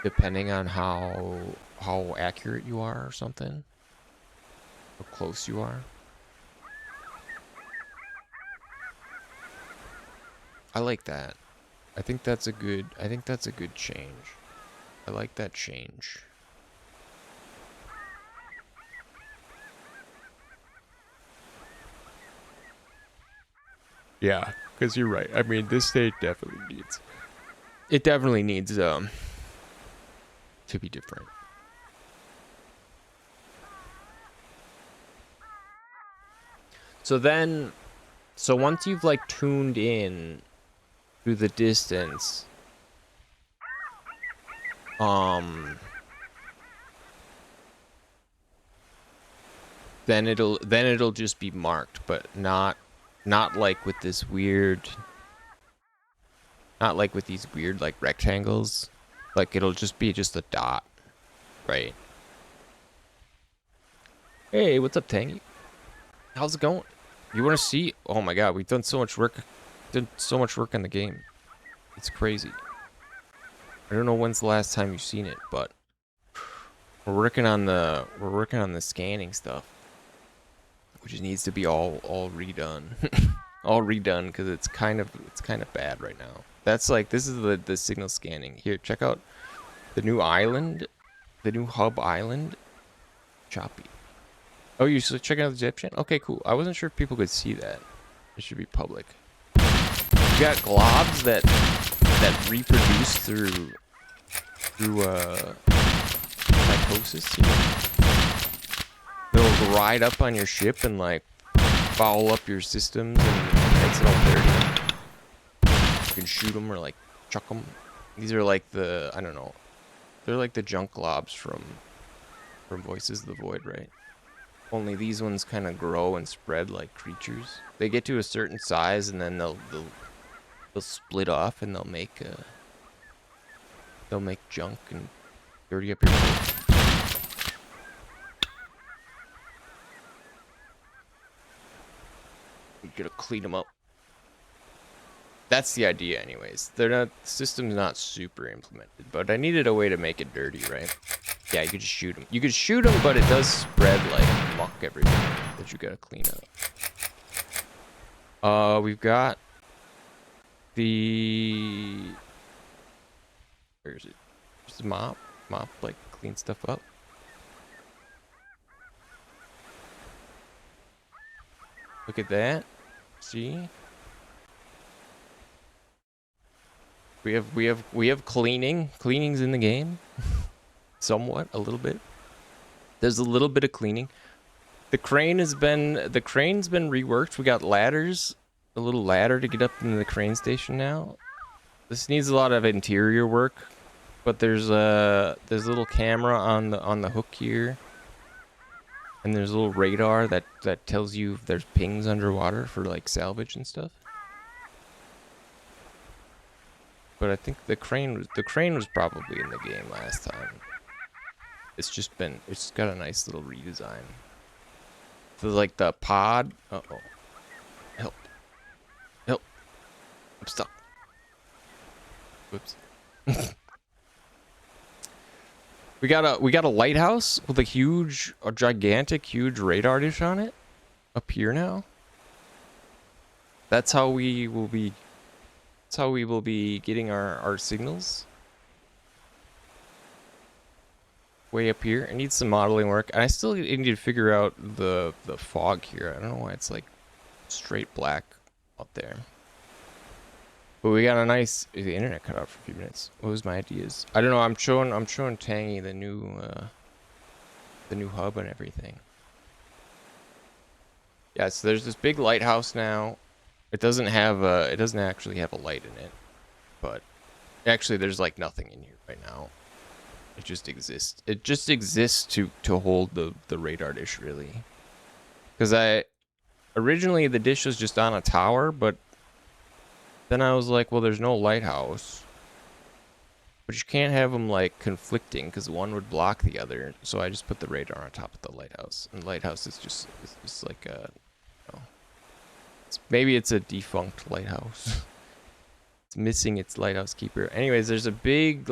depending on how accurate you are or something, how close you are. I like that. I think that's a good change. I like that change. Yeah, because you're right. I mean, this stage definitely needs to be different. So once you've like tuned in through the distance, then it'll just be marked, but not like with these weird like rectangles. Like it'll just be a dot, right? Hey, what's up, Tangy? How's it going? You want to see? Oh my god, we've done so much work. Done so much work on the game. It's crazy. I don't know when's the last time you've seen it, but we're working on the scanning stuff, which needs to be all redone. All redone because it's kind of bad right now. That's like, this is the signal scanning. Here, check out the new island, the new hub island. Choppy. Oh, you're checking out the Egyptian? Okay, cool. I wasn't sure if people could see that. It should be public. You got globs that reproduce through mitosis. They'll ride up on your ship and like foul up your systems and makes it all dirty. You can shoot them or like chuck them. These are like the, I don't know. They're like the junk globs from Voices of the Void, right? Only these ones kind of grow and spread like creatures. They get to a certain size and then they'll split off and they'll make junk and dirty up your boat. gotta clean them up. That's the idea, anyways. They're not. The system's not super implemented, but I needed a way to make it dirty, right? Yeah, you could just shoot them. You could shoot them, but it does spread like muck everywhere that you gotta clean up. We've got the. Where is it? Just a mop. Mop, like, clean stuff up. Look at that. See? We have cleaning. Cleaning's in the game. Somewhat, a little bit. There's a little bit of cleaning. The crane's been reworked. We got ladders. A little ladder to get up into the crane station now. This needs a lot of interior work, but there's a little camera on the hook here. And there's a little radar that tells you if there's pings underwater for like salvage and stuff. But I think the crane was probably in the game last time. It's got a nice little redesign. So like the pod. Uh-oh. Help. Help. I'm stuck. Whoops. We got a lighthouse with a gigantic, huge radar dish on it up here now. That's how we will be getting our signals. Way up here. It needs some modeling work. And I still need to figure out the fog here. I don't know why it's like straight black up there. But we got a nice. The internet cut out for a few minutes. What was my ideas? I don't know. I'm showing Tangy the new hub and everything. Yeah. So there's this big lighthouse now. It doesn't actually have a light in it, but actually there's like nothing in here right now. It just exists. It just exists to hold the radar dish, really. Because originally the dish was just on a tower, but then I was like, well, there's no lighthouse. But you can't have them like conflicting because one would block the other. So I just put the radar on top of the lighthouse. And the lighthouse is just like a, maybe it's a defunct lighthouse. It's missing its lighthouse keeper. Anyways, there's a big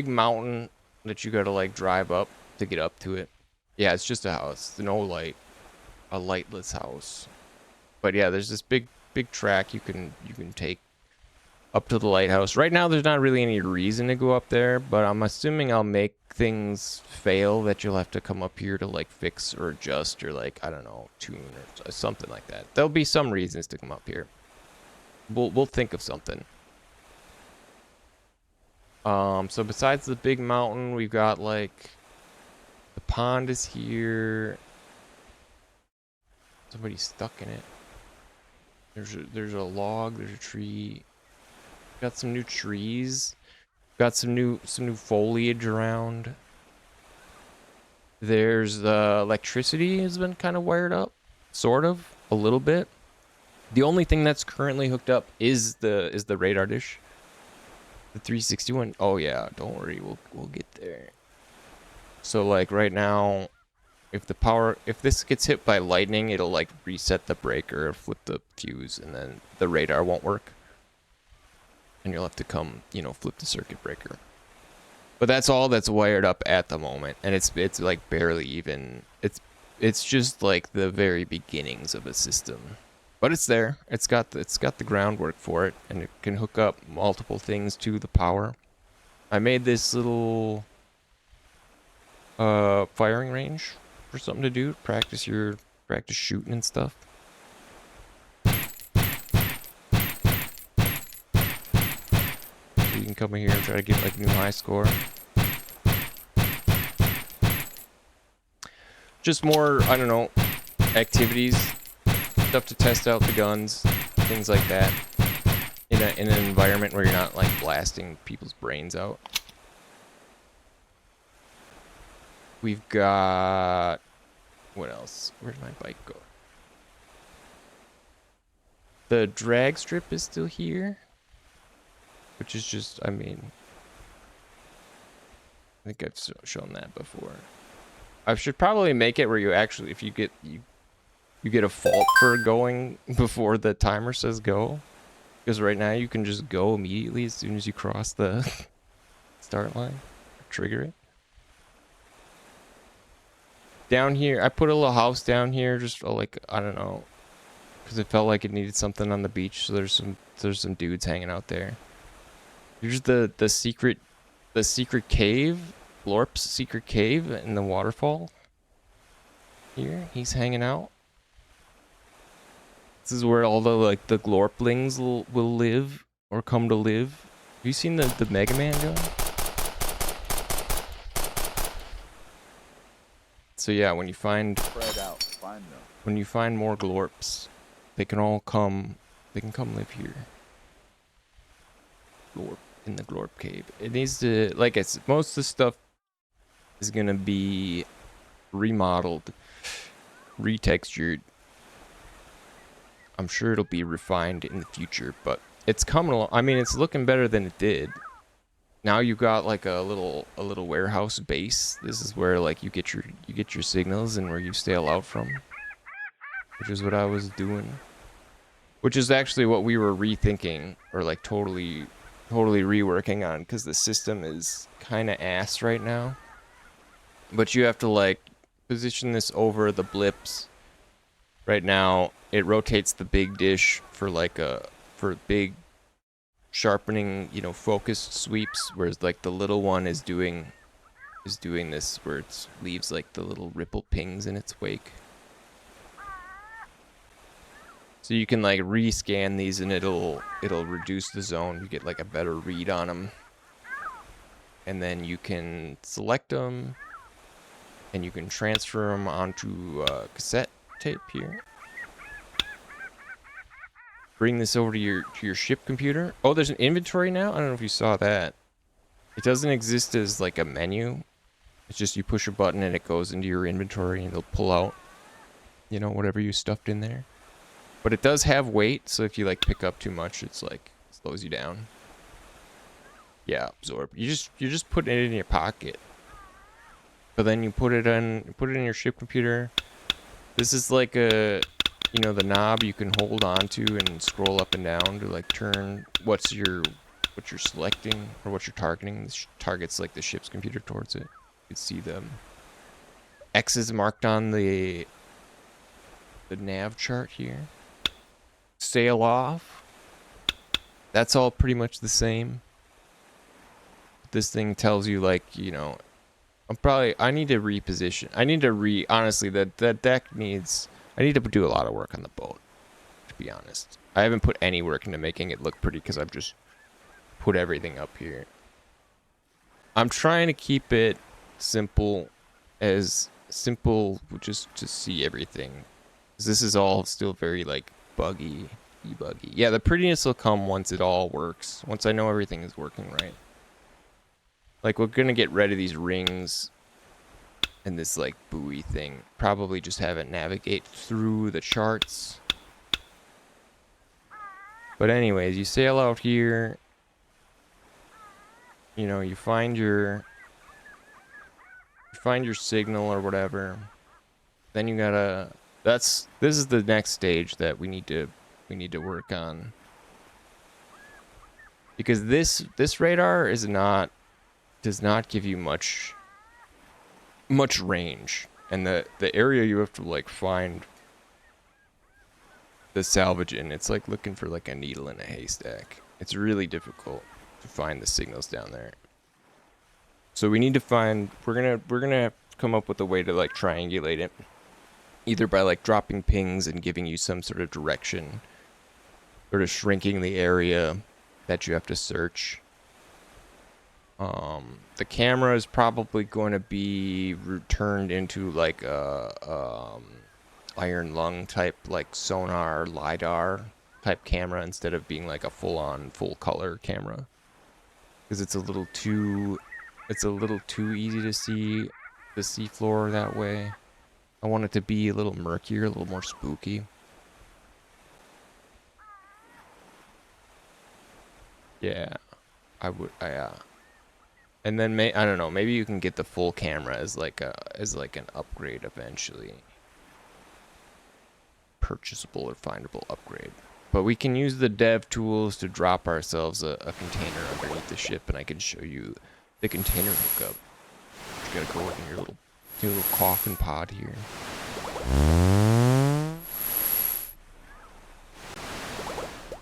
mountain that you gotta like drive up to get up to it. Yeah, it's just a house. No light. A lightless house. But yeah, there's this big track you can take up to the lighthouse. Right now there's not really any reason to go up there, but I'm assuming I'll make things fail that you'll have to come up here to like fix or adjust or like, I don't know, tune or something like that. There'll be some reasons to come up here. We'll think of something. So besides the big mountain, we've got like the pond is here. Somebody's stuck in it. There's a log, there's a tree. Got some new trees. Got some new foliage around. There's electricity has been kind of wired up, sort of, a little bit. The only thing that's currently hooked up is the radar dish. The 361. Oh yeah, don't worry, we'll get there. So like right now, if this gets hit by lightning, it'll like reset the breaker, flip the fuse, and then the radar won't work. And you'll have to come, flip the circuit breaker. But that's all that's wired up at the moment, and it's like barely even. It's just like the very beginnings of a system. But it's there. It's got the groundwork for it, and it can hook up multiple things to the power. I made this little firing range for something to do. Practice shooting and stuff. So you can come in here and try to get like a new high score. Just more, I don't know, activities. Stuff to test out the guns, things like that, in an environment where you're not like blasting people's brains out. We've got, what else? Where'd my bike go? The drag strip is still here, which is just, I think I've shown that before. I should probably make it where you actually, if you you get a fault for going before the timer says go. Because right now you can just go immediately as soon as you cross the start line. Trigger it. Down here, I put a little house down here, just like, I don't know, because it felt like it needed something on the beach. So there's some dudes hanging out there. Here's the secret cave, Glorp's secret cave in the waterfall. Here, he's hanging out. This is where all the the Glorplings will live or come to live. Have you seen the Mega Man gun? So yeah, when you find Spread out. Find them. when you find more Glorps, they can all come. They can come live here. Glorp in the Glorp cave. It needs to, like I said, most of the stuff is gonna be remodeled, retextured. I'm sure it'll be refined in the future, but it's coming along. I mean, it's looking better than it did. Now you got like a little warehouse base. This is where like you get your signals and where you sail out from, which is what I was doing. Which is actually what we were rethinking, or like totally reworking on, because the system is kind of ass right now. But you have to like position this over the blips. Right now, it rotates the big dish for like for big sharpening, you know, focused sweeps, whereas like the little one is doing this where it leaves like the little ripple pings in its wake. So you can like rescan these and it'll reduce the zone. You get like a better read on them. And then you can select them and you can transfer them onto cassette tape here. Bring this over to your ship computer. Oh, there's an inventory now? I don't know if you saw that. It doesn't exist as like a menu. It's just you push a button and it goes into your inventory and it'll pull out, you know, whatever you stuffed in there. But it does have weight, so if you like pick up too much, it's like slows you down. Yeah, absorb. You just put it in your pocket. But then you put it in your ship computer. This is like a, you know, the knob you can hold onto and scroll up and down to like turn what you're selecting or what you're targeting. This targets like the ship's computer towards it. You can see them X's marked on the nav chart here. Sail off. That's all pretty much the same. This thing tells you like, you know, I need to reposition. Honestly, that deck needs, I need to do a lot of work on the boat, to be honest. I haven't put any work into making it look pretty because I've just put everything up here. I'm trying to keep it simple, just to see everything. 'Cause this is all still very like buggy. Yeah, the prettiness will come once it all works. Once I know everything is working right. Like, we're gonna get rid of these rings and this like buoy thing. Probably just have it navigate through the charts. But anyways, you sail out here. You know, you find your signal or whatever. Then you gotta, this is the next stage that we need to work on. Because this radar does not give you much range, and the area you have to like find the salvage in, it's like looking for like a needle in a haystack. It's really difficult to find the signals down there. So we need to find, we're gonna come up with a way to like triangulate it, either by like dropping pings and giving you some sort of direction, or just shrinking the area that you have to search. The camera is probably going to be turned into like a iron lung type, like sonar lidar type camera, instead of being like a full-on full color camera, because it's a little too easy to see the seafloor that way. I want it to be a little murkier, a little more spooky. Yeah, I would. And then I don't know. Maybe you can get the full camera as like an upgrade eventually. purchasable or findable upgrade. But we can use the dev tools to drop ourselves a container underneath the ship, and I can show you the container hookup. You gotta go in your little coffin pod here.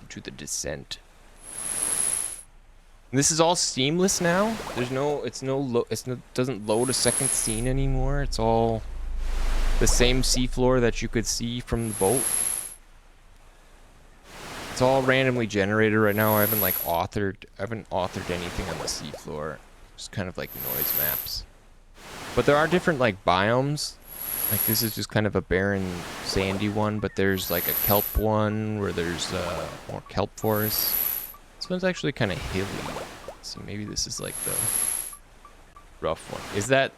To the descent. And this is all seamless now. There's no, doesn't load a second scene anymore. It's all the same seafloor that you could see from the boat. It's all randomly generated right now. I haven't authored anything on the seafloor. Just kind of like noise maps. But there are different like biomes. Like this is just kind of a barren, sandy one, but there's like a kelp one where there's more kelp forests. This one's actually kind of hilly, so maybe this is like the rough one. Is that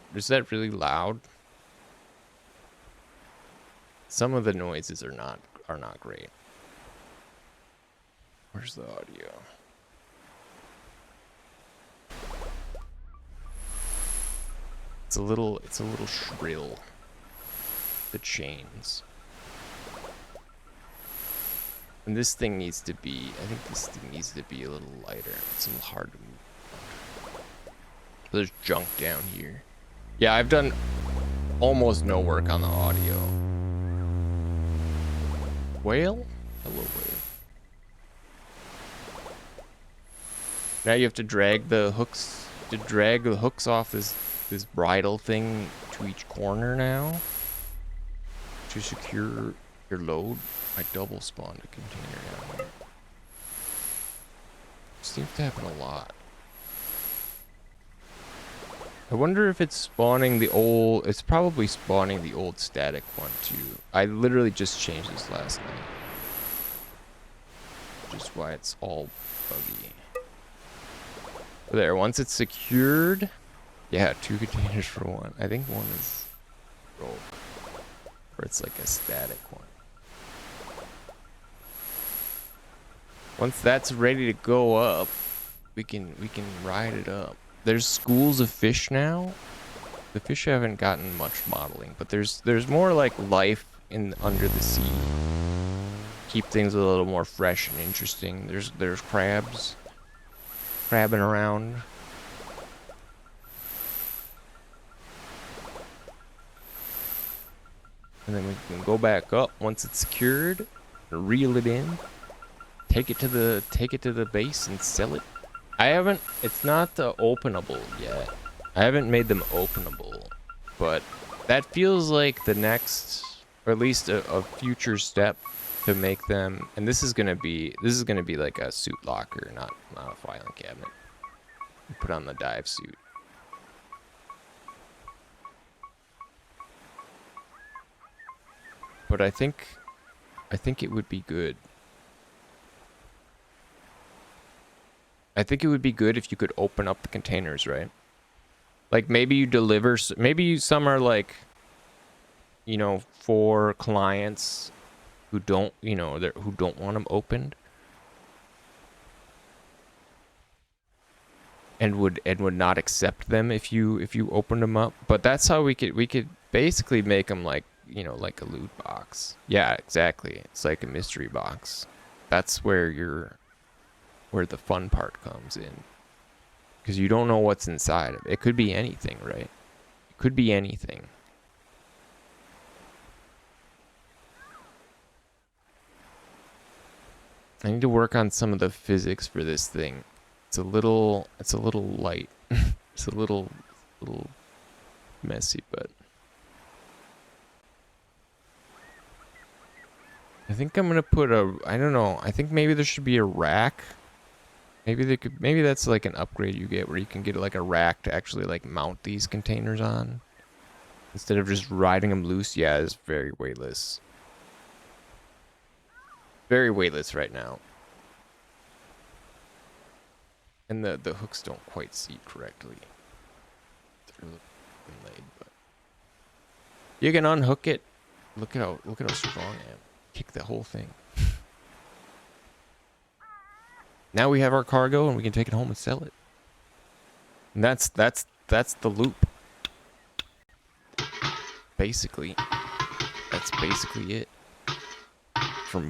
really loud? Some of the noises are not great. Where's the audio? It's a little shrill. The chains. And this thing needs to be, I think this thing needs to be a little lighter. It's a little hard to move. There's junk down here. Yeah, I've done almost no work on the audio. Whale? Hello, whale. Now you have to drag the hooks off this bridle thing to each corner now to secure your load. I double spawned a container down here. Seems to happen a lot. I wonder if it's spawning the old... It's probably spawning the old static one too. I literally just changed this last night. Which is why it's all buggy. There, once it's secured... Yeah, 2 containers for 1. I think 1 is broke. Or it's like a static one. Once that's ready to go up, we can ride it up. There's schools of fish now. The fish haven't gotten much modeling, but there's more like life under the sea. Keep things a little more fresh and interesting. There's crabs crabbing around. And then we can go back up once it's secured, reel it in. Take it to the base and sell it. It's not openable yet. I haven't made them openable, but that feels like the next, or at least a future step to make them. And this is gonna be like a suit locker, not a filing cabinet. You put on the dive suit. But I think it would be good. I think it would be good if you could open up the containers, right? Like maybe you deliver, maybe some are like, you know, for clients who don't, you know, who don't want them opened. And would not accept them if you opened them up. But that's how we could basically make them like, you know, like a loot box. Yeah, exactly. It's like a mystery box. That's where the fun part comes in, because you don't know what's inside of it. It could be anything, right? It could be anything. I need to work on some of the physics for this thing. It's a little light. It's a little messy, but I think I'm gonna put I don't know. I think maybe there should be a rack. Maybe that's like an upgrade you get where you can get like a rack to actually like mount these containers on instead of just riding them loose. Yeah, it's very weightless. Very weightless right now. And the hooks don't quite seat correctly. They're laid, but you can unhook it. Look at how strong I am. Kick the whole thing. Now we have our cargo and we can take it home and sell it. And that's the loop. Basically. That's basically it.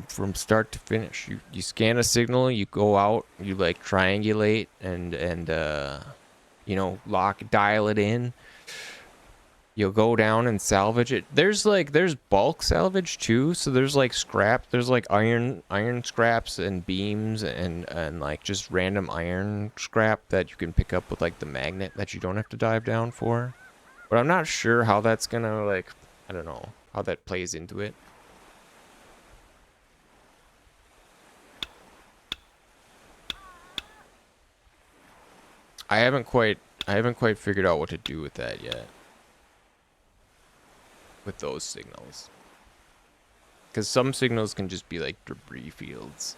from start to finish. You scan a signal, you go out, you like triangulate and you know, dial it in. You'll go down and salvage it. There's bulk salvage too, so there's like scrap, there's like iron scraps and beams and like just random iron scrap that you can pick up with like the magnet that you don't have to dive down for. But I'm not sure how that's gonna like, I don't know how that plays into it. I haven't quite figured out what to do with that yet. With those signals. Because some signals can just be like debris fields.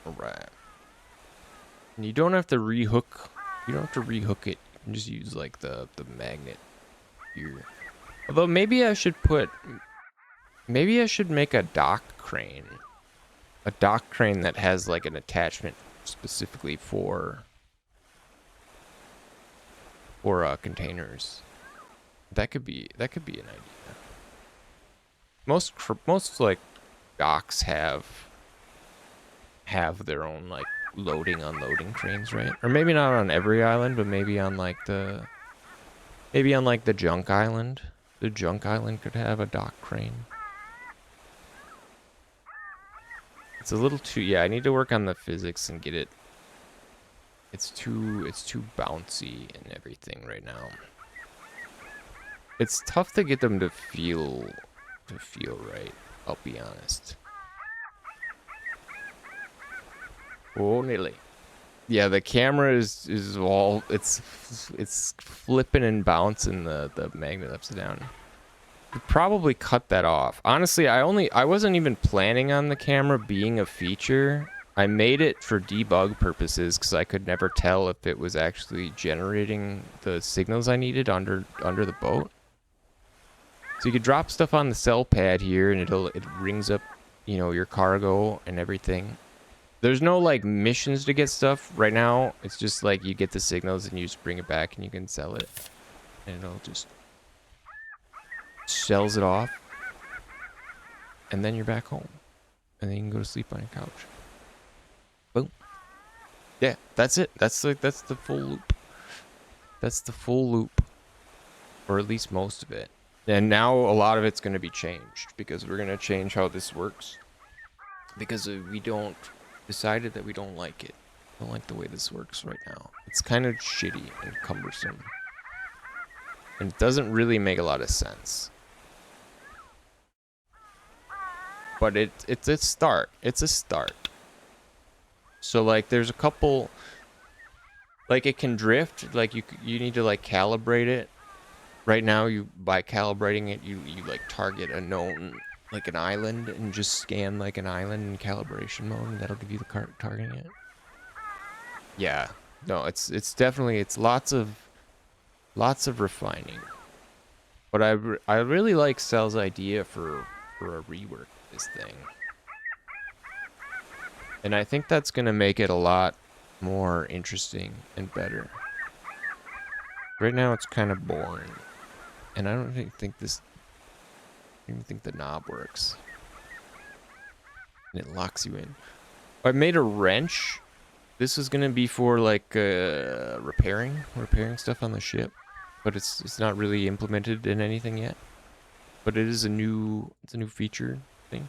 Alright. And you don't have to rehook. You don't have to rehook it. You can just use like the magnet here. Although maybe I should make a dock crane. A dock crane that has like an attachment specifically for containers. That could be an idea. Most like docks have their own like loading unloading cranes, right? Or maybe not on every island, but maybe on like the junk island. The junk island could have a dock crane. It's a little too, yeah, I need to work on the physics and get it. It's too bouncy and everything right now. It's tough to get them to feel right, I'll be honest. Oh, nearly. Yeah, the camera is all, it's flipping and bouncing the magnet upside down. Could probably cut that off. Honestly, I wasn't even planning on the camera being a feature. I made it for debug purposes because I could never tell if it was actually generating the signals I needed under the boat. So you could drop stuff on the cell pad here and it rings up, you know, your cargo and everything. There's no like missions to get stuff right now. It's just like you get the signals and you just bring it back and you can sell it. And it'll just sells it off. And then you're back home. And then you can go to sleep on your couch. Boom. Yeah, that's it. That's the full loop. That's the full loop. Or at least most of it. And now a lot of it's going to be changed because we're going to change how this works. Because we decided that we don't like it. Don't like the way this works right now. It's kind of shitty and cumbersome. And it doesn't really make a lot of sense. But it's a start. It's a start. So like there's a couple, like it can drift, like you need to like calibrate it. Right now by calibrating it you like target a known, like an island, and just scan like an island in calibration mode, and that'll give you the targeting it. Yeah. No, it's definitely, it's lots of refining. But I really like Cell's idea for a rework of this thing. And I think that's going to make it a lot more interesting and better. Right now it's kind of boring. And I don't even think the knob works. And it locks you in. I made a wrench. This is going to be for like repairing stuff on the ship. But it's not really implemented in anything yet. But it is a new feature thing.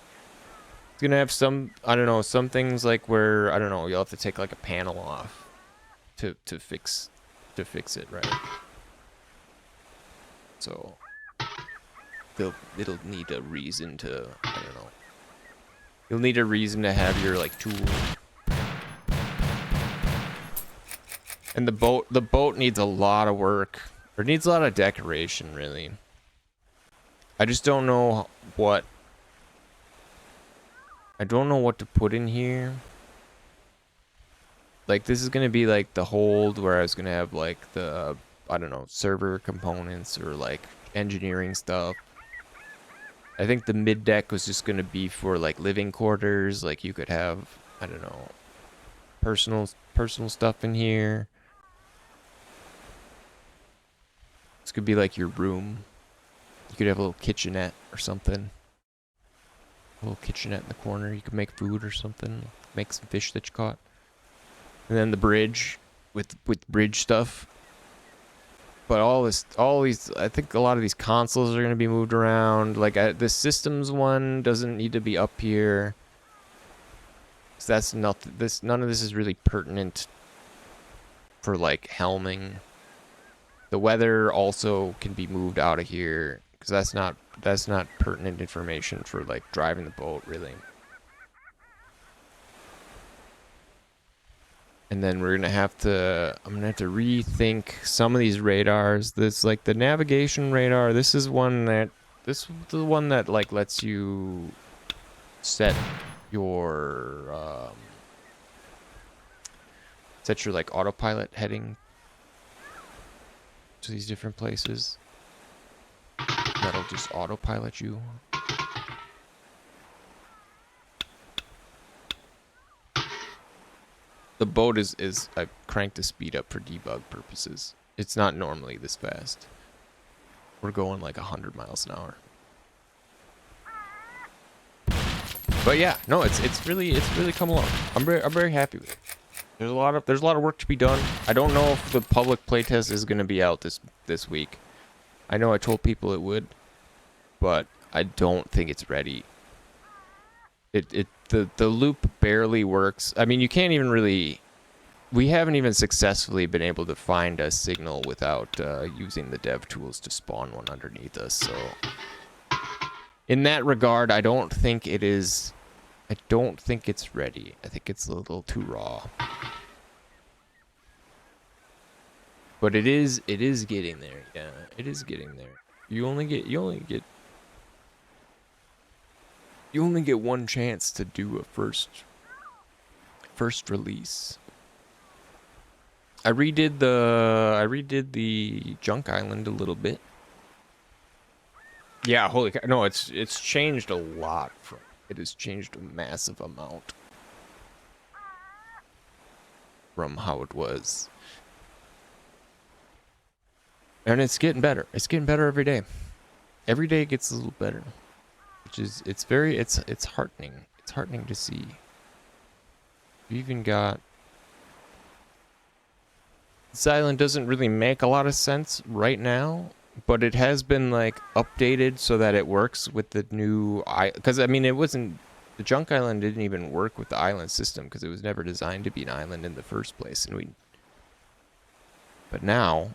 It's gonna have some, I don't know, some things like where, I don't know, you'll have to take like a panel off to fix it, right? So it'll need a reason to, I don't know. You'll need a reason to have your like tool. And the boat needs a lot of work. Or needs a lot of decoration, really. I just don't know what to put in here. Like, this is gonna be like the hold where I was gonna have like the, I don't know, server components or like engineering stuff. I think the mid deck was just gonna be for like living quarters. Like you could have, I don't know, personal stuff in here. This could be like your room. You could have a little kitchenette or something. A little kitchenette in the corner. You could make food or something. Make some fish that you caught. And then the bridge with bridge stuff. But all these, I think a lot of these consoles are going to be moved around. Like the systems one doesn't need to be up here. So that's nothing. None of this is really pertinent for like helming. The weather also can be moved out of here because that's not pertinent information for like driving the boat really. And then I'm gonna have to rethink some of these radars. This like the navigation radar. This is the one that like lets you set your like autopilot heading to these different places. That'll just autopilot you. The boat is I cranked the speed up for debug purposes. It's not normally this fast. We're going like 100 miles an hour. But yeah, no, it's really come along. I'm very happy with it. There's a lot of work to be done. I don't know if the public playtest is going to be out this week. I know I told people it would, but I don't think it's ready. The loop barely works. I mean, you can't even really. We haven't even successfully been able to find a signal without using the dev tools to spawn one underneath us. So, in that regard, I don't think it is. I don't think it's ready. I think it's a little too raw. But it is getting there. Yeah, it is getting there. You only get one chance to do a first release. I redid the Junk Island a little bit. Yeah, holy cow. No, it's changed a lot from it has changed a massive amount from how it was. And it's getting better. It's getting better every day. Every day it gets a little better. Which is it's heartening. It's heartening to see. We even got this island doesn't really make a lot of sense right now, but it has been like updated so that it works with the new because I mean the Junk Island didn't even work with the island system because it was never designed to be an island in the first place, but now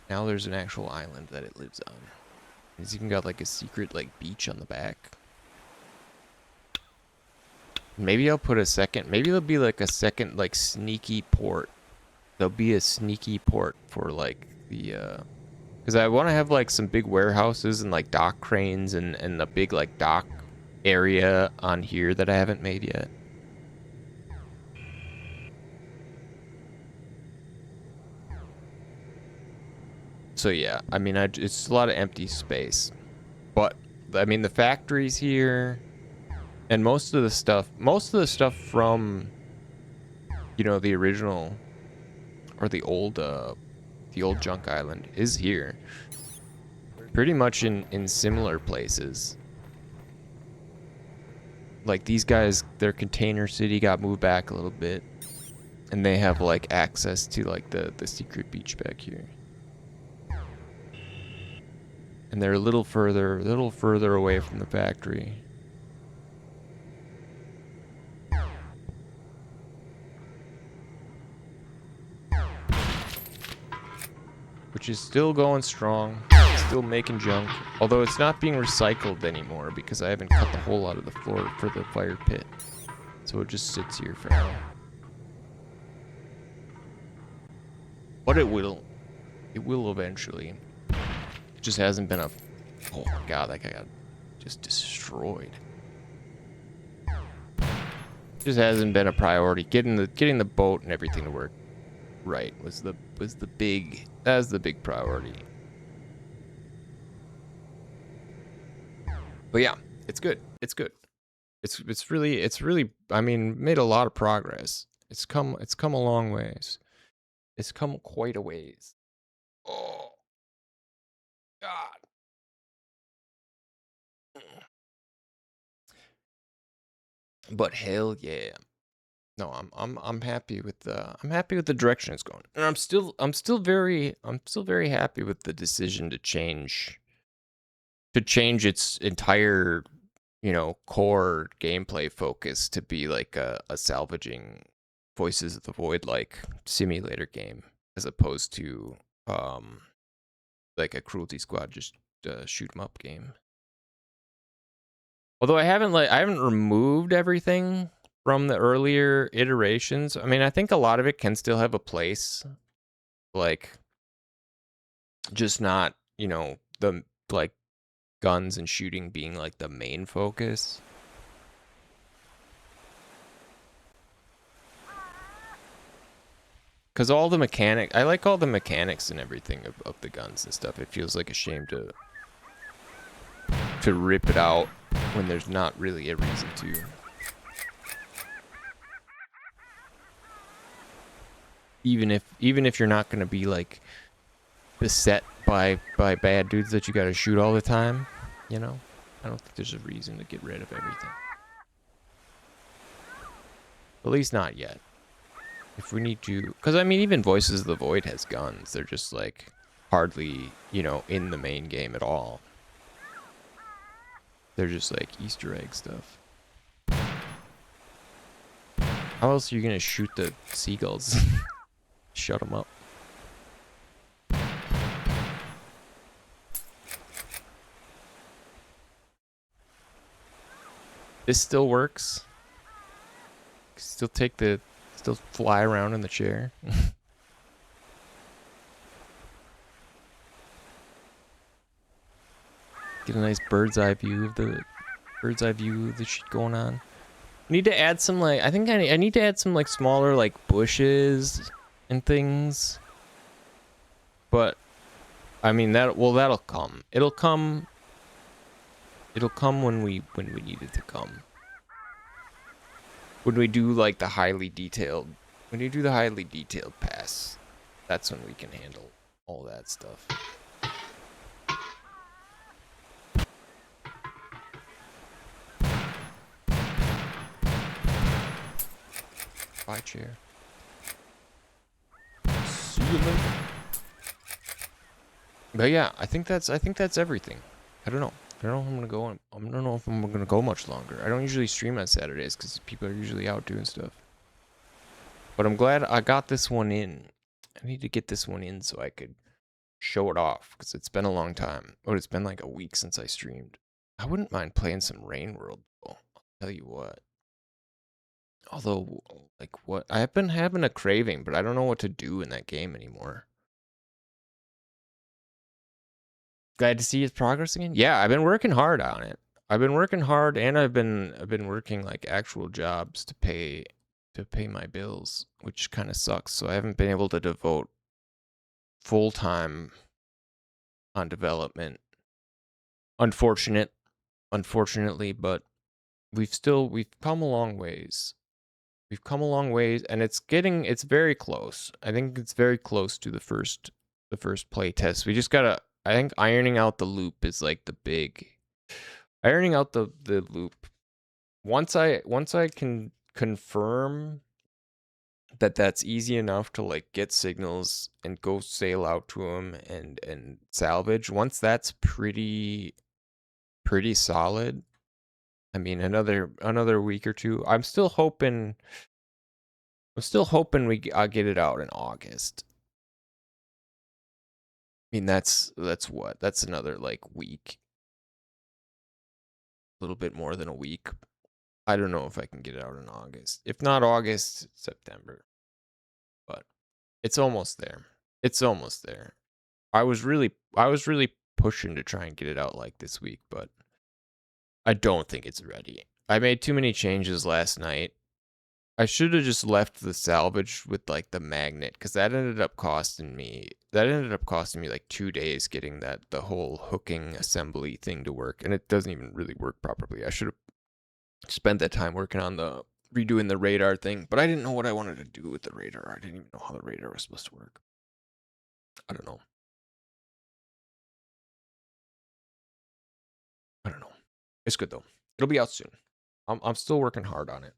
there's an actual island that it lives on. It's even got like a secret like beach on the back. Maybe I'll put maybe there'll be like a second like sneaky port. There'll be a sneaky port for like the because I want to have like some big warehouses and like dock cranes and a big like dock area on here that I haven't made yet. So yeah, I mean it's a lot of empty space. But I mean the factories here and most of the stuff from the original or the old Junk Island is here. Pretty much in similar places. Like these guys, their container city got moved back a little bit. And they have like access to like the secret beach back here. And they're a little further away from the factory. Which is still going strong, still making junk. Although it's not being recycled anymore because I haven't cut the hole out of the floor for the fire pit. So it just sits here for now. But it will eventually. It just hasn't been oh my god, that guy got just destroyed. It just hasn't been a priority. Getting the boat and everything to work right was the big priority. But yeah, it's good. It's good. It's really I mean, made a lot of progress. It's come a long ways. It's come quite a ways. Oh God. But hell yeah. No, I'm happy with the direction it's going. And I'm still very happy with the decision to change its entire, core gameplay focus to be like a salvaging Voices of the Void like simulator game, as opposed to like a Cruelty Squad just shoot 'em up game. Although I haven't removed everything from the earlier iterations. I mean, I think a lot of it can still have a place, like just not, the like guns and shooting being like the main focus. Because all the I like all the mechanics and everything of the guns and stuff. It feels like a shame to rip it out when there's not really a reason to. Even if you're not gonna be like beset by bad dudes that you gotta shoot all the time, I don't think there's a reason to get rid of everything. At least not yet. If we need to, because I mean, even Voices of the Void has guns. They're just like hardly, in the main game at all. They're just like Easter egg stuff. How else are you gonna shoot the seagulls? Shut them up. This still works. Still fly around in the chair. Get a nice bird's eye view of the shit going on. I need to add some like I need to add some like smaller like bushes and things. But I mean that'll come. It'll come when we need it to come. When we do like the highly detailed pass, that's when we can handle all that stuff. Bye, chair. See you later. But yeah, I think that's everything. I don't know. I don't know if I'm gonna go. I don't know if I'm gonna go much longer. I don't usually stream on Saturdays because people are usually out doing stuff. But I'm glad I got this one in. I need to get this one in so I could show it off because it's been a long time. Oh, it's been like a week since I streamed. I wouldn't mind playing some Rain World though. I'll tell you what. Although, like, what I've been having a craving, but I don't know what to do in that game anymore. Glad to see his progress again. Yeah, I've been working hard on it. I've been working hard, and I've been working like actual jobs to pay my bills, which kind of sucks. So I haven't been able to devote full time on development. Unfortunately, but we've come a long ways. We've come a long ways, and it's very close. I think it's very close to the first play test. We just gotta. I think ironing out the loop is like the big. Ironing out the loop. Once I can confirm that that's easy enough to like get signals and go sail out to them and salvage. Once that's pretty solid. I mean, another week or two. I'm still hoping I get it out in August. I mean, that's what? That's another like week. A little bit more than a week. I don't know if I can get it out in August. If not August, September. But it's almost there. It's almost there. I was really pushing to try and get it out like this week, but I don't think it's ready. I made too many changes last night. I should have just left the salvage with like the magnet, because that ended up costing me like 2 days getting the whole hooking assembly thing to work, and it doesn't even really work properly. I should have spent that time working on redoing the radar thing, but I didn't know what I wanted to do with the radar. I didn't even know how the radar was supposed to work. I don't know. It's good though. It'll be out soon. I'm still working hard on it.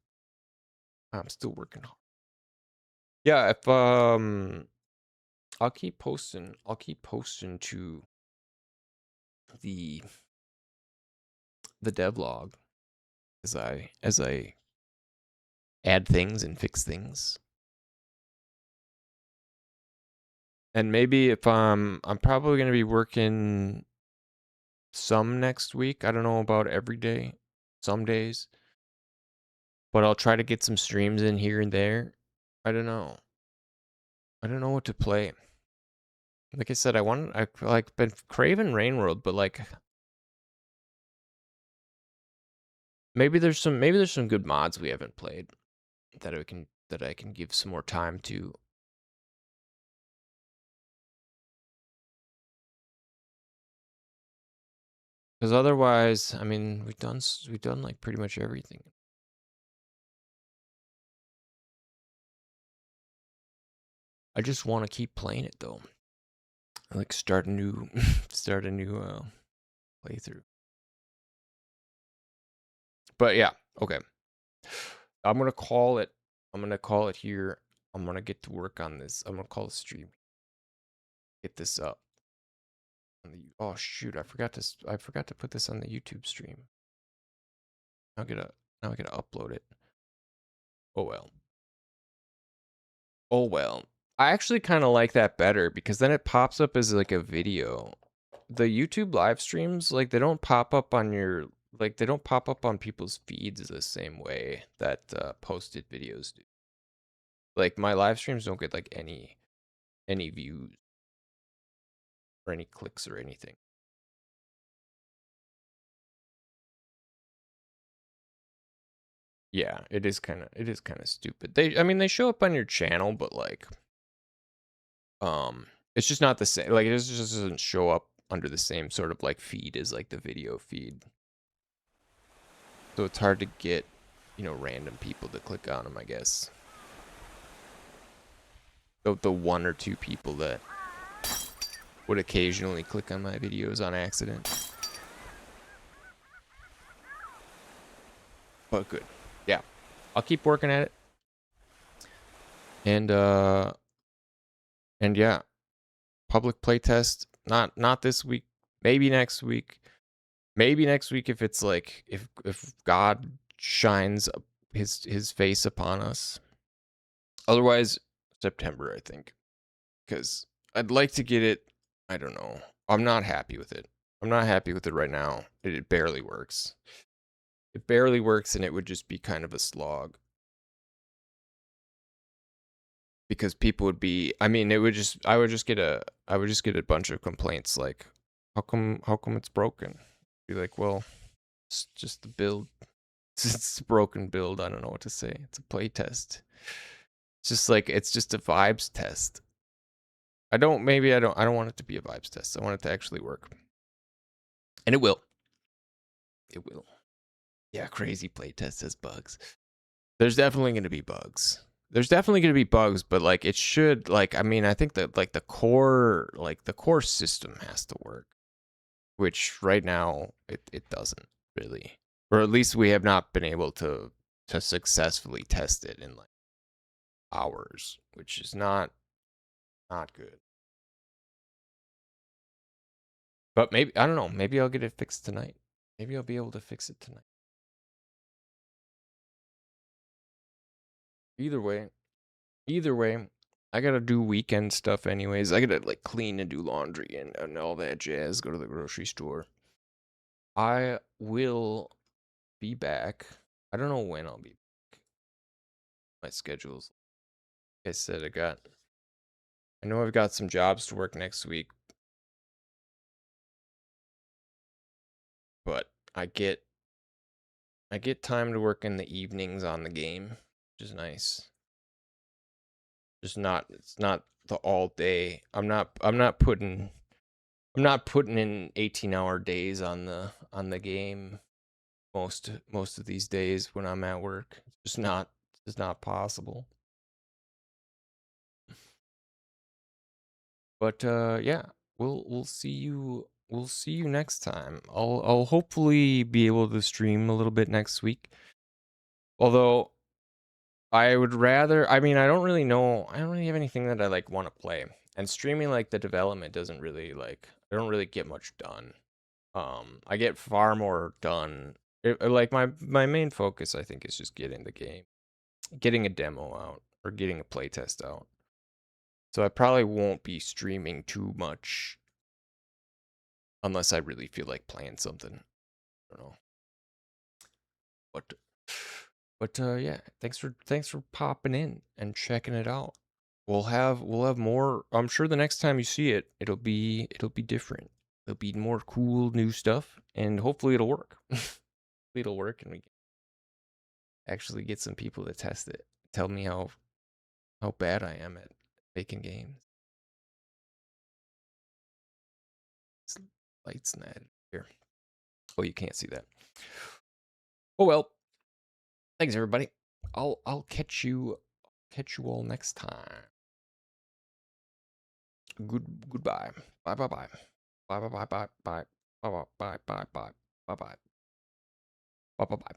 I'm still working hard. Yeah, if I'll keep posting to the devlog as I add things and fix things. And maybe if I'm probably going to be working some next week. I don't know about every day, some days. But I'll try to get some streams in here and there. I don't know. I don't know what to play. Like I said, I like been craving Rain World, but like maybe there's some good mods we haven't played that I can give some more time to. Because otherwise, I mean, we've done like pretty much everything. I just want to keep playing it though. I like start a new playthrough. But yeah, okay. I'm gonna call it. I'm gonna call it here. I'm gonna get to work on this. I'm gonna call the stream. Get this up. Oh shoot! I forgot to put this on the YouTube stream. Now I gotta upload it. Oh well. Oh well. I actually kind of like that better because then it pops up as like a video. The YouTube live streams, like they don't pop up on your they don't pop up on people's feeds the same way that posted videos do. Like my live streams don't get like any views or any clicks or anything. Yeah, it is kind of stupid. I mean they show up on your channel, but like it's just not the same. Like it just doesn't show up under the same sort of like feed as like the video feed. So it's hard to get, random people to click on them, I guess. The one or two people that would occasionally click on my videos on accident. But good. Yeah. I'll keep working at it. And yeah. Public playtest. Not this week. Maybe next week. Maybe next week if it's like if God shines his face upon us. Otherwise, September, I think. Because I'd like to get it. I don't know. I'm not happy with it. I'm not happy with it right now. It barely works. It barely works, and it would just be kind of a slog. Because people would be. I mean, it would just. I would just get a bunch of complaints like, how come it's broken? Be like, well, it's just the build. It's a broken build. I don't know what to say. It's a play test. It's just like it's just a vibes test. I don't want it to be a vibes test. I want it to actually work. And it will. It will. Yeah, crazy playtest has bugs. There's definitely going to be bugs. But like it should I mean, I think that like the core system has to work, which right now it doesn't really. Or at least we have not been able to successfully test it in like hours, which is not good. But maybe I don't know, maybe I'll get it fixed tonight. Maybe I'll be able to fix it tonight. Either way, I gotta do weekend stuff anyways. I gotta like clean and do laundry and all that jazz. Go to the grocery store. I will be back. I don't know when I'll be back. My schedule's. Like I said, I know I've got some jobs to work next week, but I get time to work in the evenings on the game, which is nice. It's not the all day. I'm not putting in 18-hour days on the game most of these days when I'm at work. It's not possible. But yeah, we'll see you next time. I'll hopefully be able to stream a little bit next week. Although I would rather, I mean, I don't really know, I don't really have anything that I like want to play. And streaming like the development doesn't really like, I don't really get much done. I get far more done. Like my main focus, I think, is just getting the game, getting a demo out or getting a playtest out. So I probably won't be streaming too much unless I really feel like playing something. I don't know. But yeah, thanks for popping in and checking it out. We'll have more. I'm sure the next time you see it, it'll be different. There'll be more cool new stuff, and hopefully it'll work. Hopefully it'll work, and we can actually get some people to test it. Tell me how bad I am at making games. It's lights not here. Oh, you can't see that. Oh well. Thanks everybody. I'll catch you all next time. Goodbye. Bye bye bye. Bye bye bye bye bye. Bye bye bye bye bye. Bye bye. Bye bye bye.